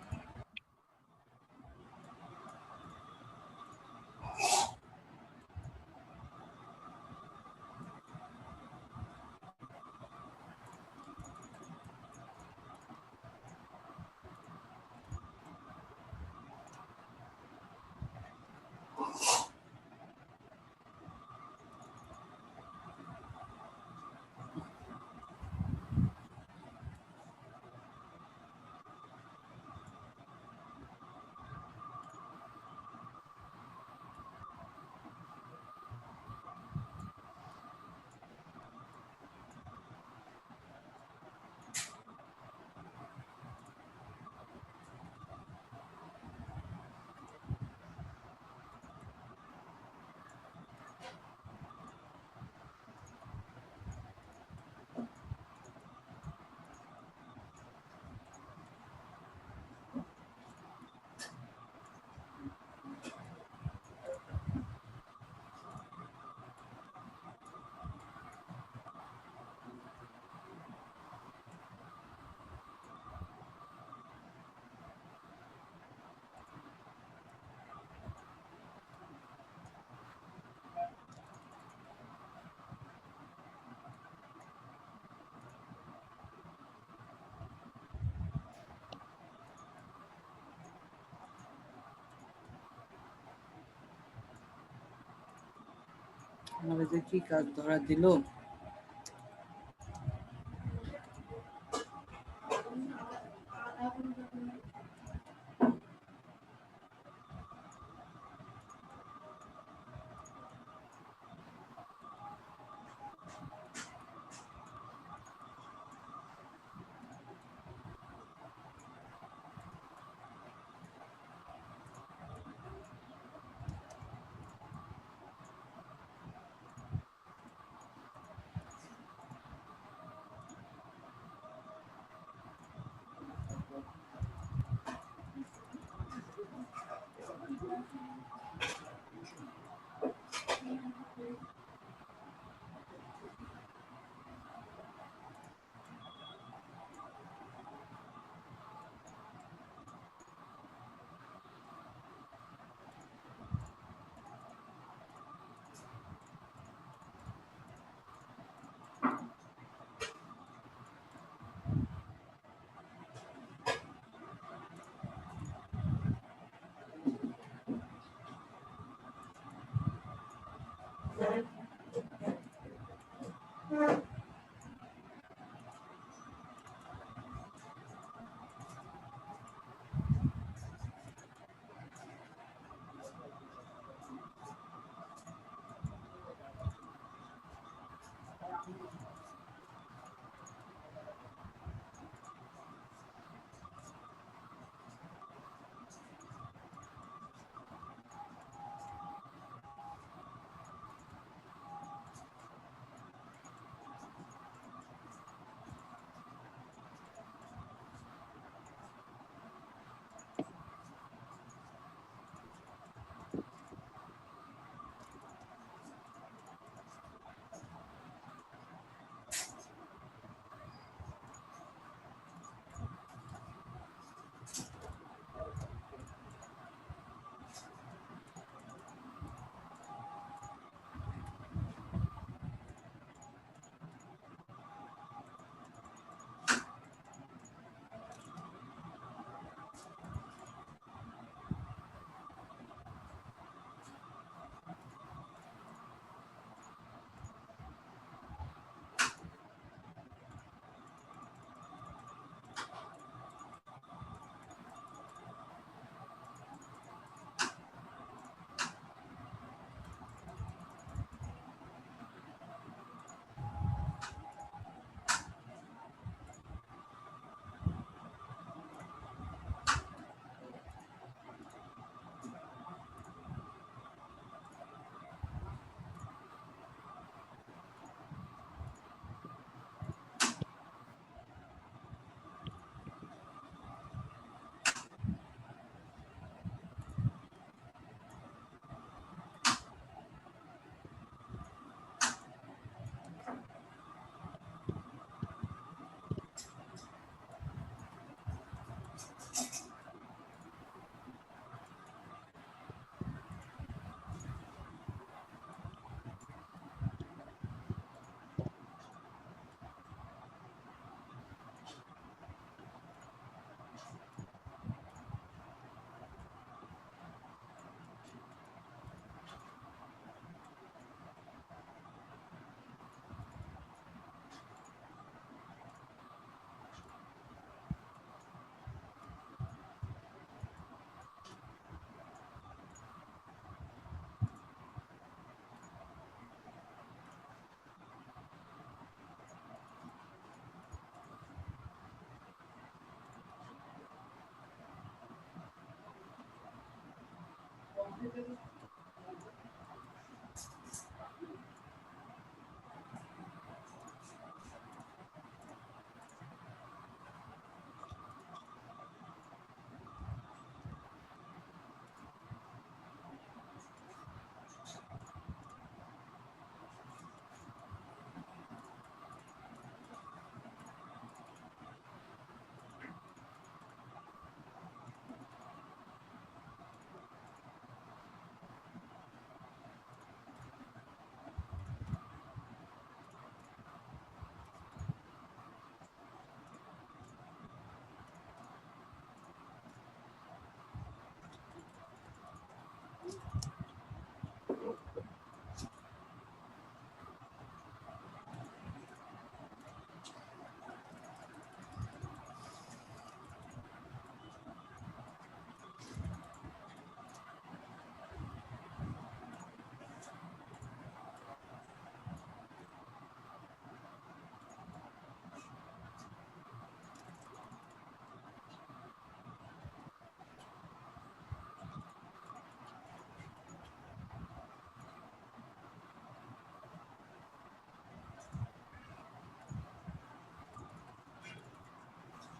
আমার যে কি কাজ ধরা দিল।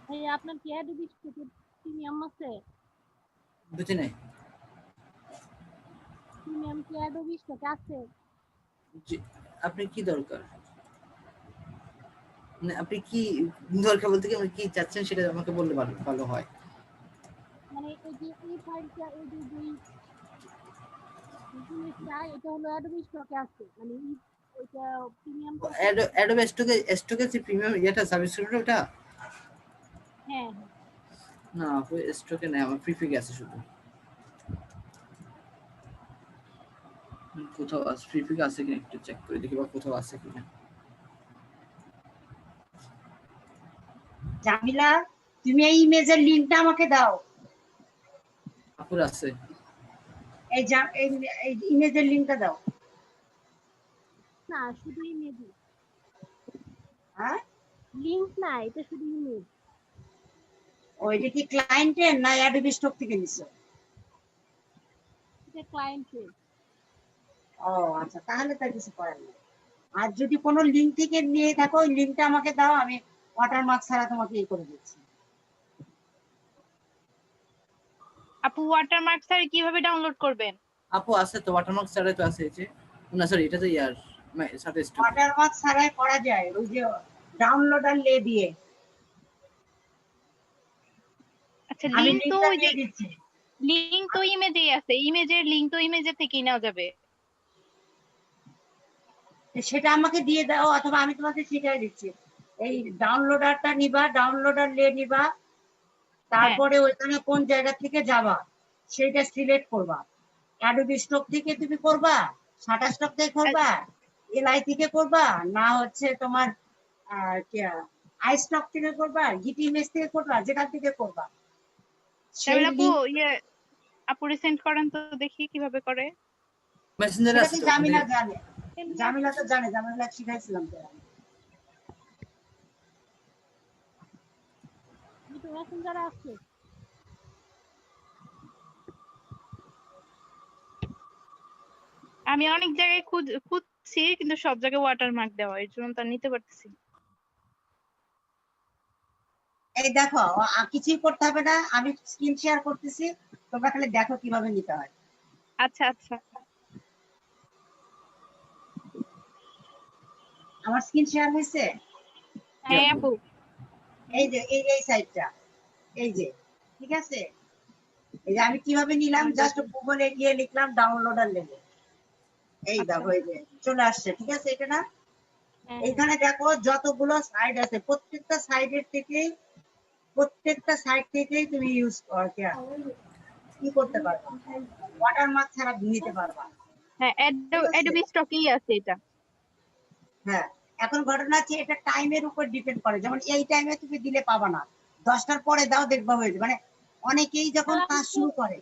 ভাইয়া আপনার কি অ্যাডোবি স্টোকে প্রিমিয়াম আছে? বুঝি নাই। প্রিমিয়াম কি অ্যাডোবি স্টোকে আছে? জি, আপনি কি দরকার? মানে আপনি কি দরকার বলতে কি আপনি কি চাচ্ছেন সেটা আমাকে বললে ভালো ভালো হয়। মানে এই যে এই ফাইলটা এই যে জিনিসটা এটা হলো অ্যাডোবি স্টকে আছে, মানে ওইটা প্রিমিয়ামটা আছে। অ্যাডোবে স্টকে যে প্রিমিয়াম এটা সাবস্ক্রিপশন ওটা হ্যাঁ না স্টকে নাই, আমার ফ্রি আছে শুধু। কোথাও আছে ফ্রি আছে কিনা একটু চেক করে দেখি বা কোথাও আছে কিনা। জামিলা, তুমি এই ইমেজের লিংকটা আমাকে দাও। আপুর আছে। এই ইমেজের লিংকটা দাও। না শুধু ইমেজ। হ্যাঁ, লিংক না, এটা শুধু ইমেজ। ওইটা কি ক্লায়েন্টের না অ্যাডোবি স্টক থেকে নিছো? এটা ক্লায়েন্টের। ও আচ্ছা, তাহলে তার কিছু করার নেই। আর যদি কোনো লিংক থেকে নিয়ে থাকো ওই লিংকটা আমাকে দাও, আমি ওয়াটারমার্ক ছাড়া তোমাকে এই করে দিচ্ছি। আপু ওয়াটারমার্ক স্যার কিভাবে ডাউনলোড করবেন? আপু আছে তো ওয়াটারমার্ক ছাড়াই তো আছে এই যে, না সরি এটা তো ইয়ার সাথে স্টক। ওয়াটারমার্ক ছাড়াই করা যায় ওই যে ডাউনলোডার লে দিয়ে। আচ্ছা, আমি লিংক তো লিংকটা ওই যে দিয়ে দিচ্ছি। লিংক তো ইমেজেই আছে, ইমেজের লিংক তো ইমেজে থেকেই নেওয়া যাবে। সেটা আমাকে দিয়ে দাও, অথবা আমি তোমাকে শিখিয়ে দিচ্ছি। এই ডাউনলোডারটা নিবা, ডাউনলোডার লে নিবা, তারপরে ওইখানে কোন জায়গা থেকে যাবা সেইটা সিলেক্ট করবা। অ্যাডোবি স্টক থেকে তুমি করবা, শাটার স্টক থেকে করবা, এলআই থেকে করবা, না হচ্ছে তোমার আই স্টক থেকে করবা, গিট ইমেজ থেকে করবা, যেখান থেকে করবা সেই তাহলে আপু লিংক। আপু রিসেন্ট করেন তো দেখি কিভাবে করে। মেসেঞ্জারে সেটা আছে কি তো জামিলা জানে? জামিলা তো জানে, জামিলা শিখাইছিলাম তো। কিন্তু মেসেঞ্জারে আছে। আমি অনেক জায়গায় খুঁজছি কিন্তু সব জায়গায় ওয়াটারমার্ক দেওয়া, এর জন্য তা নিতে পারতেছি। এই দেখো, কিছুই করতে হবে না, আমি স্ক্রিন শেয়ার করতেছি, তোমরা খালি দেখো কিভাবে নিতে হয়। আচ্ছা আচ্ছা, আমার স্ক্রিন শেয়ার হয়েছে? হ্যাঁ আপু। এই যে এই সাইডটা, এই যে ঠিক আছে। এই যে আমি কিভাবে নিলাম, জাস্ট গুগলে গিয়ে লিখলাম ডাউনলোডার লেগে, এই দেখো এই যে চলে আসছে, ঠিক আছে এটা না? এখানে দেখো যতগুলো সাইড আছে প্রত্যেকটা সাইড থেকেই তুমি ইউজ কি করতে পারবা, ওয়াটারমার্ক ছাড়া নিতে পারবা। হ্যাঁ, অ্যাডোবি স্টকেই আছে এটা। হ্যাঁ, এখন ঘটনা হচ্ছে এটা টাইমের উপর ডিপেন্ড করে, যেমন এই টাইমে তুমি দিলে পাবা না, 10টার পরে দাও দেখবা হয়ে যাবে। মানে অনেকেই যখন কাজ শুরু করে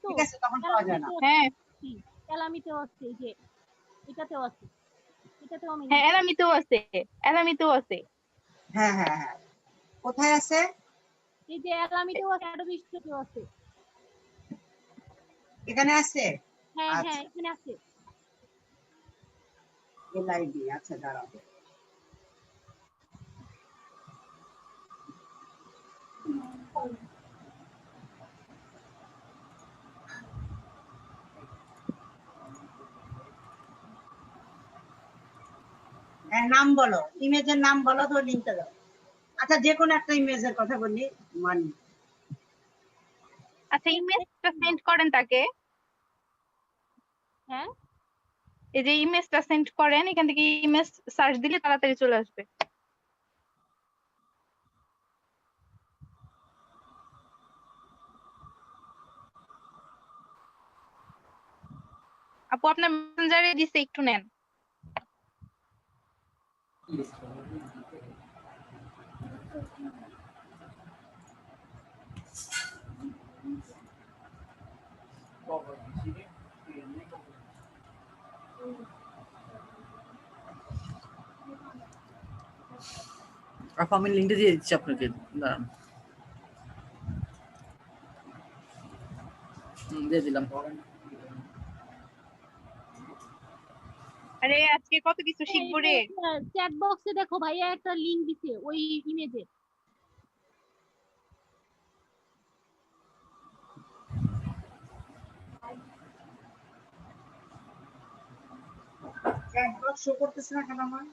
ঠিক আছে তখন পাওয়া যায় না। হ্যাঁ এলামিতেও আছে, এই যে এটাতেও আছে, এটাতেও আমি। হ্যাঁ এলামিতেও আছে, এলামিতেও আছে। হ্যাঁ হ্যাঁ হ্যাঁ, কোথায় আছে? এই যে এলামিতেও আছে, অ্যাডোবি স্টোকেও আছে। এখানে আছে? হ্যাঁ হ্যাঁ এখানে আছে। এলআইডি, আচ্ছা দাঁড়াও। নাম বলো, ইমেজের নাম বলো তো লিংকটা দাও। আচ্ছা যে কোনো একটা ইমেজের কথা বলি, মানি। আচ্ছা, ইমেজটা সেন্ড করেন তাকে। হ্যাঁ, এই যে ইমেজটা সেন্ড করেন, এখান থেকে ইমেজ সার্চ দিলে তাড়াতাড়ি চলে আসবে। আপু আপনার মেসেঞ্জারে দিছে, একটু নেন। আপু আমি লিংকটা দিয়ে দিচ্ছি আপনাকে, দাঁড়ান। দিয়ে দিলাম। আরে আজকে কত কিছু শিখবো রে। চ্যাট বক্সে দেখো ভাইয়া একটা লিংক দিছে ওই ইমেজে। চ্যাট বক্স শো করতেছে না কেন আমার?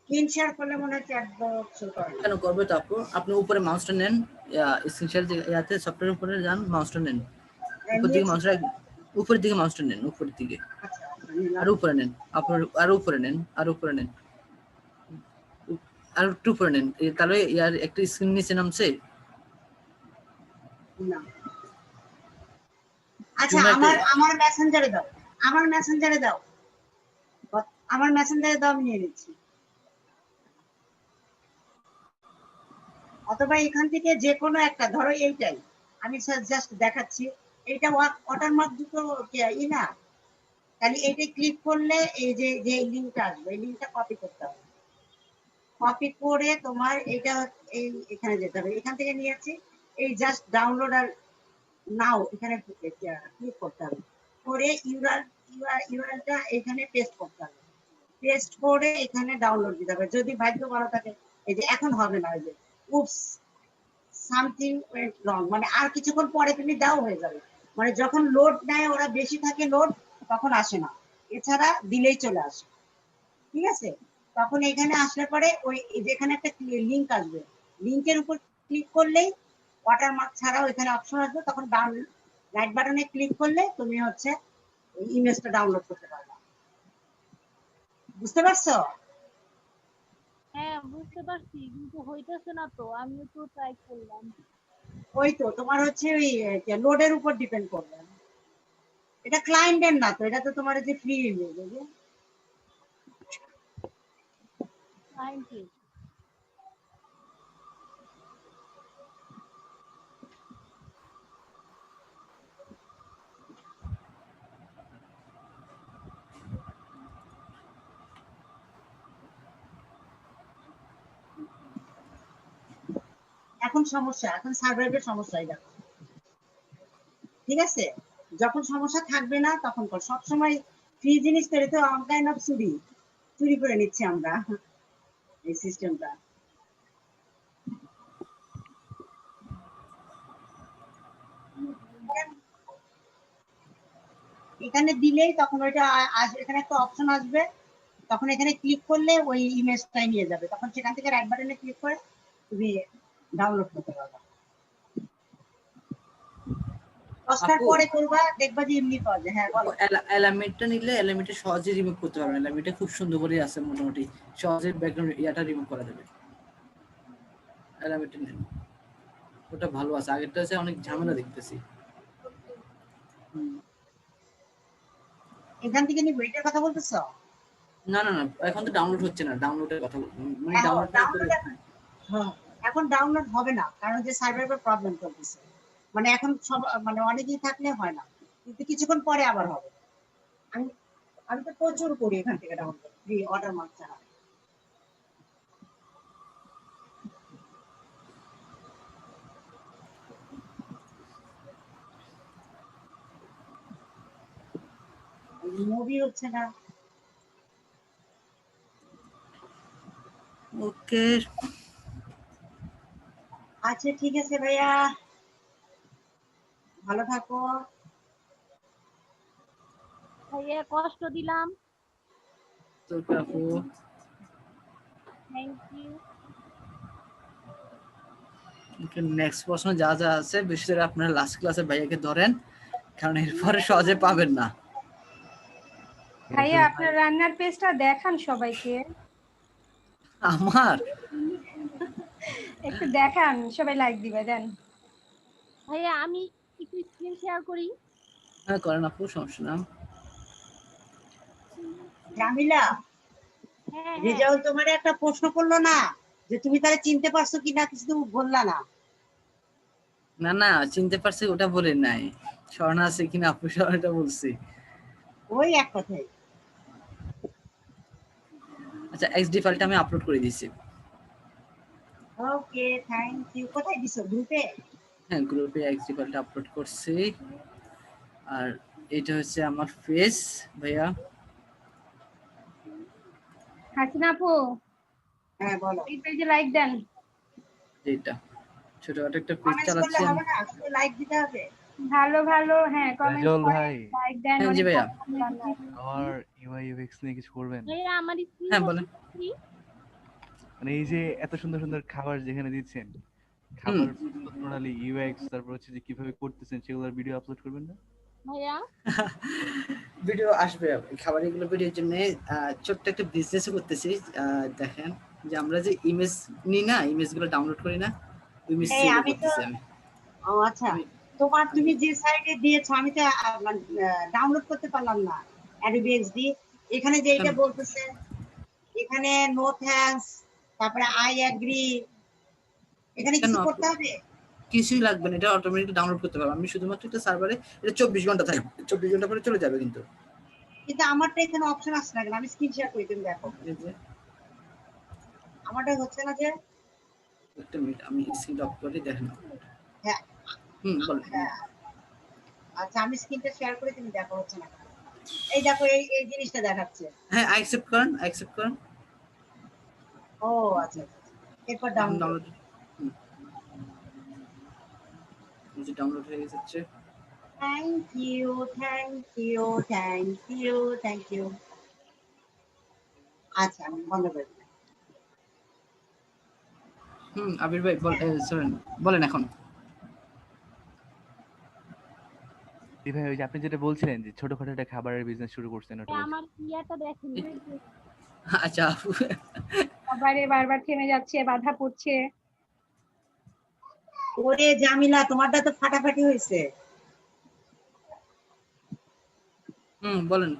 স্ক্রিন শেয়ার করলে মনে হয় চ্যাট বক্স শো করে না। কেন করবে তো আপু? আপনি উপরে মাউসটা নেন, এসেনশিয়াল যে ইয়াতে সফটওয়্যার উপরে যান, মাউসটা নেন, উপরের দিকে মাউসটা, উপরের দিকে মাউসটা নেন, উপরের দিকে, আচ্ছা আর উপরে নেন, আর উপরে নেন, আর উপরে নেন, আর একটু উপরে নেন, তাহলে ইয়ার একটা স্ক্রিন নিচে নামছে। না আচ্ছা আমার মেসেঞ্জারে দাও, আমার মেসেঞ্জারে দাও, আমার মেসেঞ্জারে দাও, আমি নিয়ে নিচ্ছি। অথবা এখান থেকে যে কোনো একটা, ধরো এইটাই আমি জাস্ট দেখাচ্ছি, এইটা ওয়াটারমার্ক দুটো ই না, তাহলে এইটা ক্লিক করলে এই যে যে লিংকটা আসবে, এই লিংকটা কপি করতে হবে। কপি করে তোমার এইটা এই এখানে যেতে হবে, এখান থেকে নিয়েছি, এই জাস্ট ডাউনলোড আর নাও এখানে ক্লিক করতে হবে, করে ইউআরএলটা এখানে পেস্ট করতে হবে, পেস্ট করে এখানে ডাউনলোড দিতে হবে। যদি ভাগ্য ভালো থাকে, এই যে এখন হবে না, ওই যে উপস সামথিং ওয়েন্ট রং, মানে আর কিছুক্ষণ পরে তুমি দাও হয়ে যাবে, মানে যখন লোড নেয় ওরা বেশি থাকে লোড, তখন আসে না, এছাড়া দিলেই চলে আসে। ঠিক আছে, তখন এখানে আসলে পরে ওই যেখানে একটা লিংক আসবে, লিংকের উপর ক্লিক করলেই ওয়াটারমার্ক ছাড়াও এখানে অপশন আসবে, তখন রাইট বাটনে ক্লিক করলে তুমি হচ্ছে ইমেজটা ডাউনলোড করতে পারবে। বুঝতে পারছো? হ্যাঁ বুঝতে পারছি, কিন্তু হইতেছে না তো, আমিও তো ট্রাই করলাম। ওই তো তোমার হচ্ছে ওই লোডের উপর ডিপেন্ড করবে, এটা ক্লায়েন্টের না তো, এটা তো তোমার যে ফ্রি ইমেজ। Thank you. এখন সমস্যা, এখন সার্ভাইভের সমস্যাই দেখো। ঠিক আছে, যখন সমস্যা থাকবে না তখন কর, সবসময় ফ্রি জিনিস তৈরি তো অনলাইন অফ চুরি করে নিচ্ছি আমরা এই সিস্টেমটা। এখানে দিলেই তখন ওইটা এখানে একটা অপশন আসবে, তখন এখানে ক্লিক করলে ওই ইমেজটাই নিয়ে যাবে, তখন সেখান থেকে রাইট বাটনে ক্লিক করে তুমি ডাউনলোড করতে পারবে। কষ্টার পরে করবা, দেখবা যে এমনি পাওয়া যায়। হ্যাঁ বলো। এলিমেন্টটা নিলে এলিমেন্টে সহজে রিমুভ করতে পারবেন, এলিমেন্টে খুব সুন্দর করে আছে, মোটামুটি সহজে ব্যাকগ্রাউন্ড ইয়াটা রিমুভ করা যাবে। এলিমেন্টটা নিন, ওটা ভালো আছে, আগেরটা হচ্ছে অনেক ঝামেলা দেখতেছি। এখান থেকে নিব, এটার কথা বলতেছ? না না না, এখন তো ডাউনলোড হচ্ছে না, ডাউনলোডের কথা বলছি, মানে ডাউনলোড এখন ডাউনলোড হবে না, কারণ যে সার্ভারের প্রবলেম চলতেছে, মানে এখন সব মানে অনেকেই থাকলে হয় না, কিন্তু কিছুক্ষণ পরে আবার হবে। আমি তো প্রচুর করি এখান থেকে ডাউনলোড, ফ্রি ওয়াটারমার্ক ছাড়া। মুভি হচ্ছে না। ওকে আচ্ছা ঠিক আছে ভাইয়া, ভালো থাকো। ভাইয়া কষ্ট দিলাম। তো আপু থ্যাংক ইউ। নেক্সট প্রশ্ন যা যা আছে বিশেষ করে আপনারা লাস্ট ক্লাসে ভাইয়াকে ধরেন, কারণ এরপরে সহজে পাবেন না। ভাইয়া আপনার রান্নার পেজটা দেখান সবাইকে। আমার একটু দেখান, সবাই লাইক দিবে। দেন ভাইয়া আমি একটু স্ক্রিন শেয়ার করি। হ্যাঁ করেন আপু, সমস্যা না। জামিলা, রেজাউল তোমার একটা প্রশ্ন করলো না যে তুমি তাহলে চিনতে পারছো কিনা, কিছু বললা না। না না চিনতে পারছি ওটা বলেন নাই, স্বর্ণা আছে কিনা আপু স্বর্ণাটা বলছি। ওই এক কথাই। আচ্ছা এক্সডি ফাইলটা আমি আপলোড করে দিয়েছি। Okay thank you. কোথায় দিছো, গ্রুপে? হ্যাঁ গ্রুপে এক্সডি ফাইলটা আপলোড করছি। আর এটা হচ্ছে আমার ফেস ভাইয়া। হাসিনা আপু, হ্যাঁ বলো। এই পেজে লাইক দেন। এটা ছোটখাটো একটা পেজ চালাচ্ছি। হবে না, শুধু লাইক দিতে হবে। ভালো ভালো, হ্যাঁ কমেন্ট রাজল করেন, ভাই লাইক দেন, হ্যাঁ জি অনেক ভাইয়া। ভালো লাগলো। আমার ইউআই ইউএক্স নিয়ে কিছু করবেন? ভাইয়া আমার হ্যাঁ স্ক্রিনটা বলেন। মানে এই যে এত সুন্দর সুন্দর খাবার যেখানে দিচ্ছেন, খাবার প্রণালী, ইউএক্স, তারপর হচ্ছে যে কিভাবে করতেছেন সেগুলোর ভিডিও আপলোড করবেন না? ভাইয়া ভিডিও আসবে খাবার এগুলো ভিডিওর জন্য ছোট্ট একটা বিজনেস করতেছি। দেখেন যে আমরা যে ইমেজ নিই না, ইমেজ গুলো ডাউনলোড করি না, ইমেজ এই সেল আমি তো করতেছি আমি। ও আচ্ছা, আমি তোমার আমি তুমি যে সাইটে দিয়েছো আমি তো ডাউনলোড করতে পারলাম না অ্যাডোবি এক্সডি। এখানে যে কেন এটা বলতেছে, এখানে নো থ্যাঙ্কস, তারপরে আই অ্যাগ্রি, এখানে কেন কিছু করতে হবে? কিছুই লাগবে না, এটা অটোমেটিক ডাউনলোড করতে পারবো আমি। শুধুমাত্র একটা সার্ভারে এটা 24 ঘন্টা থাকবে, 24 ঘন্টা পরে চলে যাবে। কিন্তু কিন্তু আমারটা এখানে অপশন আসছে না কেন? আমি স্ক্রিন শেয়ার করে তুমি দেখো, এই যে আমারটা হচ্ছে না যে। একটা মিনিট আমি স্ক্রিন অফ করে দেখেন। হ্যাঁ বলেন। হ্যাঁ, আচ্ছা আমি স্ক্রিনটা শেয়ার করে তুমি দেখো, হচ্ছে না কেন? এই দেখো এই এই জিনিসটা দেখাচ্ছে। হ্যাঁ অ্যাকসেপ্ট করেন, অ্যাকসেপ্ট করেন। ও আচ্ছা আচ্ছা, এরপর এখন ডাউনলোড। ডাউনলোড এই যে ডাউনলোড হয়ে যাচ্ছে। Thank you thank you thank you thank you. আচ্ছা আমি বন্ধ করে দিলাম। আবির ভাই বলেন এখন। জি ভাই, ওই যে আপনি যেটা বলছিলেন যে ছোটখাটো একটা খাবারের বিজনেস শুরু করছেন, ওটা বলছেন। আমার ইয়াটা দেখেন। আচ্ছা খাবারে বারবার থেমে যাচ্ছে, বাধা পড়ছে। ওরে জামিলা, তোমারটা তো ফাটাফাটি হয়েছে। বলেন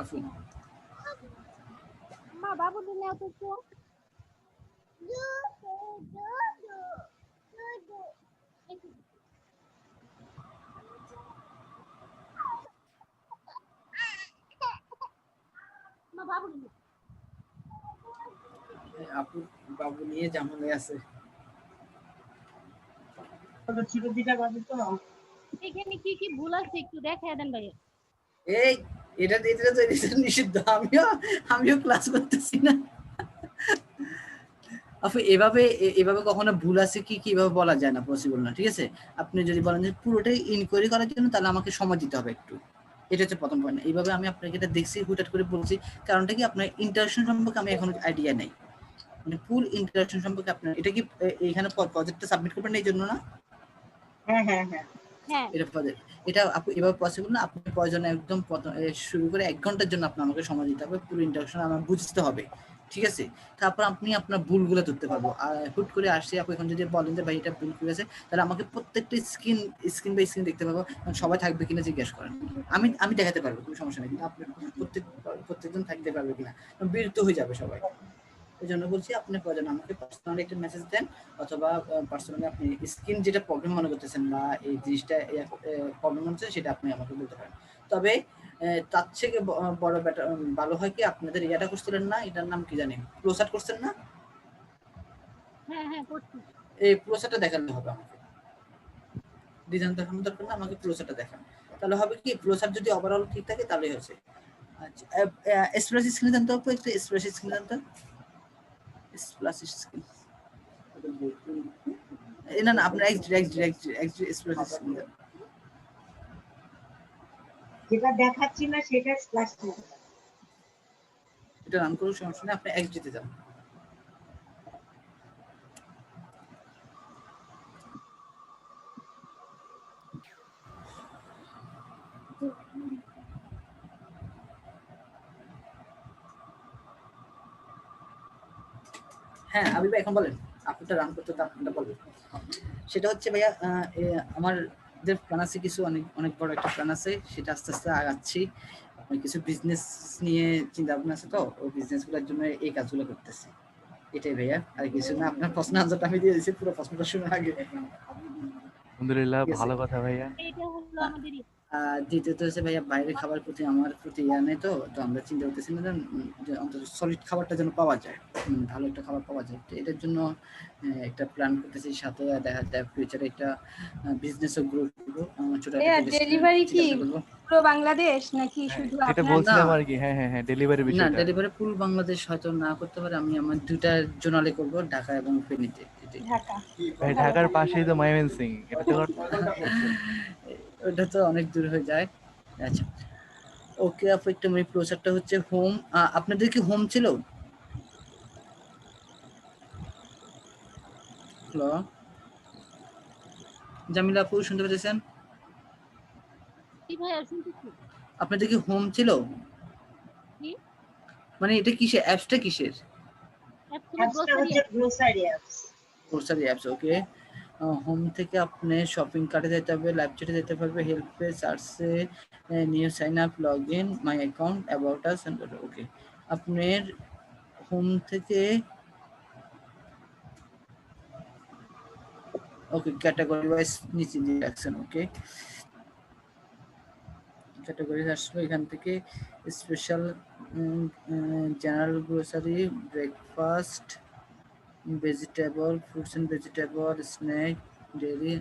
আফু। মা বাবু দিনে তো মা বাবু আপু বাবু নিয়ে জামালে আছে। ছোট দিটা বাজে তো। এখানে কি কি ভুল আছে একটু দেখায় দেন ভাইয়া। এই এটা তো নিষিদ্ধ। আমিও ক্লাস করতেছি না আপু। এভাবে কখনো ভুল আছে কি কিভাবে বলা যায় না, পসিবল না। ঠিক আছে, আপনি যদি বলেন যে পুরোটাই ইনকোয়ারি করার জন্য, তাহলে আমাকে সময় দিতে হবে একটু। এটা হচ্ছে প্রথম পয়েন্ট। এইভাবে আমি আপনাকে এটা দেখছি, হুটহাট করে বলছি, কারণটা কি আপনার ইন্টারাকশন সম্পর্কে আমি এখনো আইডিয়া নেই। মানে ফুল ইন্টারাকশন সম্পর্কে আপনার এটা কি এইখানে প্রজেক্টটা সাবমিট করবেন এই জন্য না? হ্যাঁ হ্যাঁ হ্যাঁ হ্যাঁ এটা আপু এভাবে পসিবল না। আপনি প্রয়োজনে একদম শুরু করে 1 ঘন্টার জন্য আমাকে সময় দিতে হবে, পুরো ইন্টারাকশন আমার বুঝতে হবে। ঠিক আছে, তারপর আপনি আপনার ভুলগুলো ধরতে পারবো। আর হুট করে আসছি আপনি এখন যদি বলেন যে ভাই এটা ভুল করেছে, তাহলে আমাকে প্রত্যেকটা স্ক্রিন বাই স্ক্রিন দেখতে পাবো, সবাই থাকবে কিনা জিজ্ঞেস করেন। আমি দেখাতে পারবো, কোনো সমস্যা নেই। কিন্তু আপনি প্রত্যেকজন থাকতে পারবে কিনা, বিরক্ত হয়ে যাবে সবাই। এই জন্য বলছি আপনি প্রয়োজন আমাকে পার্সোনালি একটা মেসেজ দেন, অথবা পার্সোনালি আপনি স্ক্রিন যেটা প্রবলেম মনে করতেছেন বা এই জিনিসটা প্রবলেম হচ্ছে, সেটা আপনি আমাকে বলতে পারেন। তবে তার থেকে বড় ভালো হয় কি, আপনাদের এটা করছিলেন না, এটার নাম কি জানি, ক্লোজআপ করছেন না? হ্যাঁ হ্যাঁ করছি। এই ক্লোজআপটা দেখালে হবে আমাকে, ডিজাইন দেখানোর দরকার না, আমাকে ক্লোজআপটা দেখান। তাহলে হবে কি, ক্লোজআপ যদি ওভারঅল ঠিক থাকে তাহলে হচ্ছে। আচ্ছা স্প্ল্যাশ স্ক্রিন দেন তো, একটু স্প্ল্যাশ স্ক্রিন দেন তো, স্প্ল্যাশ স্ক্রিন। না আপনার স্প্ল্যাশ স্ক্রিন দেন। যেটা দেখাচ্ছি না সেটা স্প্ল্যাশ করুন। এটা রান করুন, সমস্যা নেই। আপনি এক্সডিতে যান। হ্যাঁ আবির ভাই এখন বলেন, আপনারটা রান করতে তো আপনারটা বলবেন। সেটা হচ্ছে ভাইয়া আমার যে প্ল্যান আছে কিছু, অনেক বড় একটা প্ল্যান আছে, সেটা আস্তে আস্তে আগাচ্ছি। কিছু বিজনেস নিয়ে চিন্তা ভাবনা আছে, তো ওই বিজনেসগুলোর জন্য এই কাজগুলো করতেছি। এটাই ভাইয়া, আর কিছু না। আপনার প্রশ্ন আনসারটা আমি দিয়ে দিয়েছি পুরো প্রশ্নটা শোনার আগে। আলহামদুলিল্লাহ, ভালো কথা ভাইয়া। এটা হলো আমাদের আর দ্বিতীয়ত হচ্ছে ভাইয়া বাইরের খাবার প্রতি আমার প্রতি ইয়া নেই, তো আমরা চিন্তা করতেছি না যে অন্তত সলিড খাবারটা যেন পাওয়া যায়, ভালো একটা খাবার পাওয়া যায়। তো এটার জন্য একটা প্ল্যান করতেছি, সাথে দেখা যায় ফিউচারে একটা বিজনেসও গ্রো করবো, ছোট একটা ডেলিভারি কি করবো। পুরো বাংলাদেশ নাকি শুধু যেটা আপনার? বলছিলাম আর কি, হ্যাঁ হ্যাঁ হ্যাঁ, ডেলিভারি না, বিষয়টা। ডেলিভারি ফুল বাংলাদেশ হয়তো না করতে পারে, আমি আমার দুইটা জোনালে করবো, ঢাকা এবং ফেনীতে। ঢাকা। ভাই ঢাকার পাশেই তো ময়মনসিং, এটা তো ওটা তো অনেক দূর হয়ে যায়। আচ্ছা ওকে আপু, একটা মানে প্রসেসটা হচ্ছে হোম, আপনাদের কি হোম ছিল? হ্যালো জামিলা আপু, শুনতে পেয়েছেন? কি ভাইয়া শুনতেছি। আপনাদের কি হোম ছিল? কি মানে এটা কিসের অ্যাপসটা, কিসের অ্যাপসটা হচ্ছে গ্রোসারি অ্যাপস। গ্রোসারি অ্যাপস, ওকে। হোম থেকে আপনি শপিং কার্টে যেতে হবে, লাইভ চ্যাটে যেতে পারবে, হেল্প পেজ, সার্চে, new sign up, log in, my account, about us, okay. আপনার হোম থেকে ওকে ক্যাটাগরি ওয়াইজ নিচে দিয়ে রাখছেন, ওকে। ক্যাটাগরি আসলে এখান থেকে special, general grocery, breakfast, vegetable, fruits and vegetable, snack, dairy.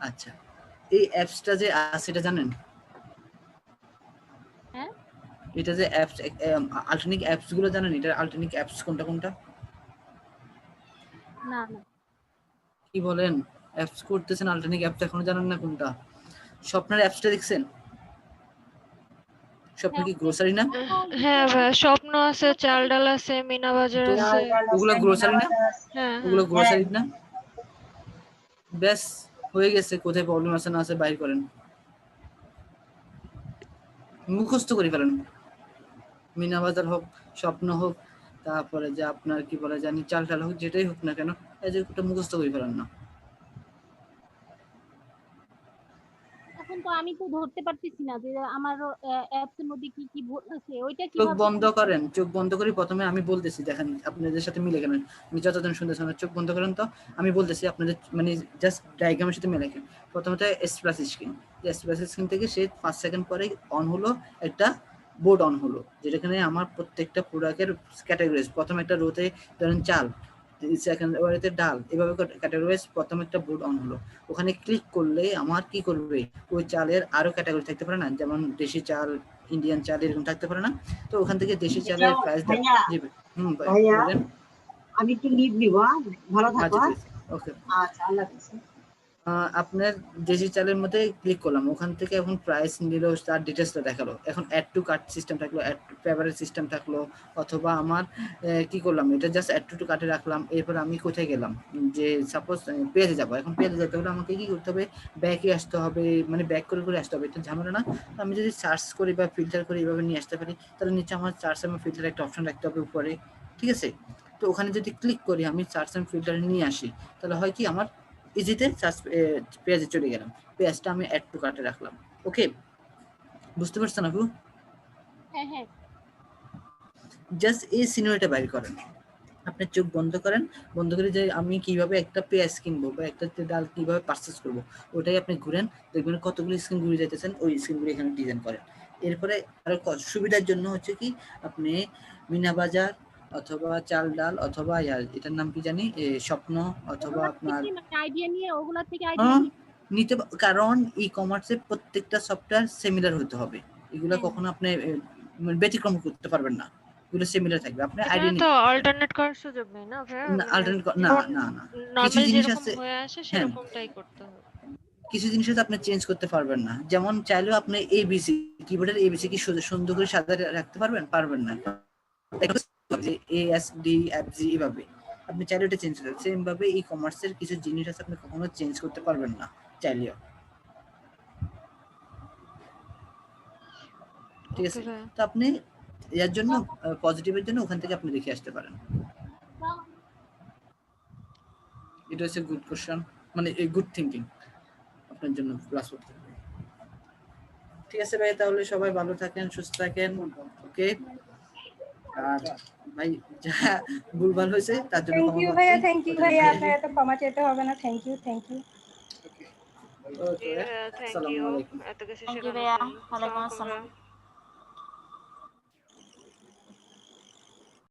আচ্ছা এই অ্যাপসটা যে আছে এটা জানেন? হ্যাঁ এটা যে অ্যাপস, আল্টারনেটিভ অ্যাপস গুলো জানেন? এটা আল্টারনেটিভ অ্যাপস কোনটা কোনটা? না না কি বলেন, অ্যাপস করতেছেন, আল্টারনেটিভ অ্যাপস এখনো জানেন না কোনটা? স্বপ্নের অ্যাপসটা দেখছেন? স্বপ্ন কি গ্রোসারি না? হ্যাঁ ভাই, স্বপ্ন আছে, চাল ডাল আছে, মিনা বাজার তো আছে। ওগুলো গ্রোসারি না? হ্যাঁ ওগুলো গ্রোসারি না? ব্যাস হয়ে গেছে, কোথায় প্রবলেম আছে না আছে বাইর করেন, মুখস্থ করে ফেলেন। মিনা বাজার হোক, স্বপ্ন হোক, তারপরে যে আপনার কি বলে জানি চাল ডাল হোক, যেটাই হোক না কেন, এই যে একটা মুখস্থ করে ফেলেন না। এখন তো আমি তো ধরতে পারতেছি না যে আমার অ্যাপস এর মধ্যে কি কি ভুল আছে, ওইটা চোখ কিভাবে বন্ধ করেন, চোখ বন্ধ করে প্রথমে আমি বলতেছি, দেখেন আপনাদের সাথে মিলে গেলেন, আমি যতদিন শুনতেছেন চোখ বন্ধ করেন, তো আমি বলতেছি আপনাদের মানে জাস্ট ডায়াগ্রামের সাথে মিলে গেলেন। প্রথমত এক্সপ্রেস স্ক্রিন, এক্সপ্রেস স্ক্রিন থেকে সে 5 সেকেন্ড পরে অন হলো, একটা বোর্ড অন হলো, যেটাখানে আমার প্রত্যেকটা প্রোডাক্টের ক্যাটাগরিজ, প্রথম একটা রোতে ধরেন চাল, সেকেন্ড ওয়ারেতে ডাল, এভাবে ক্যাটাগরিজ প্রথম একটা বোর্ড অন হলো। ওখানে ক্লিক করলে আমার কি করবে, ওই চালের আরো ক্যাটাগরি থাকতে পারে না, যেমন দেশি চাল, ইন্ডিয়ান চাল, এরকম থাকতে পারে না? তো ওখান থেকে দেশি চালের প্রাইস বলেন। আমি একটু লিভ নিব, ভালো থাকো। ওকে আচ্ছা আল্লাহ হাফেজ। আপনার দেশি চালের মধ্যে ক্লিক করলাম, ওখান থেকে এখন প্রাইস নিল, তার ডিটেলসটা দেখালো। এখন অ্যাড টু কার্ট সিস্টেম থাকলো, অ্যাড টু ফেভারিট সিস্টেম থাকলো, অথবা আমার কি করলাম, এটা জাস্ট অ্যাড টু কার্টে রাখলাম। এরপর আমি কোথায় গেলাম, যে সাপোজ পেজে যাবো, এখন পেজে যেতে হলে আমাকে কি করতে হবে, ব্যাকে আসতে হবে, মানে ব্যাক করে করে আসতে হবে, এটা ঝামেলা না। আমি যদি সার্চ করি বা ফিল্টার করি, এইভাবে নিয়ে আসতে পারি, তাহলে নিচে আমার সার্চ এবং ফিল্টার একটা অপশন রাখতে হবে উপরে, ঠিক আছে? তো ওখানে যদি ক্লিক করি, আমি সার্চ এন্ড ফিল্টারে নিয়ে আসি, তাহলে হয় কি, আমার ইজিতে পেজে চলে গেলাম, পেজটা আমি অ্যাড টু কার্টে রাখলাম। ওকে, বুঝতে পারছেন আপু? হ্যাঁ হ্যাঁ জাস্ট এই সিনারিটা বাইর করেন, আপনি চোখ বন্ধ করেন, বন্ধ করে যে আমি কিভাবে একটা পেঁয়াজ কিনবো বা একটা ডাল কিভাবে পারচেস করবো, ওটাই আপনি ঘুরেন, দেখবেন কতগুলো স্ক্রিন ঘুরে যাইতেছেন, ওই স্ক্রিনগুলো এখানে ডিজাইন করেন। এরপরে আরো সুবিধার জন্য হচ্ছে কি, আপনি মিনা বাজার অথবা চাল ডাল অথবা এটার নাম কি জানি, স্বপ্ন, অথবা আপনার আইডিয়া নিয়ে ওগুলা থেকে আইডিয়া নিতে, কারণ ই কমার্সে প্রত্যেকটা সফটওয়্যার সিমিলার হতে হবে, এগুলো কখনো আপনি ব্যতিক্রম করতে পারবেন না, এগুলো সিমিলার থাকবে। আপনি আইডিয়া তো অল্টারনেট করার সুযোগ নেই না ভাই? না, অল্টারনেট না না না, কিছু নরমাল জিনিস যেরকম আছে, হয়ে আসে সেরকমটাই করতে হবে। কিছু জিনিস আছে আপনি চেঞ্জ করতে পারবেন না, যেমন চাইলেও আপনি এবিসি, কিবোর্ডের এবিসি কি সুন্দর করে সাজিয়ে রাখতে পারবেন? পারবেন না। এএসডি এফজি এভাবে আপনি চাইলে এটা চেঞ্জ করতে, সেম ভাবে ই কমার্সের কিছু জিনিস আছে আপনি কখনো চেঞ্জ করতে পারবেন না চাইলেও, ঠিক আছে? তো আপনি এর জন্য পজিটিভের জন্য ওখান থেকে আপনি দেখে আসতে পারেন। এটা হচ্ছে গুড কোশ্চেন, মানে এই গুড থিংকিং আপনার জন্য প্লাস করতে হবে। ঠিক আছে ভাই, তাহলে সবাই ভালো থাকেন, সুস্থ থাকেন, ওকে? আর ভাই যা ভুলভাল হয়েছে তার জন্য থ্যাংক ইউ ভাইয়া, থ্যাংক ইউ ভাইয়া, আপনার এত ক্ষমা চেতে হবে না। Thank you. ওকে থ্যাংক আসসালামু ইউ আলাইকুম এত কিছু থ্যাংক ইউ শেখানোর ভাইয়া, জন্য। ওয়ালাইকুম আসসালামু আলাইকুম আসসালাম। ভাইয়া।